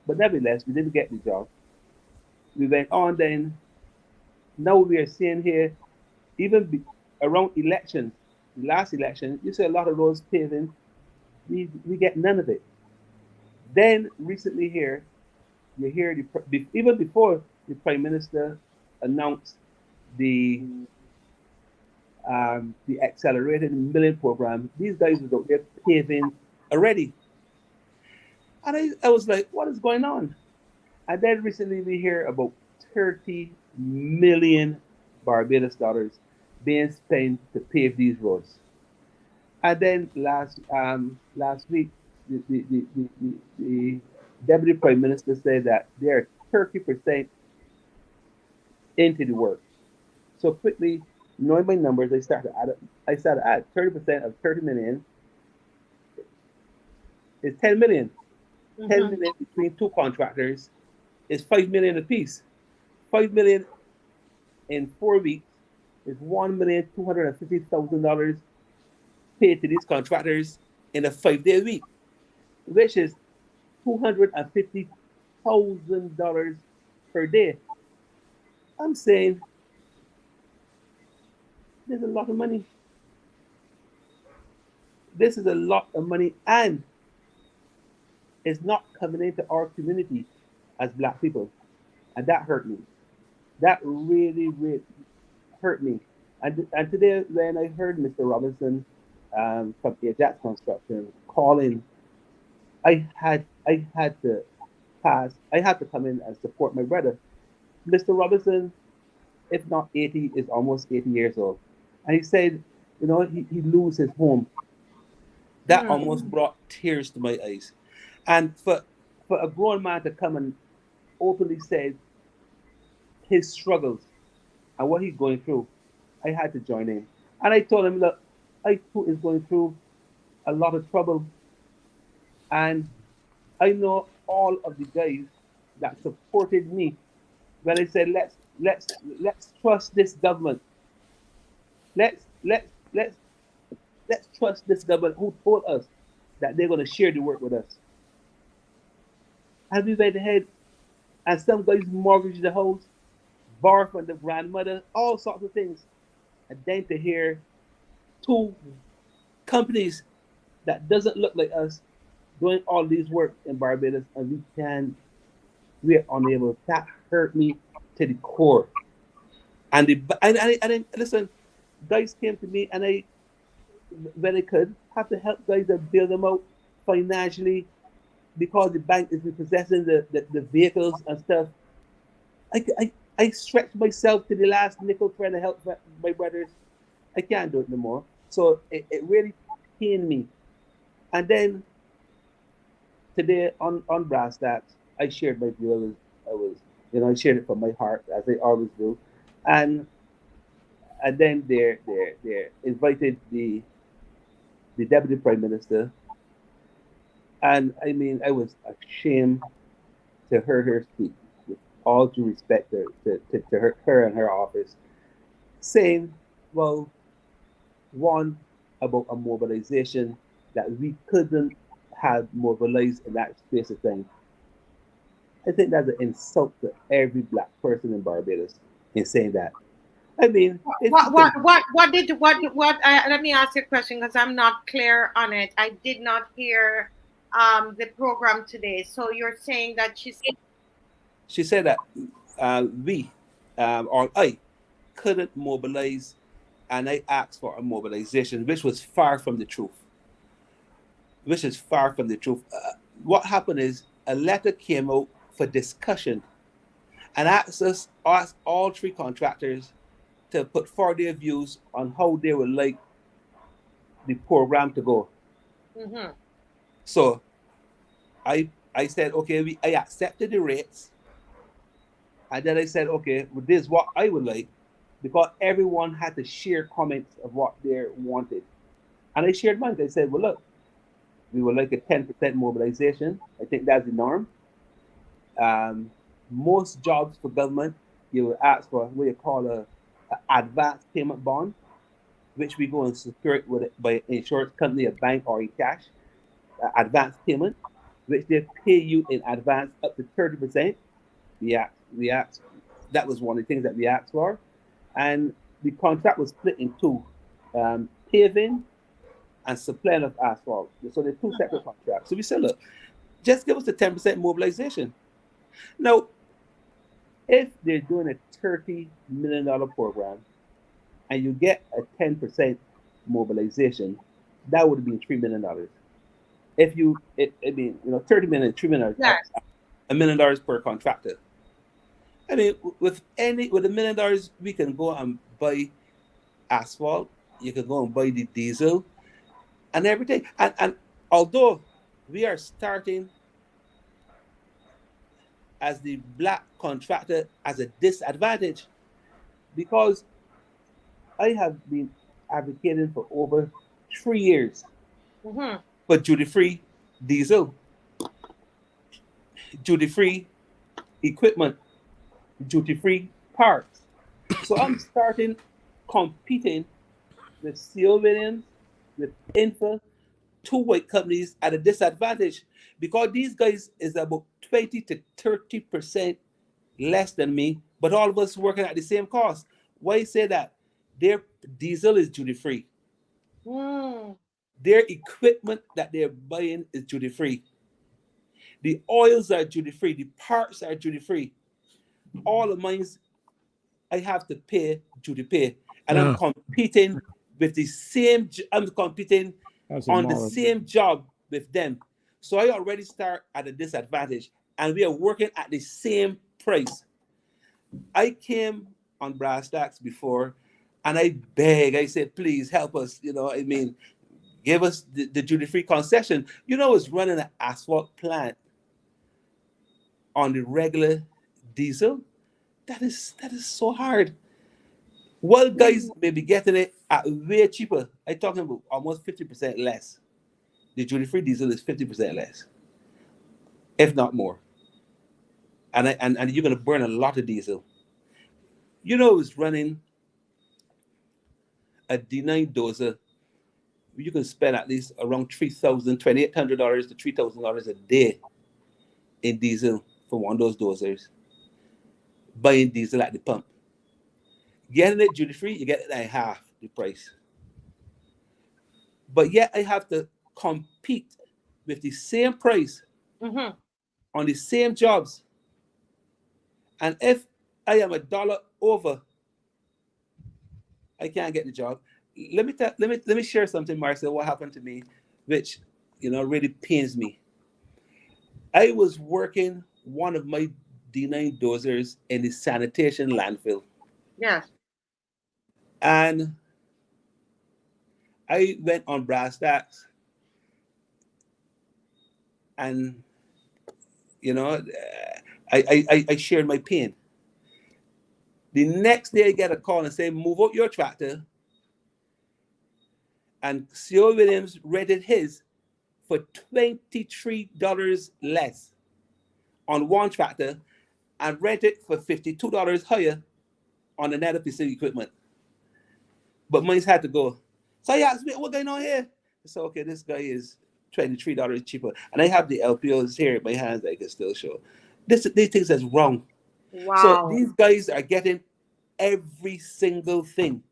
Speaker 6: But nevertheless, we didn't get the job. We went on then. Now we are seeing here, even around elections, the last election, you see a lot of roads paving. We get none of it. Then recently here, you hear even before the Prime Minister announced the accelerated milling program, these guys were out there paving already. And I was like, what is going on? And then recently we hear about 30 million Barbados dollars being spent to pave these roads. And then last week, the Deputy Prime Minister said that they're 30% into the work. So quickly, knowing my numbers, I started to add 30% of 30 million is 10 million. 10 million between two contractors is 5 million apiece. 5 million in 4 weeks is $1,250,000 paid to these contractors in a 5-day week, which is $250,000 per day. I'm saying there's a lot of money. This is a lot of money, and it's not coming into our community as Black people, and that hurt me. That really, really hurt me. And today, when I heard Mr. Robinson from Ajax Construction calling, I had to pass. I had to come in and support my brother. Mr. Robinson, if not 80, is almost 80 years old. And he said, he lose his home. That almost brought tears to my eyes. And for a grown man to come and openly say his struggles and what he's going through, I had to join in. And I told him, look, I too is going through a lot of trouble. And I know all of the guys that supported me when I said, let's trust this government. Let's trust this government who told us that they're going to share the work with us. And we went ahead, and some guys mortgaged the house, borrowed from the grandmother, all sorts of things. and then to hear two companies that doesn't look like us doing all these work in Barbados, and we're unable. That hurt me to the core. And listen, guys came to me, and I, when I could, have to help guys and bail them out financially because the bank is repossessing the vehicles and stuff. I stretched myself to the last nickel trying to help my brothers. I can't do it no more. So it really pained me. And then today on Brass Stacks, I shared my view. I shared it from my heart, as I always do. And then they invited the Deputy Prime Minister. And I mean, I was ashamed to hear her speak, with all due respect to her and her office, saying, well, one, about a mobilization that we couldn't have mobilized in that space of time. I think that's an insult to every Black person in Barbados in saying that. I mean,
Speaker 5: what let me ask you a question, because I'm not clear on it. I did not hear the program today. So you're saying that
Speaker 6: she said that we or I couldn't mobilize, and I asked for a mobilization, which was far from the truth. What happened is a letter came out for discussion and asked all three contractors to put forward their views on how they would like the program to go.
Speaker 5: Mm-hmm.
Speaker 6: So I said, okay, I accepted the rates. And then I said, okay, well, this is what I would like, because everyone had to share comments of what they wanted. And I shared mine. I said, well, look, we would like a 10% mobilization. I think that's the norm. Most jobs for government, you would ask for what you call a advance payment bond, which we go and secure it by an insurance company, a bank, or in cash. Advance payment, which they pay you in advance up to 30%. We asked. That was one of the things that we asked for. And the contract was split in two, paving and supplying of asphalt. So they're two separate contracts. So we said, look, just give us the 10% mobilization. Now, if they're doing a $30 million program and you get a 10% mobilization, that would be $3 million. If you, I mean, 30 million, $3 million,
Speaker 5: yes.
Speaker 6: $1 million per contractor. I mean, with $1 million, we can go and buy asphalt. You can go and buy the diesel and everything. And although we are starting as the Black contractor as a disadvantage, because I have been advocating for over 3 years for duty-free diesel, duty-free equipment, duty-free parts. So I'm starting competing with C.O. Williams, with Infa, two white companies at a disadvantage, because these guys is about 20 to 30% less than me, but all of us working at the same cost. Why say that? Their diesel is duty-free. Their equipment that they're buying is duty-free. The oils are duty-free. The parts are duty-free. All of mine, I have to pay duty pay. And I'm competing with the same, I'm competing on the same job with them. So I already start at a disadvantage, and we are working at the same price. I came on Brass Stacks before, and I beg, I said, please help us, give us the duty-free concession. It's running an asphalt plant on the regular diesel. That is so hard. Well, guys may be getting it at way cheaper. I'm talking about almost 50% less. The duty-free diesel is 50% less, if not more. And you're going to burn a lot of diesel. It's running a D9 dozer. You can spend at least around $2,800 to $3,000 a day in diesel for one of those dozers. Buying diesel at the pump. Getting it duty free, you get it at half the price. But yet I have to compete with the same price
Speaker 5: Mm-hmm.
Speaker 6: on the same jobs. And if I am $1 over, I can't get the job. Let me share something, Marcel, what happened to me, which really pains me. I was working one of my D9 dozers in the sanitation landfill.
Speaker 5: Yes.
Speaker 6: And I went on brass tacks, and I shared my pain. The next day, I get a call and say, "Move out your tractor." And C.O. Williams rented his for $23 less on one tractor, and rented for $52 higher on another piece of equipment. But money's had to go. So I asked me, "What going on here?" I said, "Okay, this guy is $23 cheaper." And I have the LPOs here in my hands that I can still show. These things is wrong.
Speaker 5: Wow.
Speaker 6: So these guys are getting every single thing.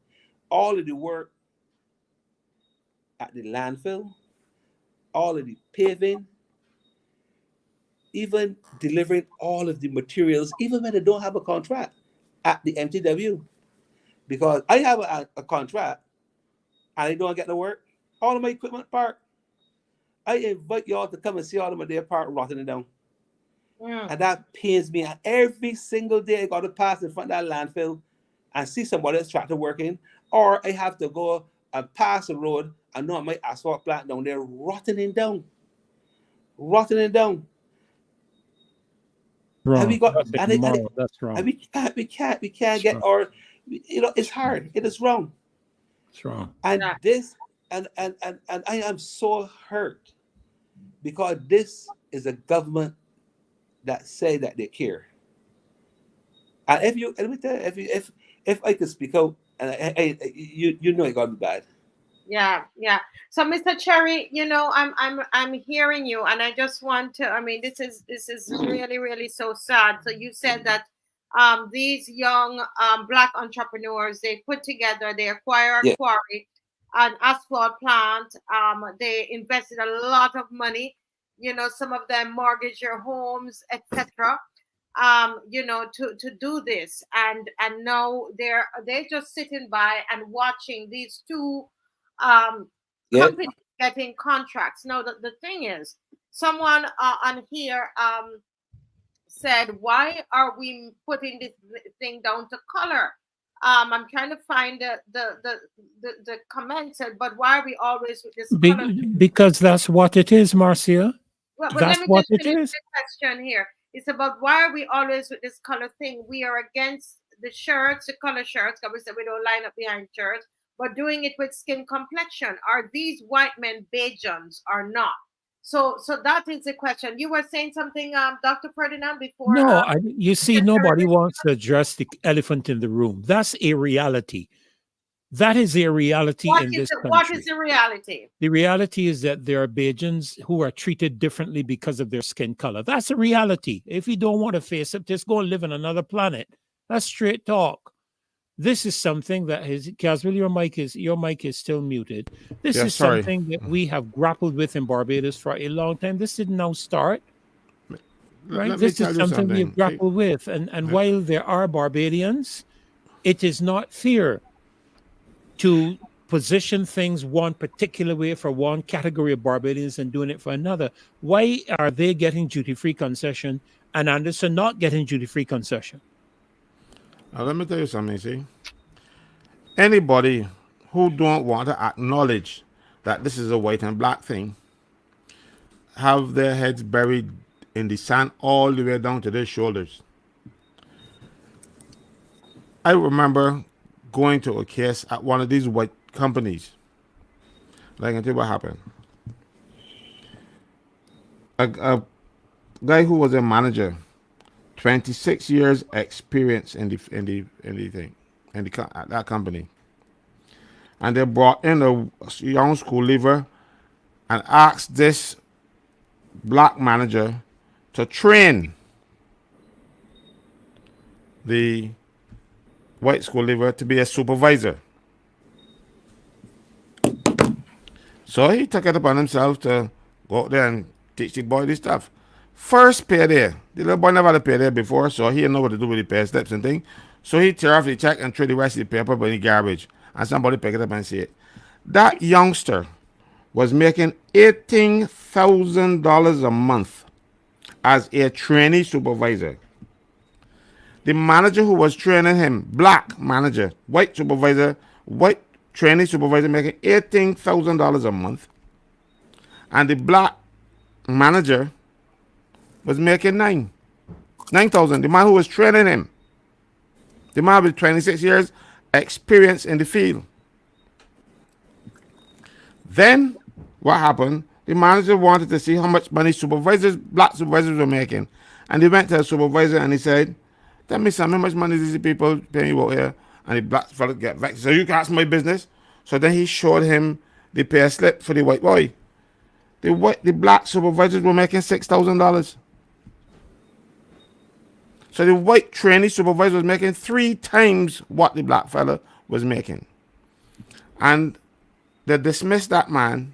Speaker 6: All of the work at the landfill, all of the paving, even delivering all of the materials, even when they don't have a contract at the MTW. Because I have a contract and I don't get the work, all of my equipment parked. I invite y'all to come and see all of my their park rotting it down. And that pains me. And every single day I got to pass in front of that landfill and see somebody else tractor working, or I have to go and pass the road and know my asphalt plant down there rotting it down. Rotting it down.
Speaker 1: Wrong.
Speaker 6: And we got
Speaker 1: That's
Speaker 6: and
Speaker 1: immoral. That's wrong.
Speaker 6: and we can't
Speaker 1: That's
Speaker 6: get
Speaker 1: wrong.
Speaker 6: our it's hard. It is wrong.
Speaker 1: It's wrong.
Speaker 6: And
Speaker 5: Yeah.
Speaker 6: this and I am so hurt because this is a government that say that they care. And let me tell you, if I could speak out, and you know it gotta be bad.
Speaker 5: Yeah, yeah. So, Mr. Cherry, I'm hearing you, and I just want to. I mean, this is really, really so sad. So you said that these young Black entrepreneurs, they put together, they acquire a
Speaker 6: Yeah.
Speaker 5: quarry, an asphalt plant. They invested a lot of money. Some of them mortgage their homes, etc. To do this, and now they're just sitting by and watching these two
Speaker 6: Yeah.
Speaker 5: companies getting contracts. Now, the thing is, someone on here said, "Why are we putting this thing down to color?" I'm trying to find the comment said, "But why are we always with this color?"
Speaker 1: Because that's what it is, Marcia.
Speaker 5: Well, but
Speaker 1: That's
Speaker 5: let me
Speaker 1: what
Speaker 5: just
Speaker 1: it
Speaker 5: finish
Speaker 1: is.
Speaker 5: the question here. It's about why are we always with this color thing? We are against the shirts, the color shirts, because we said we don't line up behind shirts, but doing it with skin complexion. Are these white men Bajans or not? So that is the question. You were saying something, Dr. Ferdinand, before.
Speaker 1: No, you see,
Speaker 5: yes,
Speaker 1: nobody
Speaker 5: sir.
Speaker 1: wants to address the elephant in the room. That's a reality. That is a reality in this
Speaker 5: What
Speaker 1: country.
Speaker 5: is the reality?
Speaker 1: The reality is that there are Bajans who are treated differently because of their skin color. That's a reality. If you don't want to face it, just go and live on another planet. That's straight talk. This is something that is, Caswell, your mic is still muted. This
Speaker 3: Yeah,
Speaker 1: is
Speaker 3: sorry.
Speaker 1: something that we have grappled with in Barbados for a long time. This didn't now start. Right?
Speaker 3: Let me
Speaker 1: This
Speaker 3: tell
Speaker 1: is
Speaker 3: you
Speaker 1: something we
Speaker 3: something.
Speaker 1: have grappled with. And while there are Barbadians, it is not fair to position things one particular way for one category of Barbadians and doing it for another. Why are they getting duty-free concession and Anderson not getting duty-free concession?
Speaker 3: Now, let me tell you something, see. Anybody who don't want to acknowledge that this is a white and black thing have their heads buried in the sand all the way down to their shoulders. I remember going to a case at one of these white companies. Like, I can tell you what happened. A guy who was a manager, 26 years experience in that company, and they brought in a young school leaver and asked this black manager to train the white school leaver to be a supervisor. So he took it upon himself to go out there and teach the boy this stuff. First payday, the little boy never had a payday before, so he didn't know what to do with the pay slips and things. So he tear off the check and throw the rest of the paper in the garbage. And somebody pick it up and see it. That youngster was making $18,000 a month as a trainee supervisor. The manager who was training him, black manager, white supervisor, white trainee supervisor, making $18,000 a month. And the black manager was making 9,000. The man who was training him, the man with 26 years experience in the field. Then what happened? The manager wanted to see how much money black supervisors were making. And he went to the supervisor and he said, tell me some, how much money these people paying you out here? And the black fellow get vexed. So you can ask my business. So then he showed him the pay slip for the white boy. The black supervisors were making $6,000. So the white trainee supervisor was making 3 times what the black fella was making. And they dismissed that man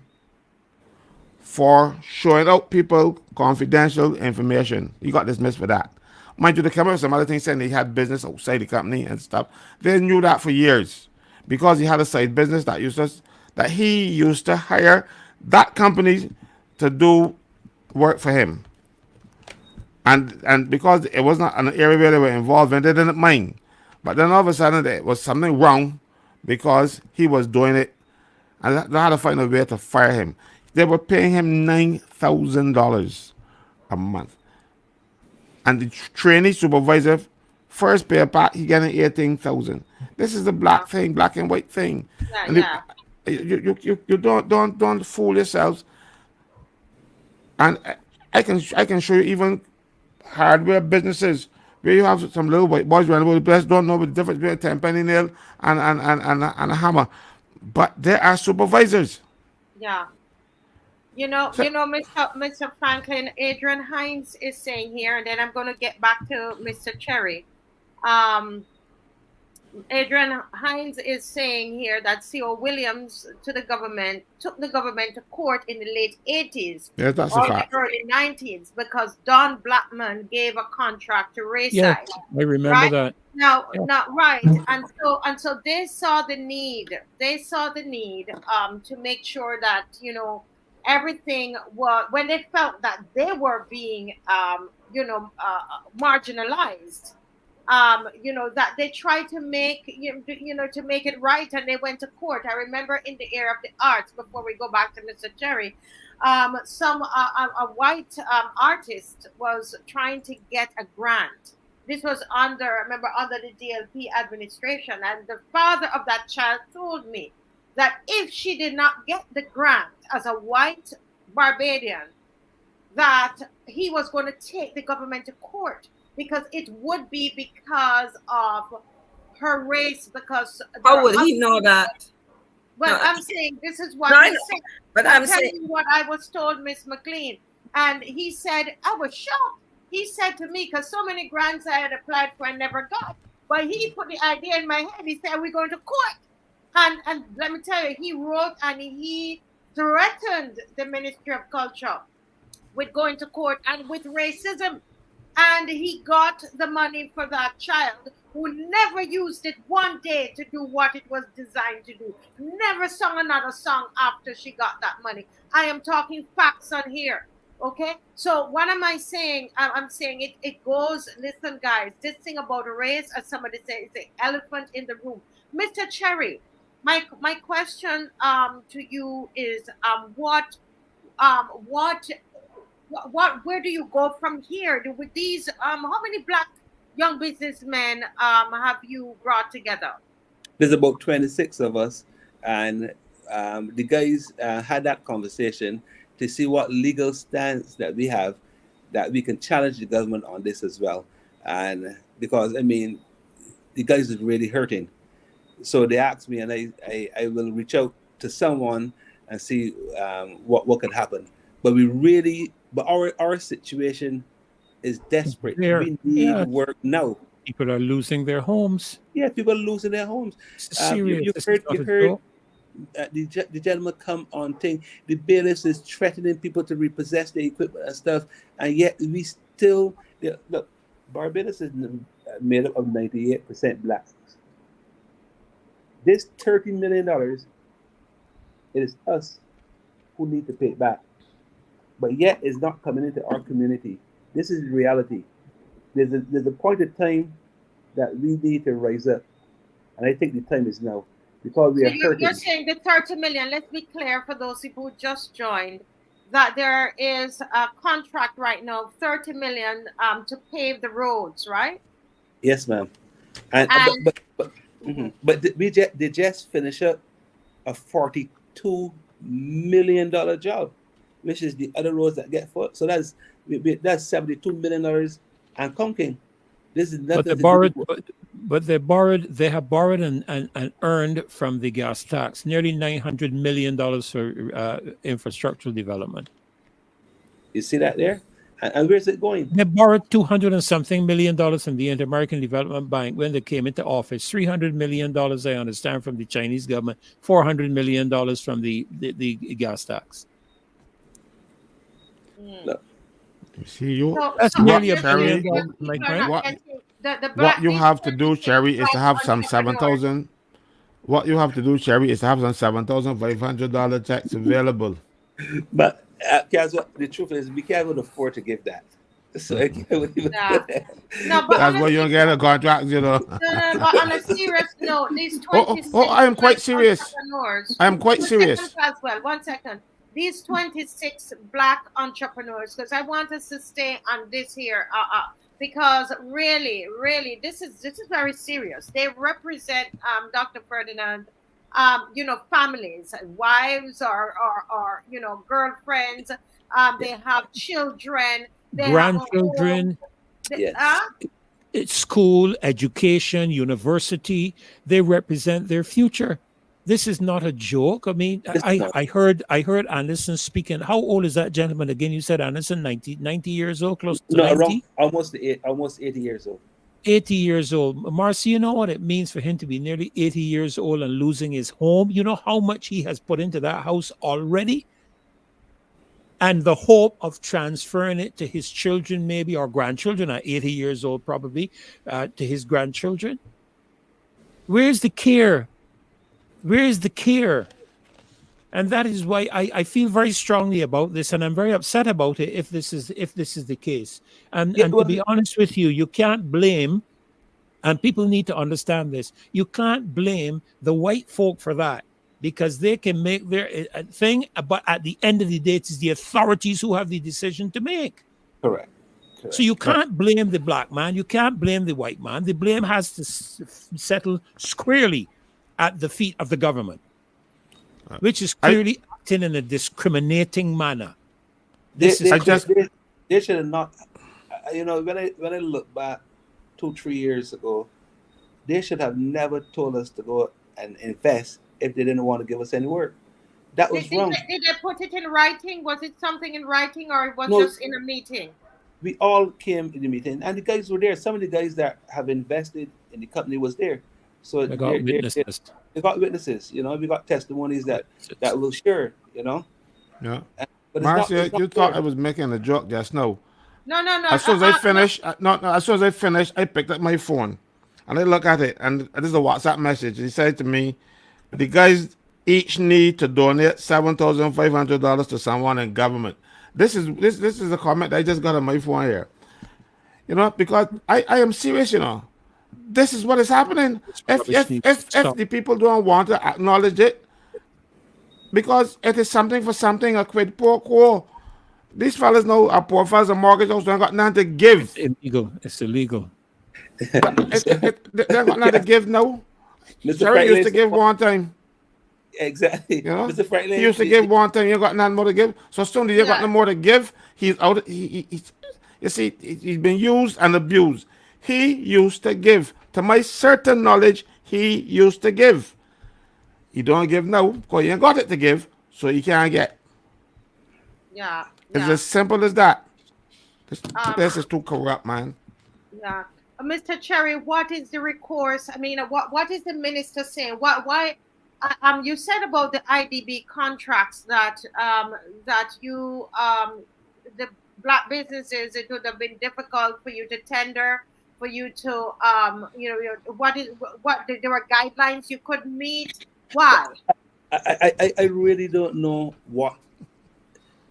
Speaker 3: for showing out people confidential information. He got dismissed for that. Mind you, they came up with some other things saying he had business outside the company and stuff. They knew that for years because he had a side business that he used to hire that company to do work for him. And because it was not an area where they were involved in, they didn't mind. But then all of a sudden there was something wrong because he was doing it, and they had to find a way to fire him. They were paying him $9,000 a month. And the trainee supervisor, first pay back, he getting 18,000. This is the black thing, black and white thing.
Speaker 5: Yeah,
Speaker 3: And you don't fool yourselves. And I can show you even hardware businesses where you have some little white boys around the place don't know the difference between a 10-penny nail and a hammer, but they are supervisors.
Speaker 5: yeah. Mr. Franklin, Adrian Hines is saying here, and then I'm going to get back to Mr. Cherry. Adrian Hines is saying here that C.O. Williams took the government to court in the late 80s
Speaker 3: Yes, that's a
Speaker 5: or the
Speaker 3: fact.
Speaker 5: early 90s because Don Blackman gave a contract to Rayside.
Speaker 1: Yes, I remember
Speaker 5: Right?
Speaker 1: that.
Speaker 5: Now,
Speaker 1: Yeah.
Speaker 5: not right, and so they saw the need. They saw the need to make sure that everything was, when they felt that they were being marginalized. That they tried to make to make it right, and they went to court. I remember in the era of the arts, before we go back to Mr. Cherry, a white artist was trying to get a grant. This was under the DLP administration, and the father of that child told me that if she did not get the grant as a white Barbadian, that he was going to take the government to court because it would be because of her race. Because
Speaker 4: How would he know that?
Speaker 5: well,
Speaker 4: No,
Speaker 5: I'm saying this is what
Speaker 4: No, I
Speaker 5: he
Speaker 4: know,
Speaker 5: said.
Speaker 4: but
Speaker 5: I'm
Speaker 4: I'm
Speaker 5: telling
Speaker 4: saying,
Speaker 5: you what I was told, Miss McLean. And he said, I was shocked. He said to me, because so many grants I had applied for and never got. But he put the idea in my head. He said, we're going to court. And let me tell you, he wrote and he threatened the Ministry of Culture with going to court and with racism. And he got the money for that child who never used it one day to do what it was designed to do. Never sung another song after she got that money. I am talking facts on here. Okay? So what am I saying? I'm saying it goes, listen, guys, this thing about race, as somebody said, is the elephant in the room. Mr. Cherry, my question to you is where do you go from here? With these how many black young businessmen have you brought together?
Speaker 6: There's about 26 of us, and the guys had that conversation to see what legal stance that we have, that we can challenge the government on this as well. And because the guys is really hurting. So they asked me, and I will reach out to someone and see what could happen. But our situation is desperate.
Speaker 1: There,
Speaker 6: We need
Speaker 1: yeah.
Speaker 6: work now.
Speaker 1: People are losing their homes.
Speaker 6: Yeah, people are losing their homes.
Speaker 1: It's serious.
Speaker 6: You
Speaker 1: This is
Speaker 6: heard,
Speaker 1: not
Speaker 6: you
Speaker 1: a
Speaker 6: heard
Speaker 1: joke.
Speaker 6: the gentleman come on thing. The bailiffs is threatening people to repossess their equipment and stuff, and yet we still look. Barbados is made up of 98% blacks. This $30 million, it is us who need to pay it back, but yet it's not coming into our community. This is reality. There's a point of time that we need to rise up, and I think the time is now. Because we
Speaker 5: So
Speaker 6: are
Speaker 5: you're
Speaker 6: hurting.
Speaker 5: saying the 30 million, let's be clear for those people who just joined, that there is a contract right now, 30 million to pave the roads, right?
Speaker 6: Yes, ma'am. And they just finished up a $42 million job, which is the other roads that get for. So that's $72 million and counting. This is nothing.
Speaker 1: But they borrowed, they have borrowed and earned from the gas tax nearly $900 million for infrastructural development.
Speaker 6: You see that there? And where's it going?
Speaker 1: They borrowed $200 and something million from the Inter-American Development Bank when they came into office. $300 million, I understand, from the Chinese government. $400 million from the gas tax.
Speaker 6: Look,
Speaker 3: You see, you
Speaker 1: That's
Speaker 5: So
Speaker 1: nearly
Speaker 5: you're
Speaker 1: $1
Speaker 5: saying
Speaker 1: billion,
Speaker 5: people
Speaker 1: my
Speaker 5: are
Speaker 1: friend.
Speaker 5: not
Speaker 3: What-
Speaker 5: getting the
Speaker 3: what you
Speaker 5: these
Speaker 3: have to do,
Speaker 5: 26
Speaker 3: Cherry, is to have
Speaker 5: black
Speaker 3: some
Speaker 5: entrepreneurs.
Speaker 3: 7,000. What you have to do, Cherry, is to have some $7,500 checks available.
Speaker 6: but Caswell, the truth is, we can't even afford to give that. So I can't even
Speaker 5: Yeah. No, but
Speaker 3: That's why you don't get a contract, you know.
Speaker 5: No, but on a serious note, these
Speaker 3: Oh,
Speaker 5: 26
Speaker 3: I am quite
Speaker 5: black
Speaker 3: serious.
Speaker 5: entrepreneurs.
Speaker 3: I am quite
Speaker 5: 1
Speaker 3: serious.
Speaker 5: second as well. 1 second. These 26 black entrepreneurs, because I want us to stay on this here, because really, this is very serious. They represent Dr. Ferdinand, families, wives or girlfriends. They have children. They have a
Speaker 1: Grandchildren,
Speaker 5: home.
Speaker 6: Yes.
Speaker 1: it's school, education, university. They represent their future. This is not a joke. I mean,
Speaker 6: It's not.
Speaker 1: I heard Anderson speaking. How old is that gentleman again? You said Anderson, 90 years old, close to
Speaker 6: No,
Speaker 1: 90?
Speaker 6: around almost 80 years old.
Speaker 1: 80 years old. Marcy, you know what it means for him to be nearly 80 years old and losing his home? You know how much he has put into that house already? And the hope of transferring it to his children, maybe, or grandchildren at 80 years old, probably, to his grandchildren. Where's the care? Where is the care? And that is why I feel very strongly about this, and I'm very upset about it if this is the case. And
Speaker 6: Yeah,
Speaker 1: and
Speaker 6: well,
Speaker 1: to be honest with you, you can't blame, and people need to understand this. You can't blame the white folk for that, because they can make their thing, but at the end of the day, it is the authorities who have the decision to make.
Speaker 6: Correct.
Speaker 1: So you can't blame the black man. You can't blame the white man. The blame has to settle squarely at the feet of the government, which is clearly acting in a discriminating manner.
Speaker 6: They
Speaker 1: This is
Speaker 6: they should have not. When I look back 2-3 years ago, they should have never told us to go and invest if they didn't want to give us any work. That was wrong.
Speaker 5: Did they put it in writing? Was it something in writing, or it was
Speaker 6: No.
Speaker 5: just in a meeting?
Speaker 6: We all came in the meeting, and the guys were there. Some of the guys that have invested in the company was there. So
Speaker 1: I got witnesses.
Speaker 6: they got witnesses. We got testimonies that will share.
Speaker 3: Yeah.
Speaker 6: But it's
Speaker 3: Marcia,
Speaker 6: it's
Speaker 3: you thought
Speaker 6: fair.
Speaker 3: I was making a joke just now.
Speaker 5: No.
Speaker 3: As soon as I finished, as soon as I finished, I picked up my phone and I look at it, and this is a WhatsApp message. He said to me, the guys each need to donate $7,500 to someone in government. This is a comment that I just got on my phone here. Because I am serious, This is what is happening. If the people don't want to acknowledge it, because it is something for something, a quid pro quo. These fellas know our poor fellas, a mortgage house, don't got nothing to give.
Speaker 1: It's illegal.
Speaker 3: They got nothing to give now.
Speaker 6: Mr.
Speaker 3: Jerry used to
Speaker 6: Franklin-
Speaker 3: give one time.
Speaker 6: Exactly.
Speaker 3: Mr.
Speaker 6: Franklin.
Speaker 3: He used to give one time, you got nothing more to give. So soon as you got no more to give, he's out. You see, he's been used and abused. He used to give. To my certain knowledge, he used to give. He don't give now because he ain't got it to give, so he can't get.
Speaker 5: Yeah.
Speaker 3: It's as simple as that. This is too corrupt, man.
Speaker 5: Yeah. Mr. Cherry, what is the recourse? I mean, what is the minister saying? Why? You said about the IDB contracts that that you the black businesses, it would have been difficult for you to tender, for you to what there were guidelines you couldn't meet. Why?
Speaker 6: I really don't know what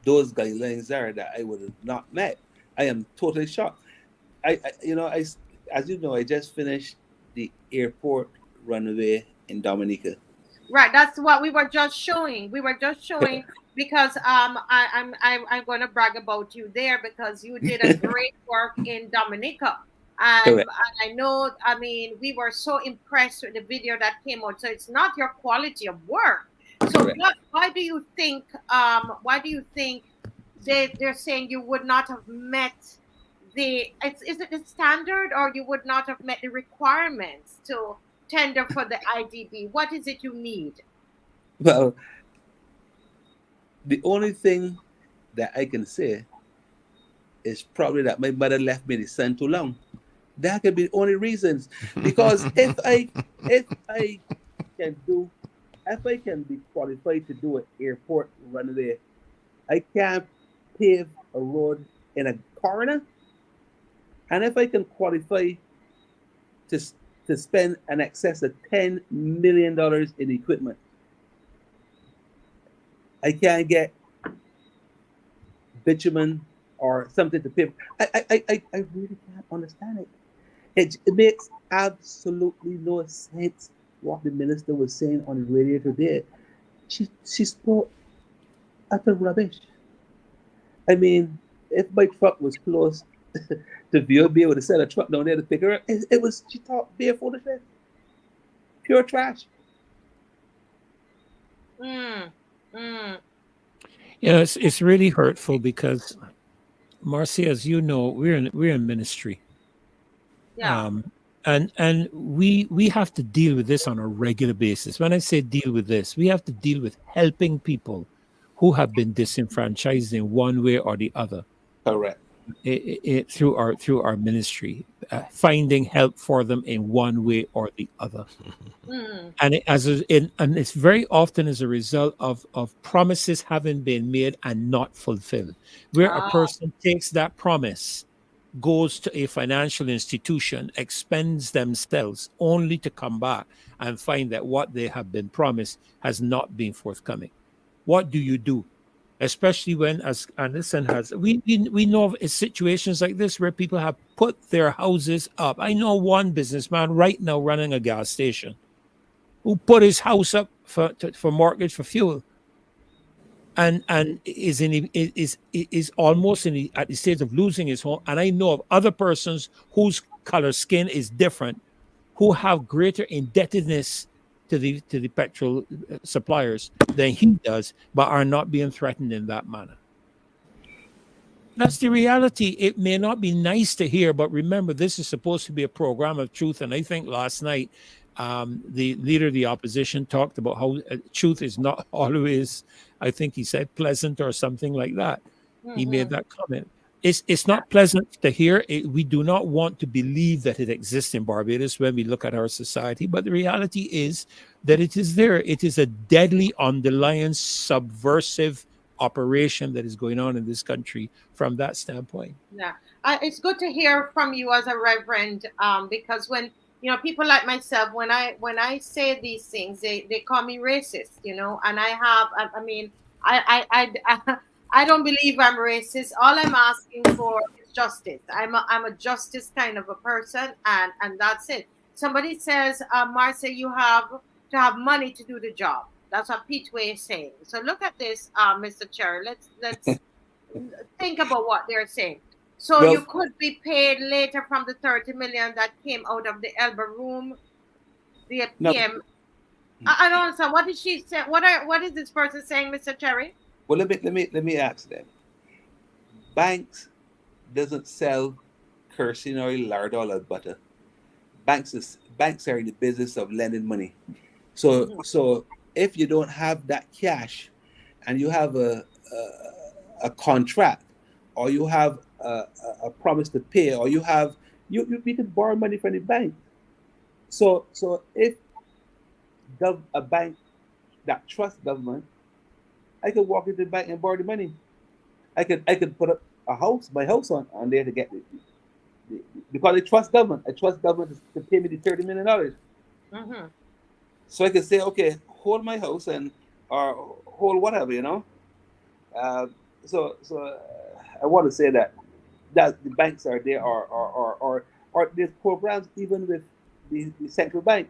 Speaker 6: those guidelines are that I would have not met. I am totally shocked. As you know, I just finished the airport runway in Dominica.
Speaker 5: Right, that's what we were just showing. We were just showing because I'm going to brag about you there because you did a great work in Dominica. And
Speaker 6: Correct.
Speaker 5: I know, I mean, we were so impressed with the video that came out. So it's not your quality of work. So
Speaker 6: Correct.
Speaker 5: why do you think they're saying you would not have met is it the standard, or you would not have met the requirements to tender for the IDB? What is it you need?
Speaker 6: Well, the only thing that I can say is probably that my mother left me the son too long. That could be the only reasons. Because if I can be qualified to do an airport runway, I can't pave a road in a corner. And if I can qualify to spend an excess of $10 million in equipment, I can't get bitumen or something to pave. I really can't understand it. It makes absolutely no sense what the minister was saying on the radio today. She spoke utter rubbish. I mean, if my truck was close to be able to sell a truck down there to pick her up, she talked bare foolishness. Pure trash.
Speaker 1: It's really hurtful because, Marcia, as you know, we're in ministry.
Speaker 5: Yeah.
Speaker 1: And we have to deal with this on a regular basis. When I say deal with this, we have to deal with helping people who have been disenfranchised in one way or the other.
Speaker 6: Correct.
Speaker 1: Through our ministry, finding help for them in one way or the other. And it's very often as a result of promises having been made and not fulfilled, where a person takes that promise, goes to a financial institution, expends themselves, only to come back and find that what they have been promised has not been forthcoming. What do you do? Especially when, as Anderson has, we know of situations like this where people have put their houses up. I know one businessman right now running a gas station who put his house up for mortgage for fuel, and is almost at the stage of losing his home. And I know of other persons whose color skin is different, who have greater indebtedness to the petrol suppliers than he does, but are not being threatened in that manner. That's the reality. It may not be nice to hear, but remember, this is supposed to be a program of truth. And I think last night, the leader of the opposition talked about how truth is not always, I think he said, pleasant or something like that. He made that comment. It's not pleasant to hear. We do not want to believe that it exists in Barbados when we look at our society, but the reality is that it is there. It is a deadly, underlying, subversive operation that is going on in this country from that standpoint.
Speaker 5: Yeah, it's good to hear from you as a reverend, because when people like myself, when I say these things, they call me racist, and I don't believe I'm racist. All I'm asking for is justice. I'm a justice kind of a person, and that's it. Somebody says, Marcia, you have to have money to do the job. That's what Petway is saying. So look at this, Mr. Cherry. Let's think about what they're saying. So you could be paid later from the 30 million that came out of the Elba room, the PM. I don't understand. What did she say? What is this person saying, Mr. Cherry?
Speaker 6: Well, let me ask them. Banks doesn't sell kerosene oil, lard oil, or butter. Banks are in the business of lending money. So if you don't have that cash, and you have a contract, or you have a promise to pay, or you have we can borrow money from the bank. So if a bank that trusts government, I could walk into the bank and borrow the money. I could put up my house on there to get because I trust government. I trust government to pay me the $30 million.
Speaker 5: Mm-hmm.
Speaker 6: So I could say, okay, hold my house or hold whatever, you know. So I want to say that the banks are there, or there's programs even with the central bank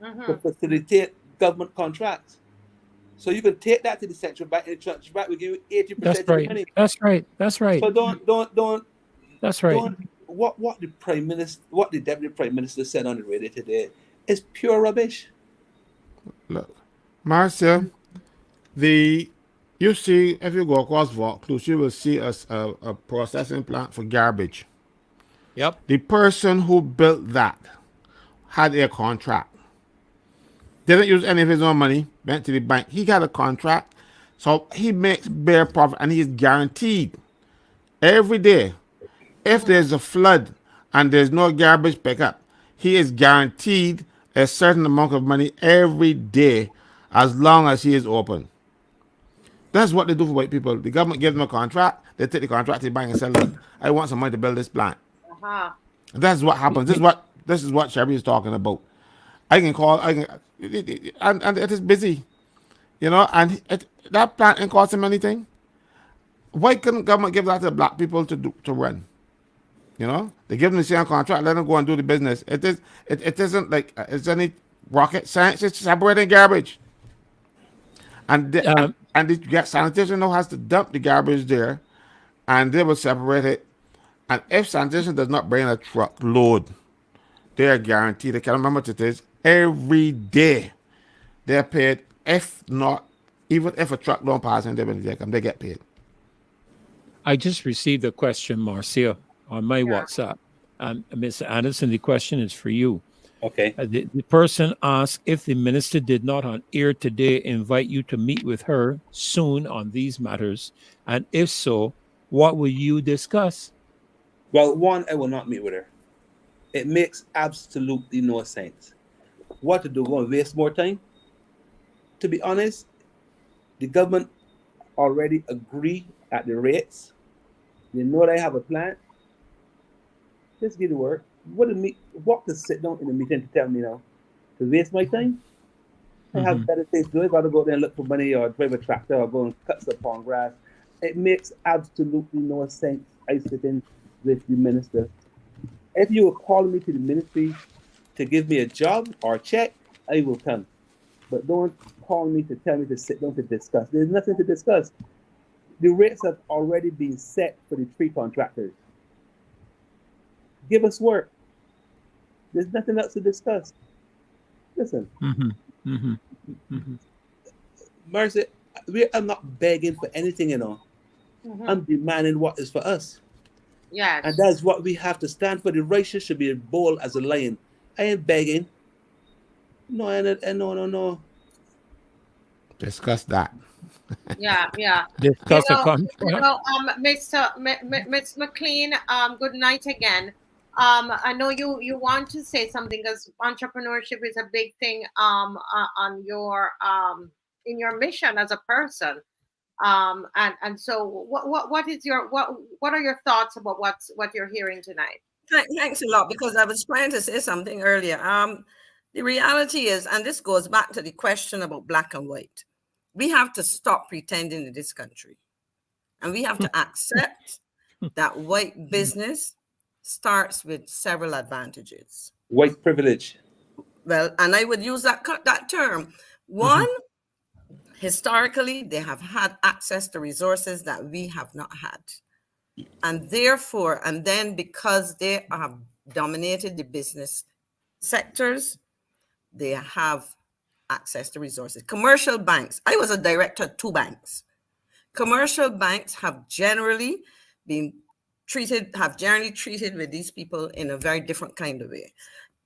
Speaker 6: to facilitate government contracts. So you can take that to the central bank, and the central bank will give you 80%
Speaker 1: That's
Speaker 6: of the
Speaker 1: right.
Speaker 6: money.
Speaker 1: That's right. That's right.
Speaker 6: So don't.
Speaker 1: That's right.
Speaker 6: What the prime minister, what the deputy prime minister said on the radio today is pure rubbish.
Speaker 3: Look, Marcia, you see, if you go across Vaucluse, you will see a processing plant for garbage.
Speaker 1: Yep.
Speaker 3: The person who built that had a contract. Didn't use any of his own money, went to the bank. He got a contract, so he makes bare profit, and he's guaranteed every day. If there's a flood and there's no garbage pickup, he is guaranteed a certain amount of money every day as long as he is open. That's what they do for white people. The government gives them a contract. They take the contract to the bank and say, look, I want some money to build this plant. That's what happens. This is what Sherry is talking about. And it is busy, you know, and that plant ain't cost him anything. Why couldn't government give that to black people to run? You know, they give them the same contract, let them go and do the business. It isn't like it's any rocket science. It's separating garbage, and the sanitation now has to dump the garbage there, and they will separate it. And if sanitation does not bring a truckload, they are guaranteed. I can't remember what it is. Every day, they're paid. If not, even if a truck don't pass in, they get paid.
Speaker 1: I just received a question, Marcia, on my WhatsApp. Mr. Anderson, the question is for you.
Speaker 6: Okay.
Speaker 1: The person asked if the minister did not on air today invite you to meet with her soon on these matters, and if so, what will you discuss?
Speaker 6: Well, one, I will not meet with her. It makes absolutely no sense. What to do? Going to waste more time? To be honest, the government already agree at the rates. They know they have a plan. Let's get to work. What to sit down in the meeting to tell me now? To waste my time? I have better things to do. I got to go there and look for money or drive a tractor or go and cut some palm grass. It makes absolutely no sense. I sit in with the minister. If you will call me to the ministry to give me a job or a check, I will come. But don't call me to tell me to sit down to discuss. There's nothing to discuss. The rates have already been set for the 3 contractors. Give us work. There's nothing else to discuss. Listen. Mercy, I'm not begging for anything, you know. I'm demanding what is for us.
Speaker 5: Yes.
Speaker 6: And that's what we have to stand for. The righteous should be bold as a lion. I ain't begging. No.
Speaker 3: Discuss that.
Speaker 5: Yeah.
Speaker 1: Discuss a
Speaker 5: Ms. McLean, good night again. I know you want to say something because entrepreneurship is a big thing on your in your mission as a person. And so what are your thoughts about what you're hearing tonight?
Speaker 4: Thanks a lot, because I was trying to say something earlier. The reality is, and this goes back to the question about black and white, we have to stop pretending in this country. And we have to accept that white business starts with several advantages.
Speaker 6: White privilege.
Speaker 4: Well, and I would use that term. One, historically, they have had access to resources that we have not had. And therefore, and then because they have dominated the business sectors, they have access to resources. Commercial banks. I was a director at 2 banks. Commercial banks have generally treated with these people in a very different kind of way.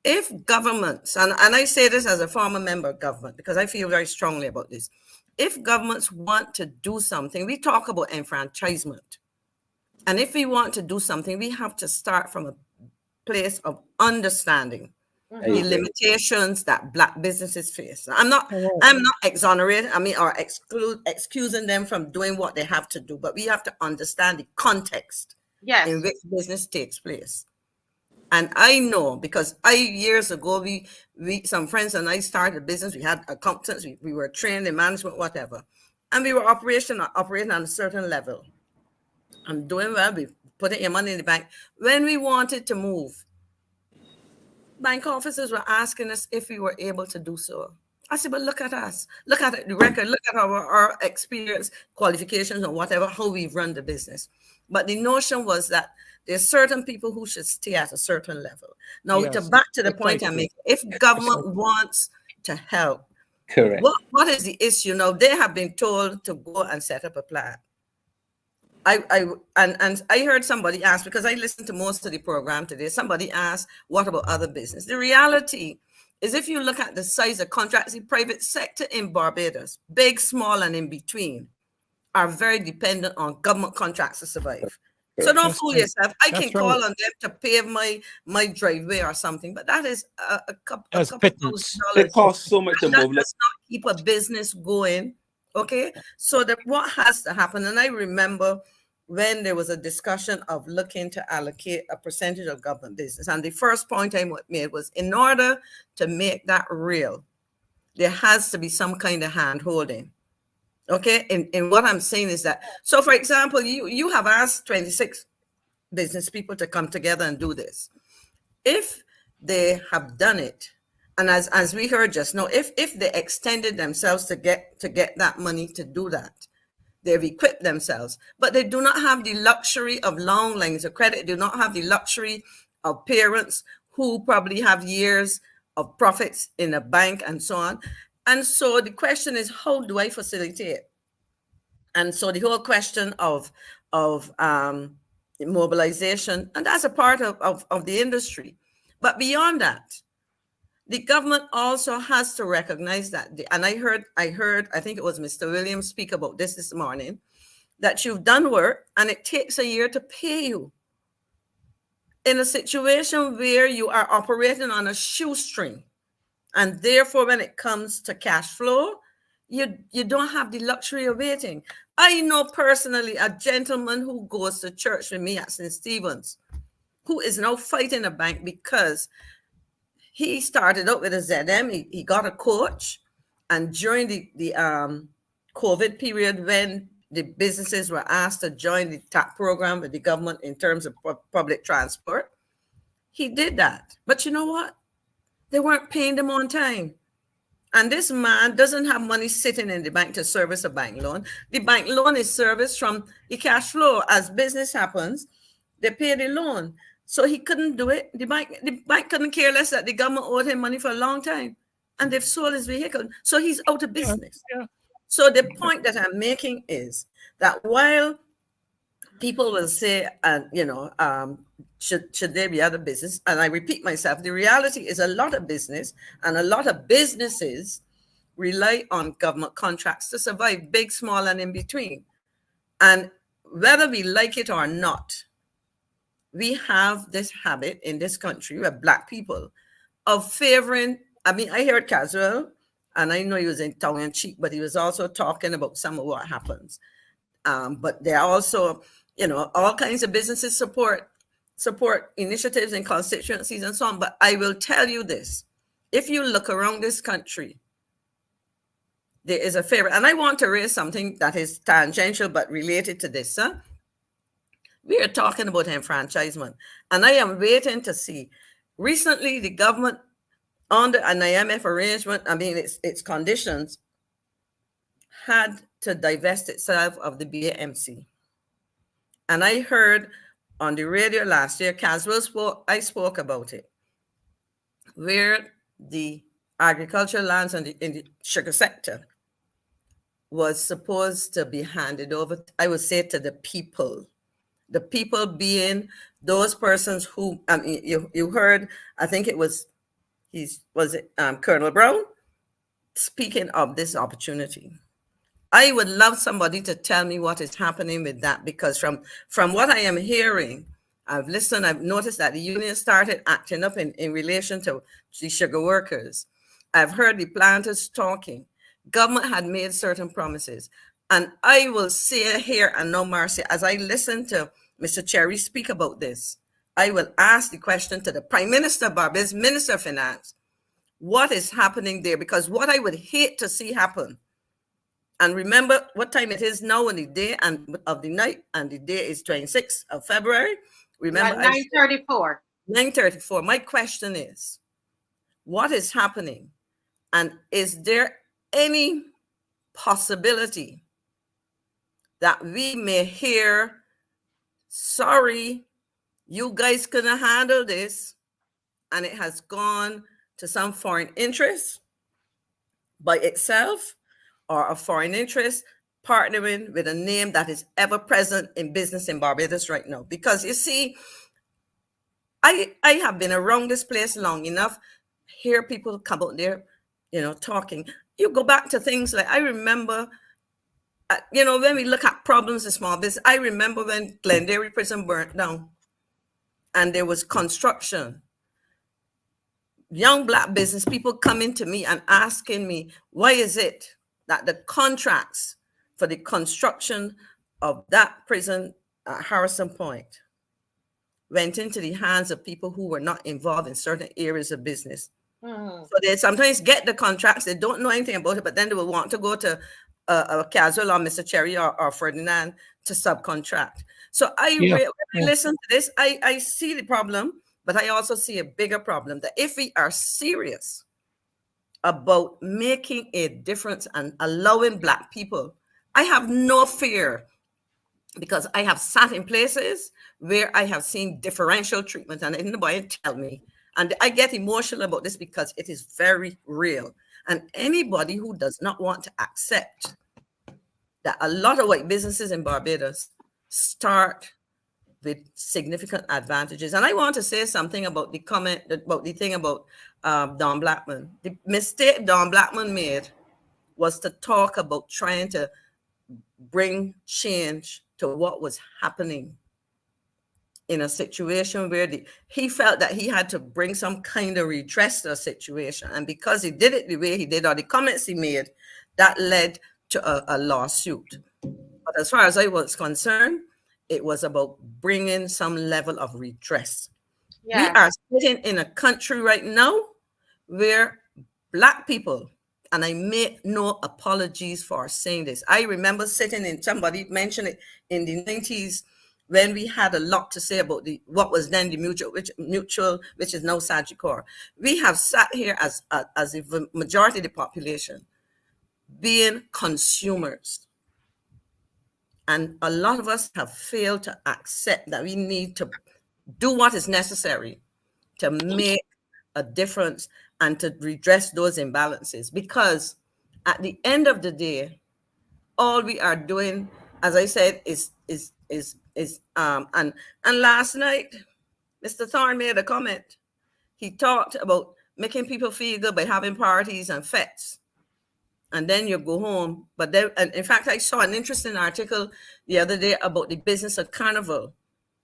Speaker 4: If governments, and I say this as a former member of government, because I feel very strongly about this. If governments want to do something, we talk about enfranchisement. And if we want to do something, we have to start from place of understanding
Speaker 6: I
Speaker 4: the
Speaker 6: agree.
Speaker 4: limitations that Black businesses face. I'm not exonerating, or excusing them from doing what they have to do, but we have to understand the context
Speaker 5: Yes.
Speaker 4: in which business takes place. And I know, because years ago, we some friends and I started a business. We had accountants, we were trained in management, whatever, and we were operating on a certain level. I'm doing well. We putting your money in the bank. When we wanted to move, bank officers were asking us if we were able to do so. I said, but look at us. Look at the record. Look at our experience, qualifications, and whatever, how we've run the business. But the notion was that there's certain people who should stay at a certain level. Now,
Speaker 1: Yes,
Speaker 4: back to the point I
Speaker 1: precisely.
Speaker 4: make, if government wants to help,
Speaker 6: Correct.
Speaker 4: what is the issue? Now, they have been told to go and set up a plan. And I heard somebody ask, because I listened to most of the program today, somebody asked, what about other business? The reality is, if you look at the size of contracts, the private sector in Barbados, big, small, and in between, are very dependent on government contracts to survive. So don't
Speaker 1: That's
Speaker 4: fool
Speaker 1: right.
Speaker 4: yourself. I
Speaker 1: That's
Speaker 4: can call
Speaker 1: right.
Speaker 4: on them to pave my driveway or something, but that is a couple
Speaker 1: As
Speaker 4: $1,000.
Speaker 1: pittance.
Speaker 6: It costs so much to
Speaker 4: And that
Speaker 6: move. Like,
Speaker 4: does not keep a business going. Okay, so what has to happen? And I remember when there was a discussion of looking to allocate a percentage of government business, and the first point I made was, in order to make that real, there has to be some kind of hand holding. Okay, and what I'm saying is that, so for example, you have asked 26 business people to come together and do this. If they have done it, and as we heard just now, if they extended themselves to get that money to do that, they've equipped themselves, but they do not have the luxury of long lines of credit, do not have the luxury of parents who probably have years of profits in a bank and so on. And so the question is, how do I facilitate? And so the whole question of mobilization, and that's a part of the industry. But beyond that, the government also has to recognize that, and I heard, I think it was Mr. Williams speak about this morning, that you've done work and it takes a year to pay you. In a situation where you are operating on a shoestring, and therefore when it comes to cash flow, you don't have the luxury of waiting. I know personally a gentleman who goes to church with me at St. Stephen's, who is now fighting a bank because he started out with a ZM. He got a coach, and during the COVID period, when the businesses were asked to join the TAP program with the government in terms of public transport, he did that. But you know what? They weren't paying them on time. And this man doesn't have money sitting in the bank to service a bank loan. The bank loan is serviced from the cash flow. As business happens, they pay the loan. So he couldn't do it. The bank couldn't care less that the government owed him money for a long time, and they've sold his vehicle. So he's out of business.
Speaker 1: Yeah.
Speaker 4: So the point that I'm making is that while people will say, should there be other business? And I repeat myself, the reality is a lot of business and a lot of businesses rely on government contracts to survive, big, small, and in between. And whether we like it or not, we have this habit in this country with Black people of favoring. I mean, I heard Caswell, and I know he was in tongue in cheek, but he was also talking about some of what happens. But there are also, all kinds of businesses support initiatives in constituencies and so on. But I will tell you this: if you look around this country, there is a favor. And I want to raise something that is tangential but related to this. We are talking about enfranchisement, and I am waiting to see. Recently, the government, under an IMF arrangement, its conditions, had to divest itself of the BAMC. And I heard on the radio last year, Caswell spoke, I spoke about it, where the agricultural lands in the sugar sector was supposed to be handed over, I would say, to the people. The people being those persons who, you heard, I think it was, Colonel Brown speaking of this opportunity. I would love somebody to tell me what is happening with that, because from what I am hearing, I've listened. I've noticed that the union started acting up in relation to the sugar workers. I've heard the planters talking. Government had made certain promises. And I will say here and now, Marcy, as I listen to Mr. Cherry speak about this, I will ask the question to the Prime Minister of Barbados, Minister of Finance, what is happening there? Because what I would hate to see happen, and remember what time it is now on the day and of the night, and the day is 26th of February. Remember,
Speaker 5: 9:34.
Speaker 4: 9:34. My question is, what is happening? And is there any possibility that we may hear, sorry, you guys couldn't handle this, and it has gone to some foreign interest by itself, or a foreign interest partnering with a name that is ever present in business in Barbados right now? Because you see, I have been around this place long enough, hear people come out there, talking. You go back to things like, I remember, when we look at problems in small business, I remember when Glenderry Prison burnt down and there was construction. Young Black business people coming to me and asking me, why is it that the contracts for the construction of that prison at Harrison Point went into the hands of people who were not involved in certain areas of business? So they sometimes get the contracts, they don't know anything about it, but then they will want to go to Caswell or Mr. Cherry or Ferdinand to subcontract. So when I listen to this, I see the problem, but I also see a bigger problem, that if we are serious about making a difference and allowing Black people, I have no fear, because I have sat in places where I have seen differential treatment, and nobody tell me. And I get emotional about this because it is very real. And anybody who does not want to accept that a lot of white businesses in Barbados start with significant advantages. And I want to say something about the comment, about the thing about Don Blackman. The mistake Don Blackman made was to talk about trying to bring change to what was happening in a situation where he felt that he had to bring some kind of redress to a situation. And because he did it the way he did, or the comments he made, that led to a lawsuit. But as far as I was concerned, it was about bringing some level of redress. Yeah. We are sitting in a country right now where Black people, and I make no apologies for saying this, I remember sitting in, somebody mentioned it in the 90s, when we had a lot to say about what was then the mutual, which is now Sagicor. We have sat here as the majority of the population being consumers. And a lot of us have failed to accept that we need to do what is necessary to make a difference and to redress those imbalances. Because at the end of the day, all we are doing, as I said, is and last night, Mr. Thorne made a comment. He talked about making people feel good by having parties and fetes, and then you go home. But then, and in fact, I saw an interesting article the other day about the business of Carnival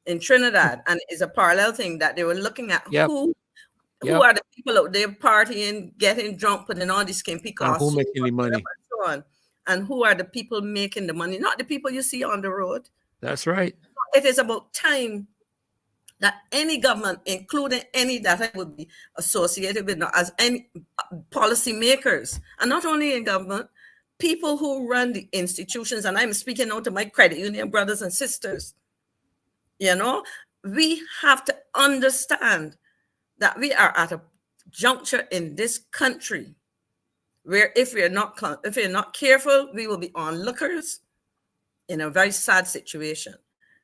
Speaker 4: in Trinidad, and it's a parallel thing that they were looking at. Who are the people out there partying, getting drunk, putting on these skimpy costumes,
Speaker 1: who making the money,
Speaker 4: and so on, and who are the people making the money? Not the people you see on the road.
Speaker 1: That's right.
Speaker 4: It is about time that any government, including any that I would be associated with as any policy makers, and not only in government, people who run the institutions, and I'm speaking now to my credit union brothers and sisters, we have to understand that we are at a juncture in this country where if we're not careful, we will be onlookers in a very sad situation.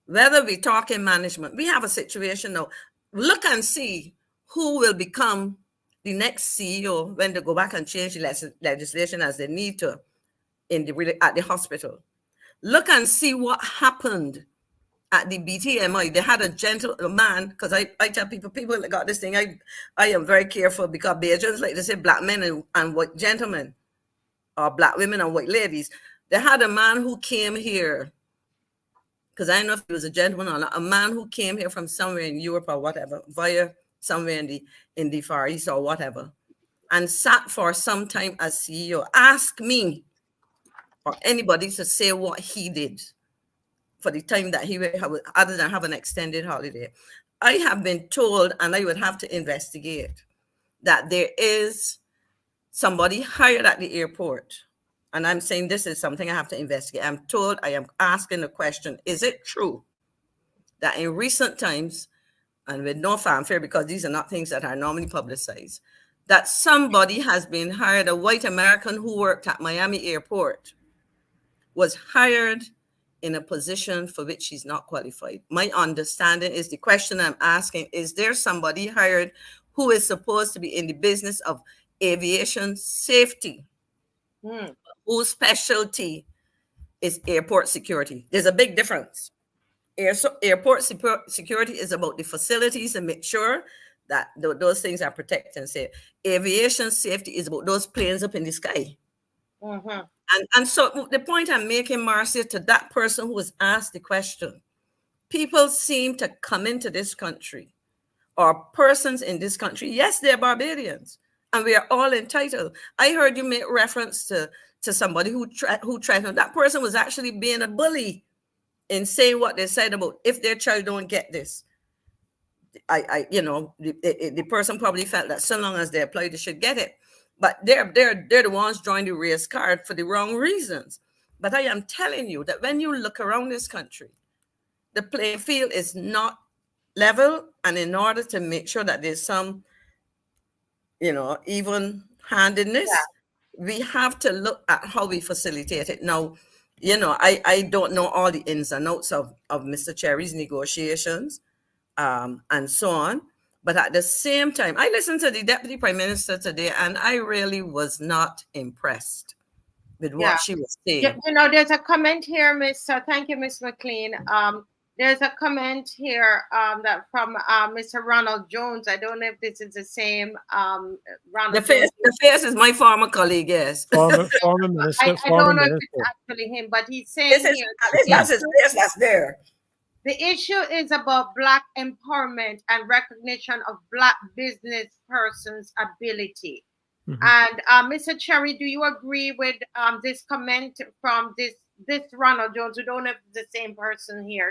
Speaker 4: Whether we talk in management, we have a situation now. Look and see who will become the next CEO when they go back and change the legislation as they need to at the hospital. Look and see what happened at the BTMI. They had a gentleman, because I tell people that got this thing, I am very careful, because Bajans like to say Black men and white gentlemen, or Black women and white ladies. They had a man who came here because I don't know if he was a gentleman or not, a man who came here from somewhere in Europe or whatever, via somewhere in the Far East or whatever, and sat for some time as CEO. Ask me or anybody to say what he did for the time that he would have, other than have an extended holiday. I have been told, and I would have to investigate, that there is somebody hired at the airport. And I'm saying this is something I have to investigate. I'm told, I am asking the question, is it true that in recent times, and with no fanfare, because these are not things that are normally publicized, that somebody has been hired, a white American who worked at Miami Airport, was hired in a position for which she's not qualified? My understanding is, the question I'm asking, is there somebody hired who is supposed to be in the business of aviation safety, whose specialty is airport security? There's a big difference. Airport security is about the facilities and make sure that those things are protected and safe. Aviation safety is about those planes up in the sky. And so the point I'm making, Marcia, to that person who was asked the question, people seem to come into this country, or persons in this country, yes, they're Barbadians, and we are all entitled. I heard you make reference to somebody who threatened. That person was actually being a bully in saying what they said about if their child don't get this. The person probably felt that so long as they apply, they should get it. But they're the ones drawing the race card for the wrong reasons. But I am telling you that when you look around this country, the playing field is not level. And in order to make sure that there's some, even-handedness, we have to look at how we facilitate it. Now, I don't know all the ins and outs of Mr. Cherry's negotiations and so on. But at the same time, I listened to the Deputy Prime Minister today, and I really was not impressed with what she was saying.
Speaker 5: There's a comment here, thank you, Miss McLean. There's a comment here that from Mr. Ronald Jones. I don't know if this is the same Ronald.
Speaker 4: The face is my former colleague, yes.
Speaker 1: Former minister.
Speaker 5: I don't know if it's actually him, but he's saying
Speaker 4: that's his face that's there.
Speaker 5: The issue is about Black empowerment and recognition of Black business persons' ability. And Mr. Cherry, do you agree with this comment from this Ronald Jones? We don't know if it's the same person here.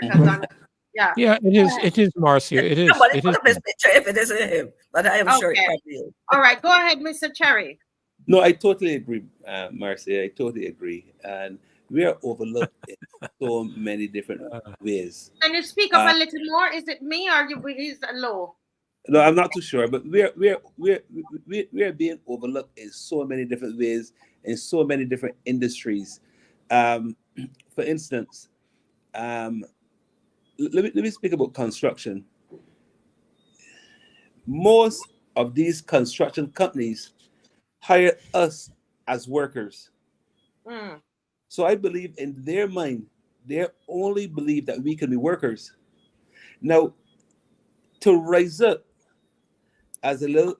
Speaker 5: Yeah,
Speaker 1: it is. It is Marcia. It is.
Speaker 4: Somebody put up his picture if it isn't him, but I am sure it probably is.
Speaker 5: All right, go ahead, Mr. Cherry.
Speaker 6: No, I totally agree, Marcia. I totally agree, and we are overlooked in so many different ways.
Speaker 5: Can you speak up a little more? Is it me or is low?
Speaker 6: No, I'm not too sure, but we're being overlooked in so many different ways in so many different industries. For instance, let me speak about construction. Most of these construction companies hire us as workers. So I believe in their mind, they only believe that we can be workers. Now, to rise up as a little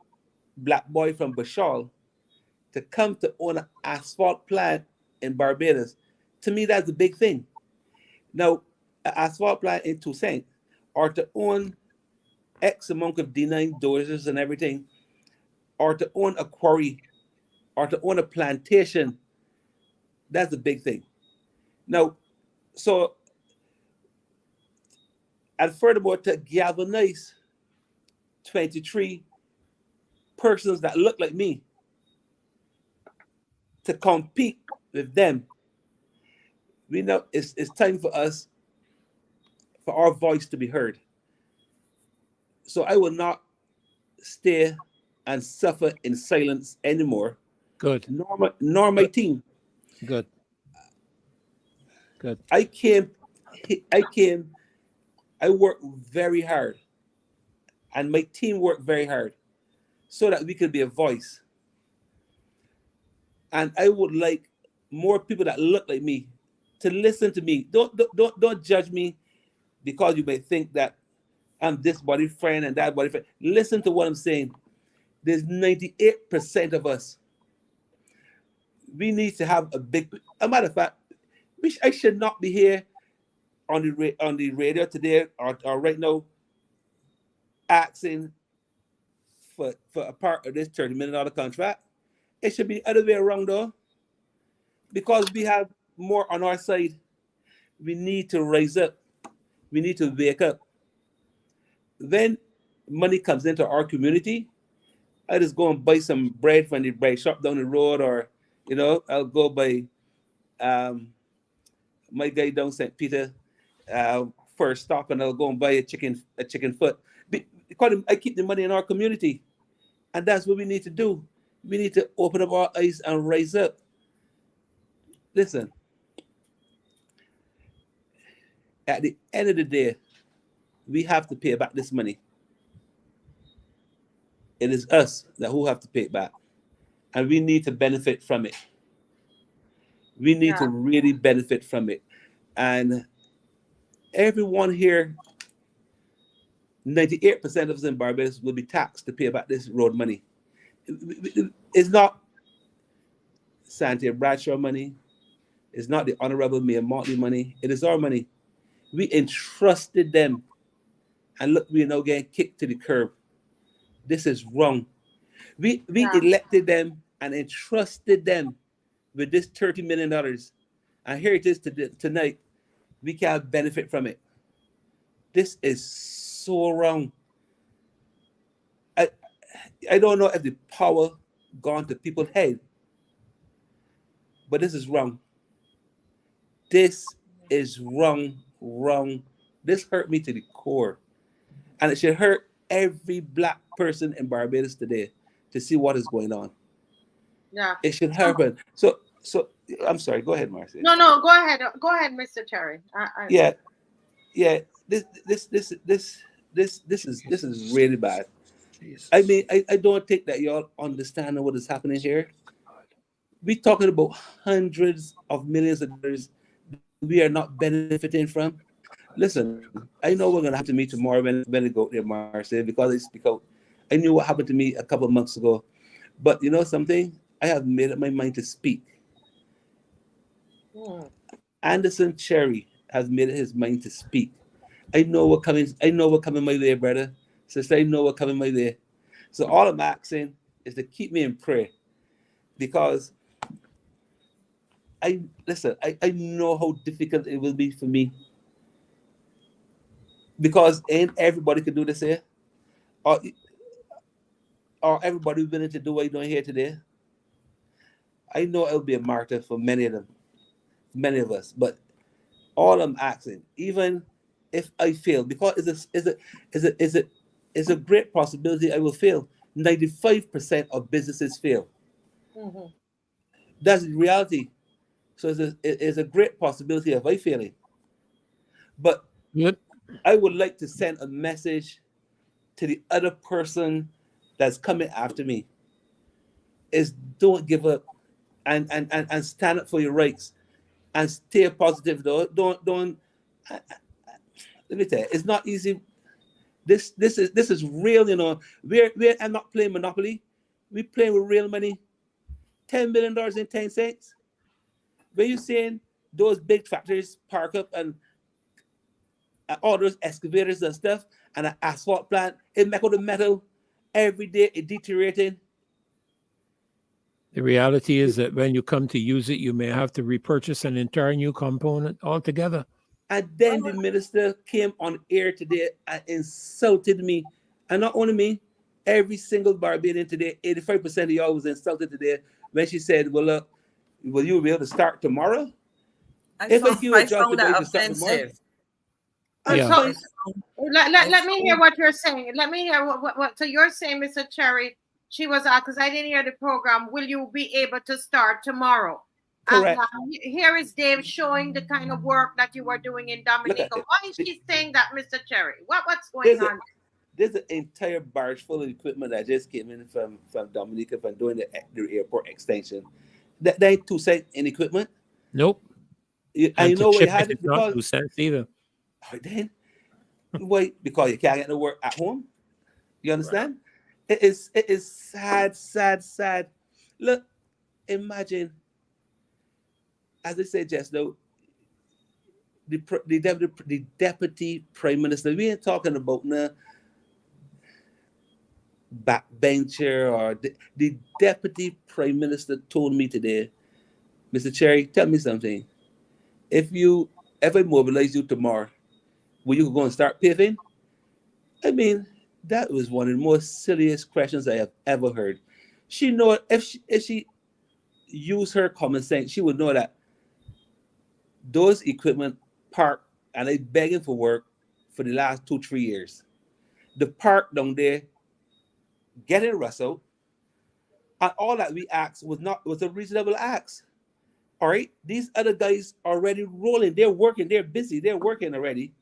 Speaker 6: Black boy from Bashal, to come to own an asphalt plant in Barbados, to me, that's a big thing. Now, an asphalt plant in Toussaint, or to own X amount of D9 dozers and everything, or to own a quarry, or to own a plantation, that's a big thing. Now, so, and furthermore, to galvanize 23 persons that look like me, to compete with them, we know it's time for us, for our voice to be heard. So I will not stay and suffer in silence anymore.
Speaker 1: Good.
Speaker 6: Nor my team.
Speaker 1: Good.
Speaker 6: I worked very hard, and my team worked very hard so that we could be a voice. And I would like more people that look like me to listen to me. Don't judge me because you may think that I'm this body friend and that body friend. Listen to what I'm saying. There's 98% of us. We need to have a matter of fact, I should not be here on the radio today or right now asking for a part of this $30 million contract. It should be the other way around though. Because we have more on our side, we need to rise up. We need to wake up. When money comes into our community, I just go and buy some bread from the bread shop down the road, or I'll go buy my guy down St. Peter for a stop, and I'll go and buy a chicken foot. Because I keep the money in our community, and that's what we need to do. We need to open up our eyes and rise up. Listen, at the end of the day, we have to pay back this money. It is us who have to pay it back, and we need to benefit from it. We need to really benefit from it. And everyone here, 98% of us in Barbados will be taxed to pay back this road money. It's not Santia Bradshaw money. It's not the Honorable Mayor Motley money. It is our money. We entrusted them. And look, we're now getting kicked to the curb. This is wrong. We elected them and entrusted them with this $30 million. And here it is tonight. We can't benefit from it. This is so wrong. I don't know if the power gone to people's head, but this is wrong. This is wrong. This hurt me to the core. And it should hurt every Black person in Barbados today to see what is going on.
Speaker 5: Yeah.
Speaker 6: It should happen. So I'm sorry. Go ahead, Marcia.
Speaker 5: No, go ahead. Go ahead, Mr. Terry.
Speaker 6: Yeah. This is really bad. I mean, I don't think that y'all understand what is happening here. We're talking about hundreds of millions of dollars we are not benefiting from. Listen, I know we're gonna have to meet tomorrow when I go there, Marcia, because I knew what happened to me a couple of months ago. But you know something? I have made up my mind to speak. Anderson Cherry has made his mind to speak. I know what coming my way, brother. Sister, I know what coming my way. So all I'm asking is to keep me in prayer, because I know how difficult it will be for me, because ain't everybody can do this here, or everybody willing to do what you're doing here today. I know it'll be a martyr for many of us, but all I'm asking, even if I fail, because it's a great possibility I will fail. 95% of businesses fail.
Speaker 5: Mm-hmm.
Speaker 6: That's the reality. So it's a great possibility of I failing. But I would like to send a message to the other person that's coming after me. Is don't give up and stand up for your rights and stay positive. Don't let me tell you, it's not easy. This is real, you know. I'm not playing Monopoly. We're playing with real money. $10 million in 10 cents. When you're seeing those big factories park up and all those excavators and stuff, and an asphalt plant, it make all the metal every day, it deteriorating.
Speaker 1: The reality is that when you come to use it, you may have to repurchase an entire new component altogether.
Speaker 6: And then the minister came on air today and insulted me. And not only me, every single Barbadian today, 85% of y'all was insulted today when she said, well, look, will you be able to start tomorrow?
Speaker 4: I found that offensive.
Speaker 1: Yeah.
Speaker 5: Let me hear what you're saying. Let me hear what so you're saying, Mr. Cherry. She was because I didn't hear the program. Will you be able to start tomorrow?
Speaker 6: Correct.
Speaker 5: Here is Dave showing the kind of work that you were doing in Dominica. Why is she saying that, Mr. Cherry? What's going on?
Speaker 6: There's an entire barge full of equipment that just came in from Dominica from doing the airport extension. That ain't 2 cents in equipment.
Speaker 1: Nope.
Speaker 6: And you know what you had it
Speaker 1: not
Speaker 6: because
Speaker 1: 2 cents either.
Speaker 6: Then wait, because you can't get to work at home. You understand? Right. It is sad. Look, imagine, as I said just now, the deputy prime minister. We ain't talking about no backbencher or the deputy prime minister told me today, Mr. Cherry, tell me something. If I mobilize you tomorrow, will you go and start paving? I mean, that was one of the most silliest questions I have ever heard. She know if she used her common sense, she would know that those equipment parked and they begging for work for the last 2-3 years. The park down there getting rustled, and all that we asked was a reasonable ask. All right, these other guys are already rolling. They're working. They're busy. They're working already.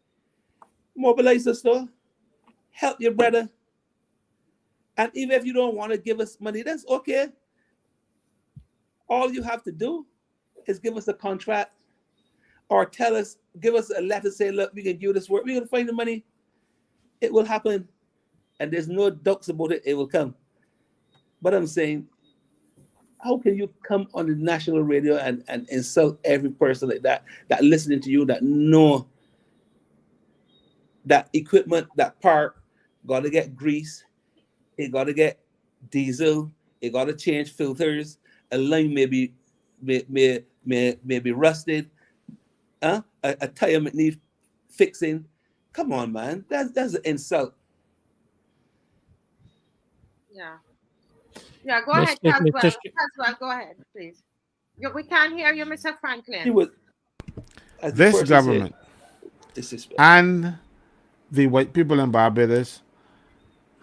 Speaker 6: Mobilize the store. Help your brother. And even if you don't want to give us money, that's okay. All you have to do is give us a contract or give us a letter saying, look, we can do this work. We're going to find the money. It will happen. And there's no doubts about it. It will come. But I'm saying, how can you come on the national radio and insult every person like that listening to you, that know that equipment, that part, got to get grease, it got to get diesel, it got to change filters, a line may be rusted, a tire might need fixing. Come on, man, that's an insult.
Speaker 5: Yeah, go
Speaker 1: Let's
Speaker 5: ahead,
Speaker 1: take
Speaker 5: Caswell.
Speaker 1: Mr.
Speaker 5: Caswell, go ahead, please. We can't hear you, Mr. Franklin.
Speaker 6: He was, as the
Speaker 3: This
Speaker 6: person
Speaker 3: government
Speaker 6: said, disrespect.
Speaker 3: and the white people in Barbados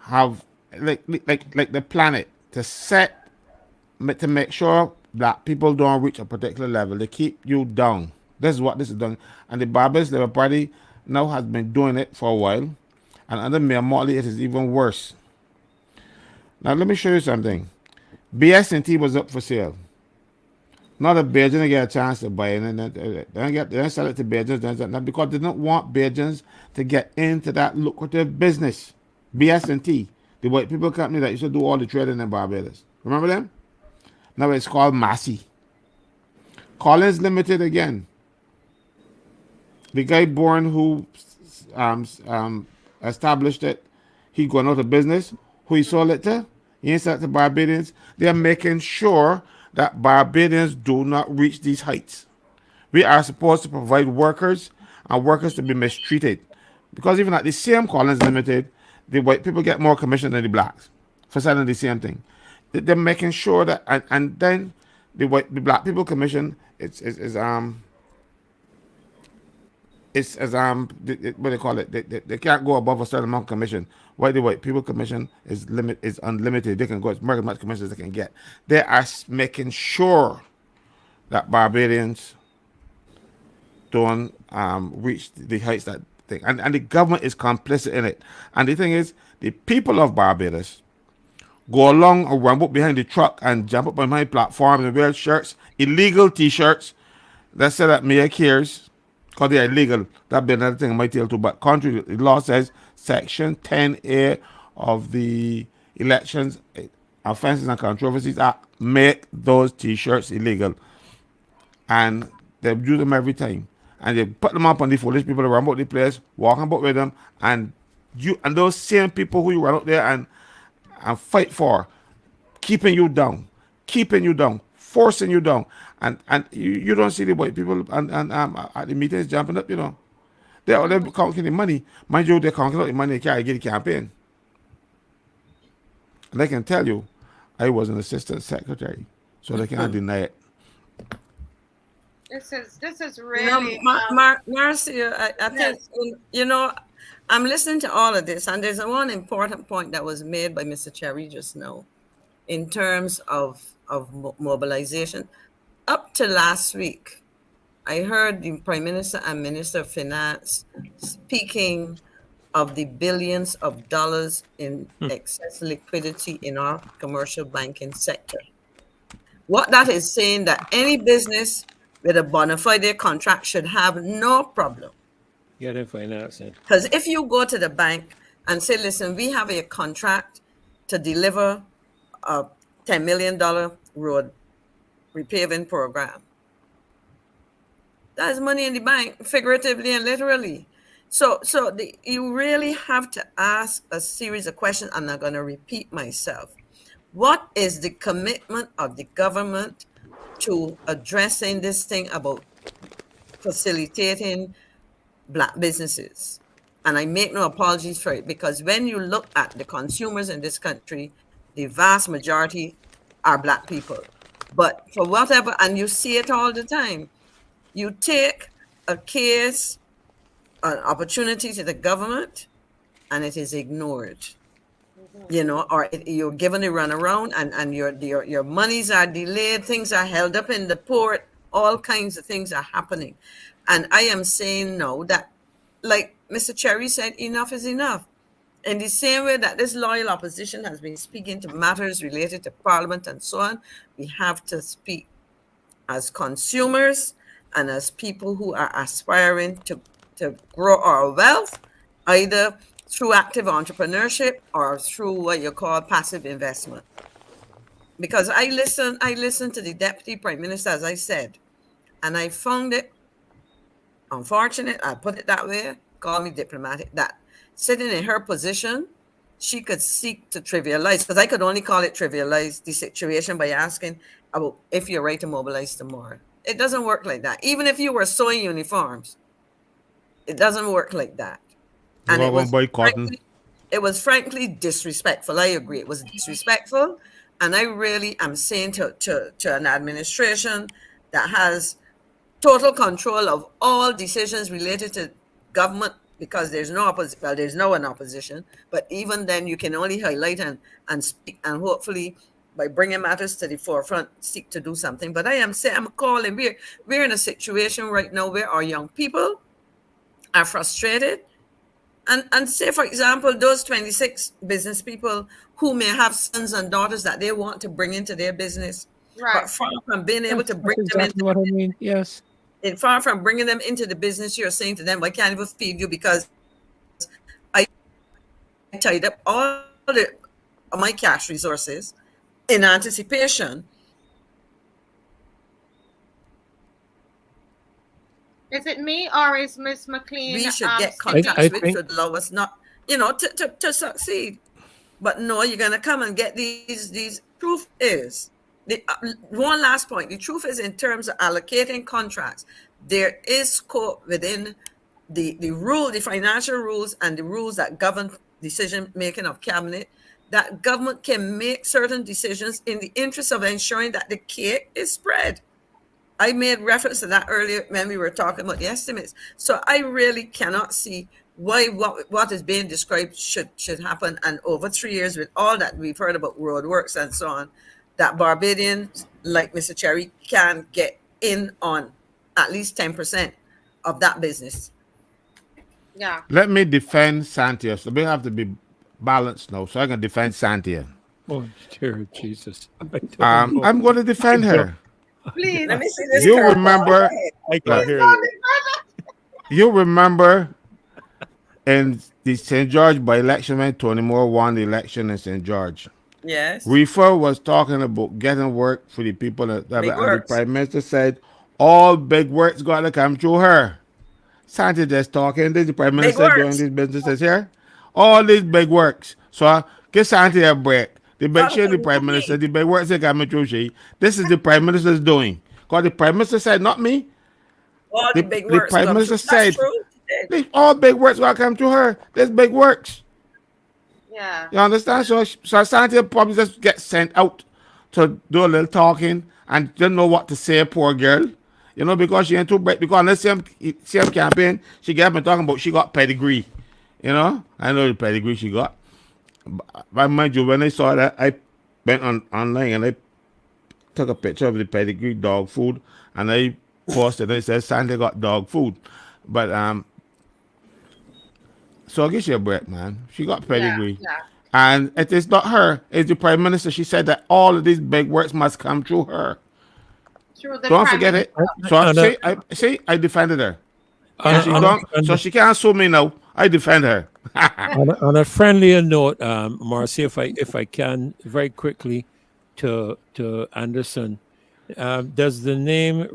Speaker 3: have like the planet to make sure that people don't reach a particular level. They keep you down. This is what this is doing. And the Barbados Labour Party now has been doing it for a while. And under Mayor Motley, it is even worse. Now let me show you something. BS&T was up for sale. Not a Bajans get a chance to buy it, and they don't sell it to Bajans, because they don't want Bajans to get into that lucrative business. BS&T, the white people company that used to do all the trading in Barbados. Remember them? Now it's called Massey. Collins Limited again. The guy born who established it, he going out of business. Who he sold it to? He ain't sold it to Barbadians. They're making sure that Barbadians do not reach these heights. We are supposed to provide workers, and workers to be mistreated. Because even at the same Collins Limited, the white people get more commission than the blacks for selling the same thing. They're making sure that, and then the black people commission what do they call it? They can't go above a certain amount of commission. Why the white people commission is unlimited. They can go as much commission as they can get. They are making sure that Barbadians don't reach the heights that thing. And the government is complicit in it. And the thing is, the people of Barbados go along and run up behind the truck and jump up behind platforms and wear shirts, illegal t-shirts that say that Mayor cares, because they are illegal. That'd be another thing I might tell too. But contrary, the law says Section 10A of the Elections Offences and Controversies Act make those t-shirts illegal. And they use them every time. And they put them up on the foolish people around about the place, walking about with them, and those same people who you run out there and fight for, keeping you down, forcing you down. And you don't see the white people and at the meetings jumping up, They're conking the money. Mind you, they're conking out the money they can't get the campaign. And I can tell you, I was an assistant secretary, so they can't deny it.
Speaker 5: This is really
Speaker 4: Marcia, I think
Speaker 5: yes.
Speaker 4: I'm listening to all of this, and there's one important point that was made by Mr. Cherry just now in terms of mobilization. Up to last week, I heard the Prime Minister and Minister of Finance speaking of the billions of dollars in excess liquidity in our commercial banking sector. What that is saying, that any business with a bona fide contract should have no problem.
Speaker 1: Get it financing.
Speaker 4: Because if you go to the bank and say, listen, we have a contract to deliver a $10 million road repaving program, That's money in the bank, figuratively and literally. You really have to ask a series of questions. I'm not going to repeat myself. What is the commitment of the government to addressing this thing about facilitating Black businesses? And I make no apologies for it, because when you look at the consumers in this country, the vast majority are Black people. But for whatever, and you see it all the time, you take a case, an opportunity to the government, and it is ignored. Or you're given a runaround, and your monies are delayed, things are held up in the port, all kinds of things are happening. And I am saying no, that, like Mr. Cherry said, enough is enough. In the same way that this loyal opposition has been speaking to matters related to Parliament and so on, we have to speak as consumers and as people who are aspiring to grow our wealth, either through active entrepreneurship or through what you call passive investment. Because I listened to the Deputy Prime Minister, as I said, and I found it unfortunate, I'll put it that way, call me diplomatic, that sitting in her position, she could seek to trivialize, because I could only call it trivialize the situation by asking about if you're right to mobilize tomorrow. It doesn't work like that. Even if you were sewing uniforms, it doesn't work like that. And it was frankly disrespectful. I agree. It was disrespectful. And I really am saying to an administration that has total control of all decisions related to government, because there's no opposition. Well, there's no one opposition, but even then you can only highlight and speak, and hopefully by bringing matters to the forefront, seek to do something. But I'm calling, we're in a situation right now where our young people are frustrated. And say, for example, those 26 business people who may have sons and daughters that they want to bring into their business,
Speaker 5: Right.
Speaker 4: but far from being able to bring
Speaker 1: That's
Speaker 4: them
Speaker 1: exactly
Speaker 4: into
Speaker 1: what I mean. Yes.
Speaker 4: far from bringing them into the business, you're saying to them, I can't even feed you because I tied up all my cash resources in anticipation.
Speaker 5: Is it me or is Miss McLean?
Speaker 4: We should get
Speaker 5: speaking?
Speaker 4: contacts with
Speaker 1: think-
Speaker 4: should allow us not, to succeed. But no, you're gonna come and get these. Truth is, one last point. The truth is, in terms of allocating contracts, there is scope within the financial rules and the rules that govern decision making of cabinet, that government can make certain decisions in the interest of ensuring that the cake is spread. I made reference to that earlier when we were talking about the estimates. So I really cannot see why what is being described should happen. And over 3 years, with all that we've heard about roadworks and so on, that Barbadians like Mr. Cherry can get in on at least 10% of that business.
Speaker 5: Yeah.
Speaker 3: Let me defend Santia. So we have to be balanced now. So I can defend Santia.
Speaker 1: Oh, dear Jesus.
Speaker 3: I'm going to defend her.
Speaker 5: Please.
Speaker 4: Let me see this.
Speaker 3: You
Speaker 4: curveball.
Speaker 3: remember?
Speaker 1: I can hear you.
Speaker 3: You remember in the St. George by-election when Tony Moore won the election in St. George?
Speaker 4: Yes.
Speaker 3: Reefer was talking about getting work for the people and the
Speaker 4: works.
Speaker 3: Prime Minister said all big works got to come through her. Santi just talking. This the Prime Minister doing
Speaker 4: works.
Speaker 3: these businesses here. All these big works. So give Santi a break. The big shit, the Prime Minister, the big works they coming through she. This is the Prime Minister's doing. Because the Prime Minister said, not me.
Speaker 4: All the big
Speaker 3: The
Speaker 4: works.
Speaker 3: Prime
Speaker 4: come
Speaker 3: Minister
Speaker 4: through. That's
Speaker 3: said,
Speaker 4: true.
Speaker 3: all big works got to come through her. There's big works.
Speaker 5: Yeah.
Speaker 3: You understand? So Santia probably just get sent out to do a little talking and didn't know what to say, poor girl. Because she ain't too bright. Because on the same campaign, she got me talking about she got pedigree. I know the pedigree she got. But mind you, when I saw that, I went online and I took a picture of the pedigree dog food and I posted it. It says Santia got dog food. But so I guess you a break, man. She got pedigree.
Speaker 5: Yeah.
Speaker 3: And it is not her, it's the Prime Minister. She said that all of these big works must come through her.
Speaker 5: Through the
Speaker 3: Don't
Speaker 5: Prime
Speaker 3: forget it.
Speaker 5: Minister.
Speaker 3: So I defended her.
Speaker 1: On
Speaker 3: So she can't sue me now. I defend her.
Speaker 1: on a friendlier note, Marcy, if I can very quickly to Anderson, does the name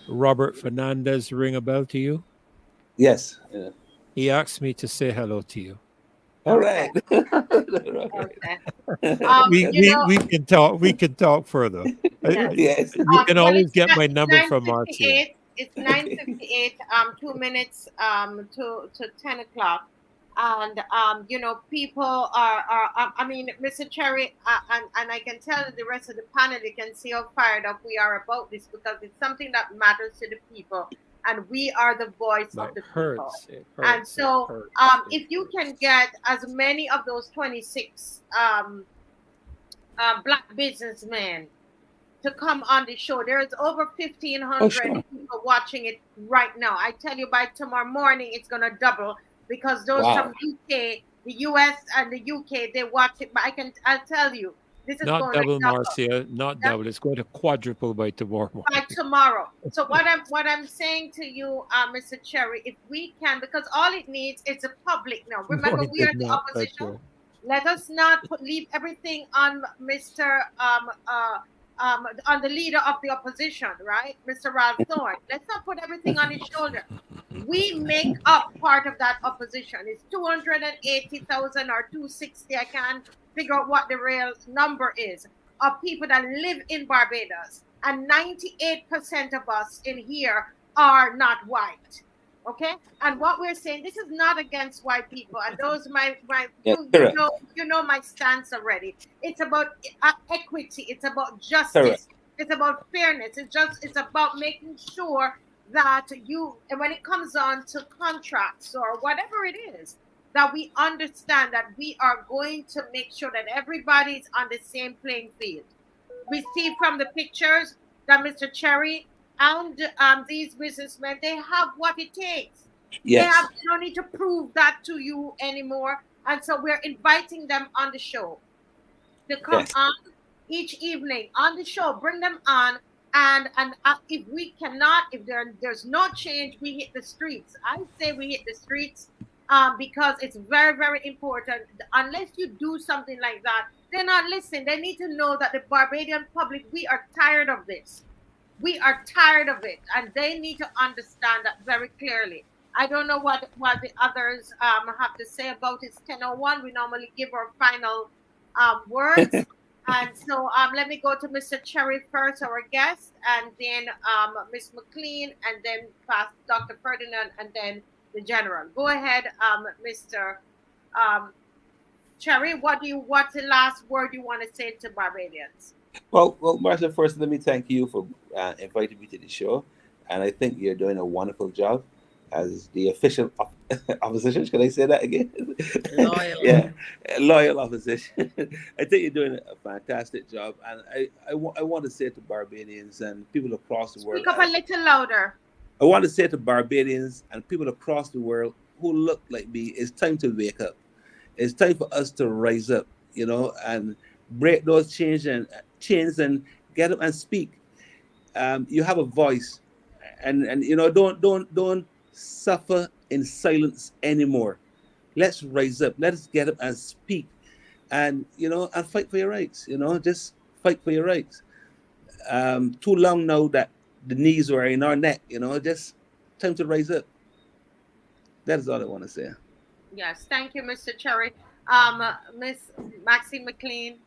Speaker 1: Robert Fernandez ring a bell to you?
Speaker 6: Yes. Yeah.
Speaker 1: He asked me to say hello to you.
Speaker 6: All right.
Speaker 5: Okay.
Speaker 1: we,
Speaker 5: You know,
Speaker 1: we can talk. We can talk further.
Speaker 5: yes.
Speaker 6: Yes.
Speaker 1: You can
Speaker 5: Well,
Speaker 1: always
Speaker 5: it's
Speaker 1: get my number from Marcia.
Speaker 5: 9:58. It's 9:58. 2 minutes to 10 o'clock, and you know, people are. I mean, Mr. Cherry, and I can tell the rest of the panel, you can see how fired up we are about this because it's something that matters to the people, and we are the voice
Speaker 1: But
Speaker 5: of the
Speaker 1: it
Speaker 5: people.
Speaker 1: hurts. It hurts.
Speaker 5: And so,
Speaker 1: it hurts.
Speaker 5: if you can get as many of those 26 black businessmen to come on the show, there's over 1,500
Speaker 6: Oh, sure.
Speaker 5: people watching it right now. I tell you, by tomorrow morning, it's gonna double because those
Speaker 6: Wow.
Speaker 5: from UK, the US, and the UK, they watch it. But I'll tell you, this is
Speaker 1: Not
Speaker 5: going
Speaker 1: double,
Speaker 5: to double
Speaker 1: Marcia. Not
Speaker 5: Yeah.
Speaker 1: double. It's going to quadruple by tomorrow morning.
Speaker 5: by tomorrow. So what I'm saying to you, Mr. Cherry, if we can, because all it needs is a public now. Remember,
Speaker 1: No, it
Speaker 5: we are
Speaker 1: did
Speaker 5: the
Speaker 1: not. That's
Speaker 5: opposition.
Speaker 1: right.
Speaker 5: Let us not leave everything on Mr. On the leader of the opposition, right, Mr. Ralph Thorne. Let's not put everything on his shoulder. We make up part of that opposition. It's 280,000 or 260. I can't figure out what the real number is of people that live in Barbados, and 98% of us in here are not white. Okay, and what we're saying, this is not against white people, and those
Speaker 6: Yeah,
Speaker 5: you
Speaker 6: correct.
Speaker 5: know my stance already. It's about equity. It's about justice.
Speaker 6: Correct.
Speaker 5: It's about fairness. It's about making sure that and when it comes on to contracts or whatever it is, that we understand that we are going to make sure that everybody's on the same playing field. We see from the pictures that Mr. Cherry and these businessmen, they have what it takes.
Speaker 6: Yes.
Speaker 5: They don't need to prove that to you anymore. And so we're inviting them on the show to come
Speaker 6: Yes.
Speaker 5: on each evening on the show. Bring them on. And if we cannot, if there's no change, we hit the streets. I say we hit the streets because it's very, very important. Unless you do something like that, they're not listening. They need to know that the Barbadian public, we are tired of this. We are tired of it, and they need to understand that very clearly. I don't know what the others have to say about it. It's 10:01. We normally give our final words. And so let me go to Mr. Cherry first, our guest, and then Ms. McLean, and then Dr. Ferdinand, and then the General. Go ahead, Mr. Cherry. What's the last word you want to say to Barbadians?
Speaker 6: Well, Marcia, first, let me thank you for inviting me to the show. And I think you're doing a wonderful job as the official opposition. Can I say that again?
Speaker 4: Loyal.
Speaker 6: Yeah, loyal opposition. I think you're doing a fantastic job. And I want to say to Barbadians and people across the world.
Speaker 5: Speak up a little louder.
Speaker 6: I want to say to Barbadians and people across the world who look like me, it's time to wake up. It's time for us to rise up, and break those chains and get up and speak. You have a voice, and don't suffer in silence anymore. Let's rise up. Let's get up and speak, and and fight for your rights. Just fight for your rights. Too long now that the knees were in our neck. Just time to rise up. That is all I want to say.
Speaker 5: Yes, thank you, Mr. Cherry. Miss Maxine McLean.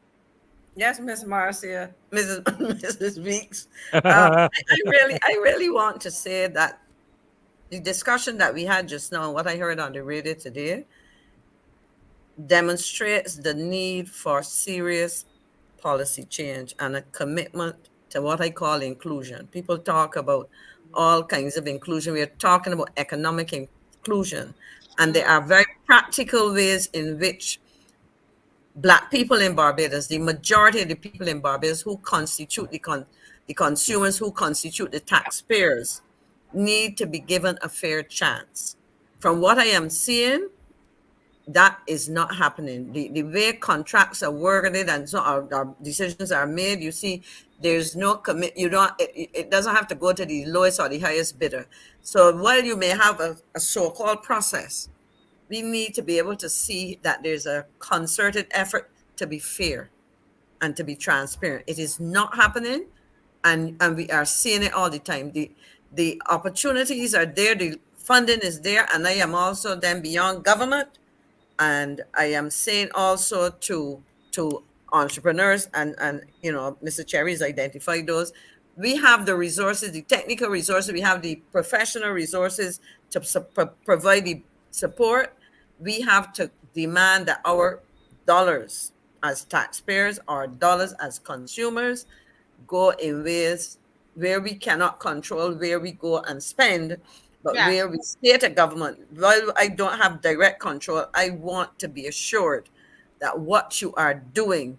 Speaker 4: Yes, Miss Marcia, Mrs. Weeks. I really want to say that the discussion that we had just now, what I heard on the radio today, demonstrates the need for serious policy change and a commitment to what I call inclusion. People talk about all kinds of inclusion. We are talking about economic inclusion, and there are very practical ways in which Black people in Barbados, the majority of the people in Barbados who constitute the consumers, who constitute the taxpayers, need to be given a fair chance. From what I am seeing, that is not happening. The way contracts are worded and so our decisions are made, you see, there's no commit. It doesn't have to go to the lowest or the highest bidder. So while you may have a so-called process, we need to be able to see that there's a concerted effort to be fair and to be transparent. It is not happening, and we are seeing it all the time. The opportunities are there, the funding is there, and I am also then beyond government. And I am saying also to entrepreneurs, and Mr. Cherry has identified those. We have the resources, the technical resources, we have the professional resources to provide the support. We have to demand that our dollars as taxpayers, our dollars as consumers, go in ways where we cannot control where we go and spend, but
Speaker 5: Yes.
Speaker 4: where we state a government, while I don't have direct control, I want to be assured that what you are doing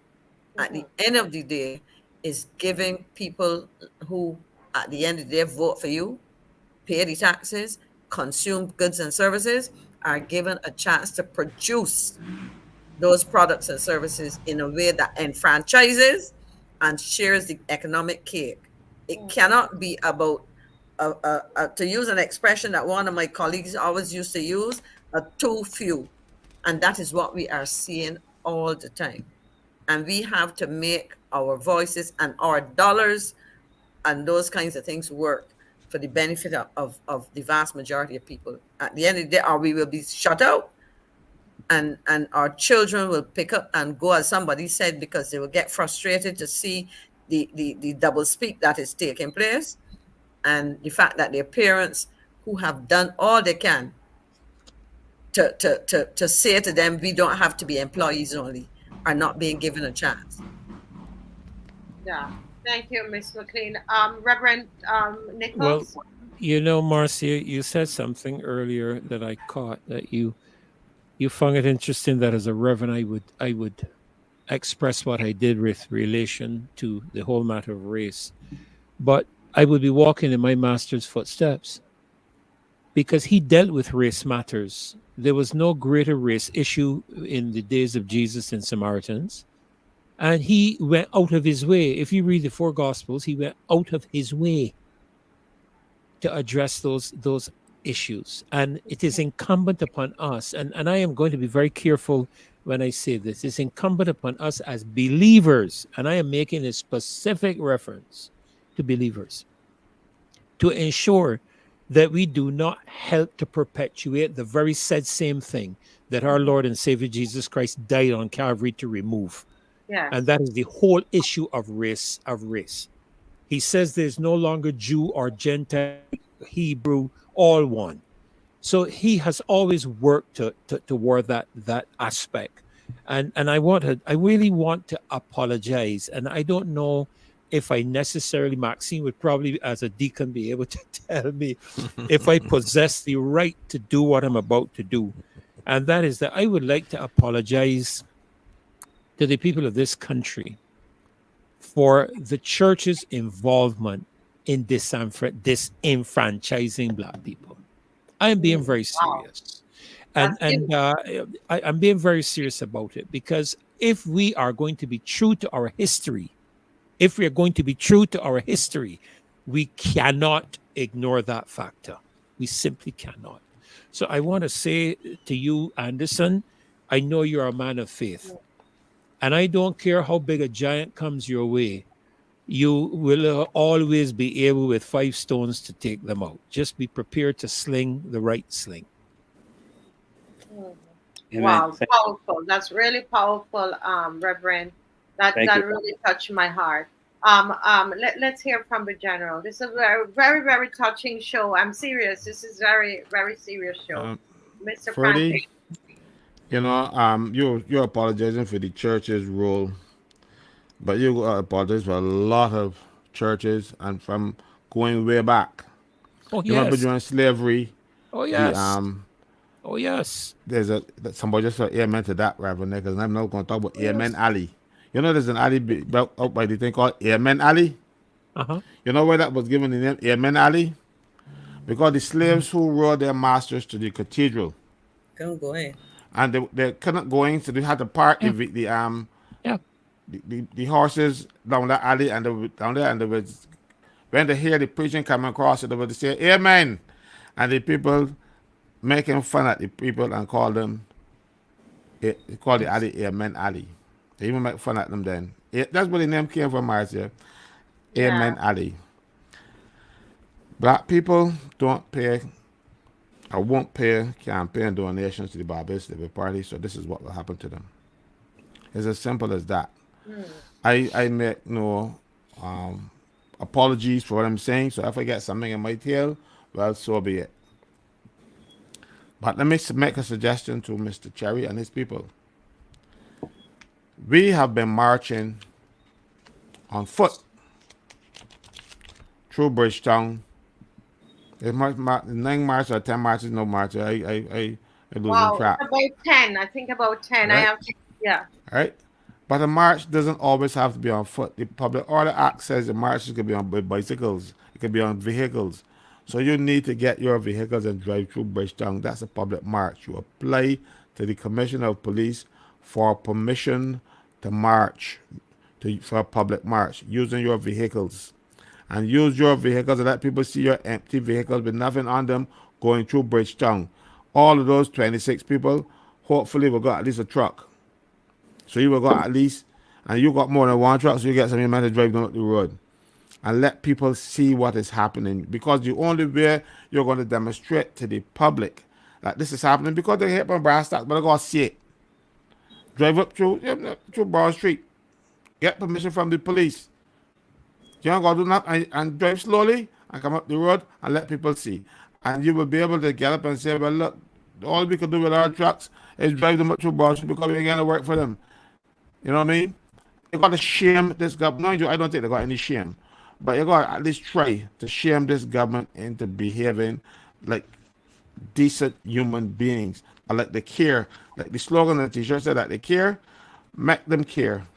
Speaker 4: at the end of the day is giving people who, at the end of the day, vote for you, pay the taxes, consume goods and services, are given a chance to produce those products and services in a way that enfranchises and shares the economic cake. It cannot be about, to use an expression that one of my colleagues always used to use, a too few. And that is what we are seeing all the time. And we have to make our voices and our dollars and those kinds of things work for the benefit of the vast majority of people. At the end of the day, or we will be shut out, and our children will pick up and go, as somebody said, because they will get frustrated to see the double speak that is taking place, and the fact that their parents, who have done all they can to say to them, we don't have to be employees only, are not being given a chance.
Speaker 5: Yeah. Thank you, Ms. McLean. Reverend Nichols?
Speaker 1: Well, Marcia, you said something earlier that I caught, that you found it interesting that as a reverend I would express what I did with relation to the whole matter of race. But I would be walking in my master's footsteps, because he dealt with race matters. There was no greater race issue in the days of Jesus and Samaritans. And he went out of his way. If you read the four Gospels, he went out of his way to address those issues. And it is incumbent upon us, and I am going to be very careful when I say this, it's incumbent upon us as believers, and I am making a specific reference to believers, to ensure that we do not help to perpetuate the very said same thing that our Lord and Savior Jesus Christ died on Calvary to remove.
Speaker 5: Yes.
Speaker 1: And that is the whole issue of race. He says there's no longer Jew or Gentile, Hebrew, all one. So he has always worked toward that aspect. And I really want to apologize. And I don't know if I necessarily, Maxine would probably, as a deacon, be able to tell me if I possess the right to do what I'm about to do. And that is that I would like to apologize to the people of this country for the church's involvement in disenfranchising Black people. I am being very serious. And I'm being very serious about it, because if we are going to be true to our history, we cannot ignore that factor. We simply cannot. So I want to say to you, Anderson, I know you're a man of faith. And I don't care how big a giant comes your way, you will always be able with 5 stones to take them out. Just be prepared to sling the right sling.
Speaker 6: Amen.
Speaker 5: Wow, powerful. That's really powerful, Reverend. That really touched my heart. Let's hear from the General. This is a very, very, very touching show. I'm serious. This is very, very serious show. Mr.
Speaker 3: Freddie,
Speaker 5: Franklin.
Speaker 3: you're apologizing for the church's role, but you apologize for a lot of churches, and from going way back.
Speaker 1: Oh,
Speaker 3: You remember
Speaker 1: yes.
Speaker 3: during slavery?
Speaker 1: Oh, yes.
Speaker 3: The,
Speaker 1: Oh, yes.
Speaker 3: there's somebody just said amen to that, Reverend, because I'm not going to talk about Amen Alley. You know, there's an alley built up by the thing called Amen Alley.
Speaker 1: Uh-huh.
Speaker 3: You know where that was given the name Amen Alley? Because the slaves who rode their masters to the cathedral,
Speaker 4: Go ahead.
Speaker 3: and they couldn't go in, so they had to park
Speaker 1: Yeah.
Speaker 3: the horses down that alley, and they would, down there, and they would, when they hear the preaching coming across it, they would say Amen, and the people making fun at the people and call the alley Amen Alley. They even make fun at them then. That's where the name came from, Marcia. Amen Alley. Black people don't pay or won't pay campaign donations to the Barbados Labour Party, so this is what will happen to them. It's as simple as that. I make no apologies for what I'm saying, so if I get something in my tail, well, so be it. But let me make a suggestion to Mr. Cherry and his people. We have been marching on foot through Bridgetown. It's 9 marches or 10 marches, no marches. I losing
Speaker 5: Wow,
Speaker 3: track.
Speaker 5: about 10. I think about 10. I
Speaker 3: Right.
Speaker 5: have to, yeah.
Speaker 3: Right? But a march doesn't always have to be on foot. The Public Order Act says the marches could be on bicycles. It could be on vehicles. So you need to get your vehicles and drive through Bridgetown. That's a public march. You apply to the Commissioner of Police for permission to march, for a public march, using your vehicles. And use your vehicles and let people see your empty vehicles with nothing on them going through Bridgetown. All of those 26 people hopefully will got at least a truck. So you will got at least, and you got more than one truck, so you get some man to drive down the road. And let people see what is happening. Because the only way you're going to demonstrate to the public that this is happening, because they hit on brass tacks, but they're going to see it. Drive up through Broad Street. Get permission from the police. You don't got to do nothing and drive slowly and come up the road and let people see. And you will be able to get up and say, well, look, all we can do with our trucks is drive them up through Broad Street because we ain't going to work for them. You know what I mean? You got to shame this government. No, I don't think they got any shame. But you got to at least try to shame this government into behaving like decent human beings. Or like they care. Like the slogan on the t-shirt said that they care, make them care.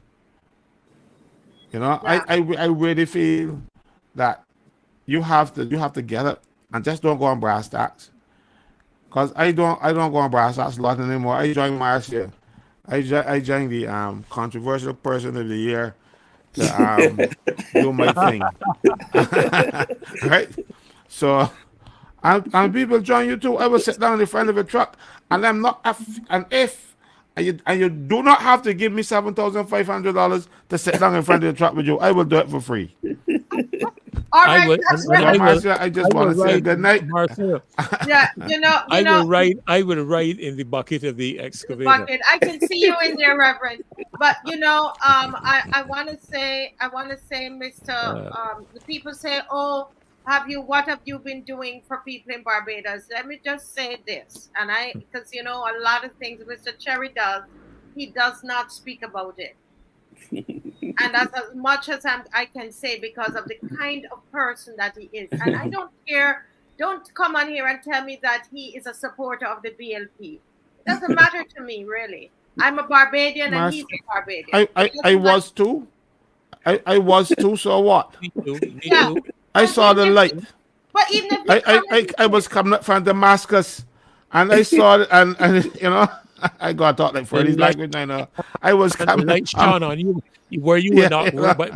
Speaker 3: You know,
Speaker 5: Yeah.
Speaker 3: I really feel that you have to get up and just don't go on brass tacks. Cause I don't go on brass tacks a lot anymore. I join Marcia. I joined the controversial person of the year to do my thing. Right? So and people join you too. I will sit down in front of a truck and I'm not and you do not have to give me $7,500 to sit down in front of the truck with you. I will do it for free.
Speaker 5: All
Speaker 1: I
Speaker 5: right,
Speaker 1: would-
Speaker 5: that's
Speaker 1: and
Speaker 5: right.
Speaker 3: Marcia, I just want to say good night.
Speaker 1: Marcel,
Speaker 5: Yeah,
Speaker 1: I will write in the bucket of the excavator.
Speaker 5: bucket. I can see you in there, Reverend. But I want to say, Mr. The people say, "Oh, what have you been doing for people in Barbados?" Let me just say this, because a lot of things Mr. Cherry does, he does not speak about it. And that's as much as I can say because of the kind of person that he is. And I don't care. Don't come on here and tell me that he is a supporter of the BLP. It doesn't matter to me, really. I'm a Barbadian and he's a Barbadian.
Speaker 3: I was too. I was too, so what?
Speaker 1: Me too. Me
Speaker 5: Yeah.
Speaker 1: too.
Speaker 3: I saw the light.
Speaker 5: But even if
Speaker 3: I was coming up from Damascus and I saw it and I got taught like for these language I know. I was
Speaker 1: And the
Speaker 3: coming
Speaker 1: light shone on you. Were you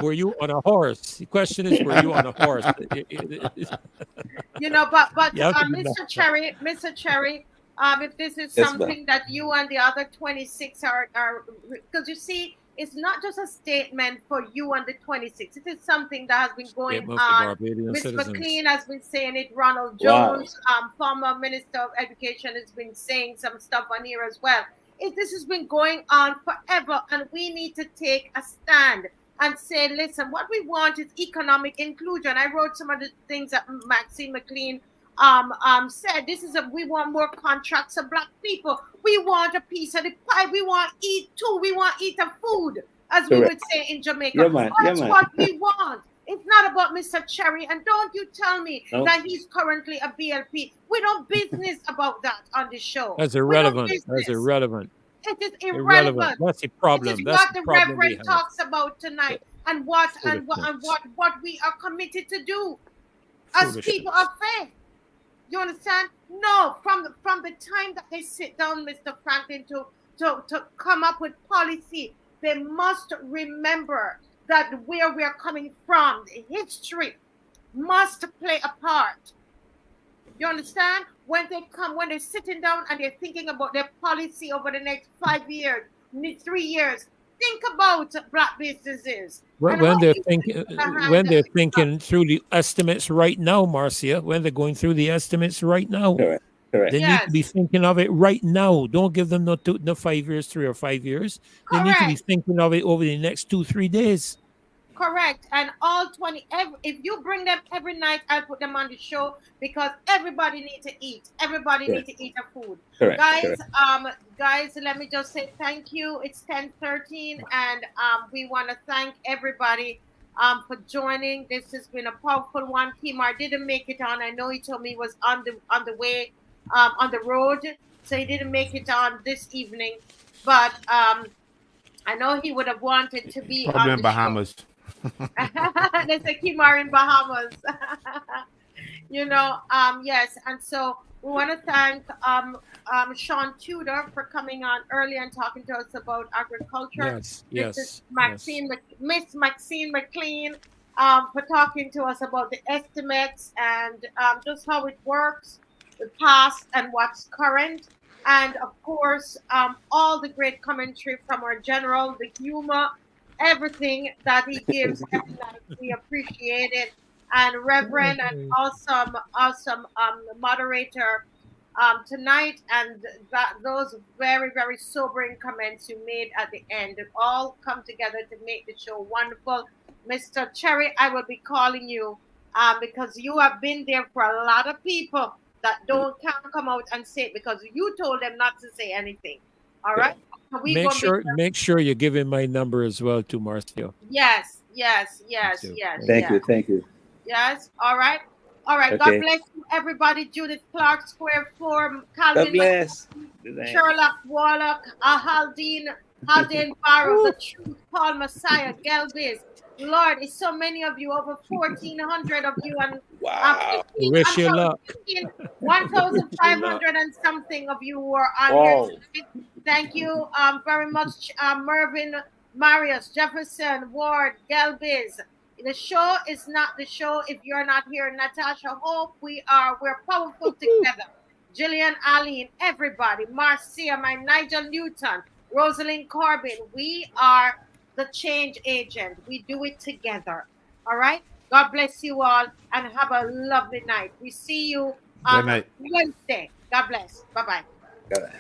Speaker 1: were you on a horse? The question is, were you on a horse?
Speaker 5: but
Speaker 1: You have to be
Speaker 5: Mr. Cherry, if this is
Speaker 6: Yes,
Speaker 5: something that you and the other 26 are because you see, it's not just a statement for you and the 26. It is something that has been going
Speaker 1: Statement for
Speaker 5: on.
Speaker 1: Barbadian
Speaker 5: Ms.
Speaker 1: citizens.
Speaker 5: McLean has been saying it. Ronald
Speaker 6: Wow.
Speaker 5: Jones, former Minister of Education, has been saying some stuff on here as well. This has been going on forever, and we need to take a stand and say, listen, what we want is economic inclusion. I wrote some of the things that Maxine McLean said. We want more contracts of Black people. We want a piece of the pie. We want to eat too. We want to eat the food, as we would say in Jamaica.
Speaker 6: Yeah, man.
Speaker 5: That's
Speaker 6: Yeah, man.
Speaker 5: what we want. It's not about Mr. Cherry. And don't you tell me
Speaker 6: No.
Speaker 5: that he's currently a BLP. We don't business about that on the show.
Speaker 1: That's
Speaker 5: We don't
Speaker 1: irrelevant. That's
Speaker 5: business.
Speaker 1: irrelevant.
Speaker 5: It is
Speaker 1: Irrelevant.
Speaker 5: irrelevant.
Speaker 1: That's the
Speaker 5: It
Speaker 1: problem.
Speaker 5: is
Speaker 1: That's
Speaker 5: what
Speaker 1: the
Speaker 5: the
Speaker 1: problem we
Speaker 5: Reverend
Speaker 1: have.
Speaker 5: talks about tonight, and what
Speaker 1: Foolishness.
Speaker 5: we are committed to do as
Speaker 1: Foolishness.
Speaker 5: people of faith. You understand? No, from the time that they sit down, Mr. Franklin, to come up with policy, they must remember that where we are coming from, the history must play a part. You understand? When they're sitting down and they're thinking about their policy over the next 5 years, 3 years, think about black businesses?
Speaker 1: When,
Speaker 5: And
Speaker 1: when
Speaker 5: how
Speaker 1: they're
Speaker 5: you
Speaker 1: thinking,
Speaker 5: behind
Speaker 1: when they're
Speaker 5: the-
Speaker 1: thinking through the estimates right now, Marcia, when they're going through the estimates right now,
Speaker 6: Correct. Correct.
Speaker 1: they need to be
Speaker 5: Yes,
Speaker 1: thinking of it right now. Don't give them no 5 years, 3 or 5 years. They need to be
Speaker 5: correct.
Speaker 1: thinking of it over the next 2, 3 days.
Speaker 5: Correct. And all 20, if you bring them every night, I'll put them on the show because everybody needs to eat. Everybody needs
Speaker 6: Correct.
Speaker 5: to eat their food.
Speaker 6: Correct.
Speaker 5: Guys,
Speaker 6: Correct.
Speaker 5: guys, let me just say thank you. It's 10:13 and we want to thank everybody for joining. This has been a powerful one. Kimar didn't make it on. I know he told me he was on the way on the road, so he didn't make it on this evening. But I know he would have wanted to be
Speaker 3: Probably
Speaker 5: on
Speaker 3: in
Speaker 5: the show.
Speaker 3: Bahamas.
Speaker 5: There's a Kimar in Bahamas. Yes. And so we want to thank Sean Tudor for coming on early and talking to us about agriculture.
Speaker 1: Yes,
Speaker 5: Mrs.
Speaker 1: yes,
Speaker 5: Maxine, Miss Maxine McLean, for talking to us about the estimates and just how it works, the past and what's current. And of course, all the great commentary from our general, the humor, everything that he gives every night. We appreciate it. And Reverend and awesome moderator tonight, and that those very, very sobering comments you made at the end all come together to make the show wonderful. Mr. Cherry, I will be calling you because you have been there for a lot of people that can't come out and say it because you told them not to say anything. All right. So we
Speaker 1: Make
Speaker 5: gonna be
Speaker 1: sure make sure you give him my number as well to Marcia.
Speaker 5: Yes.
Speaker 1: too.
Speaker 6: Thank you. Thank you.
Speaker 5: Yes. All right. All right. God
Speaker 6: Okay.
Speaker 5: bless you, everybody. Judith Clark, Square 4,
Speaker 6: God
Speaker 5: Calvin,
Speaker 6: bless. Good night.
Speaker 5: Sherlock Warlock, Haldane Barrow, The Truth, Paul Messiah, Gelbiz. Lord, it's so many of you, over 1,400 of you, and
Speaker 6: Wow.
Speaker 5: 15,
Speaker 1: Wish
Speaker 5: I'm
Speaker 1: you
Speaker 5: sorry,
Speaker 1: luck.
Speaker 5: 1,500 and something of you who are on
Speaker 6: Wow.
Speaker 5: here tonight. Thank you very much, Mervyn, Marius, Jefferson, Ward, Gelbiz. The show is not the show if you're not here. Natasha Hope, we're powerful together. Jillian Aline, everybody, Marcia, my Nigel Newton, Rosalind Corbin, we are the change agent. We do it together. All right. God bless you all and have a lovely night. We see you
Speaker 3: Good
Speaker 5: on
Speaker 3: night.
Speaker 5: Wednesday. God bless. Bye bye.
Speaker 6: God.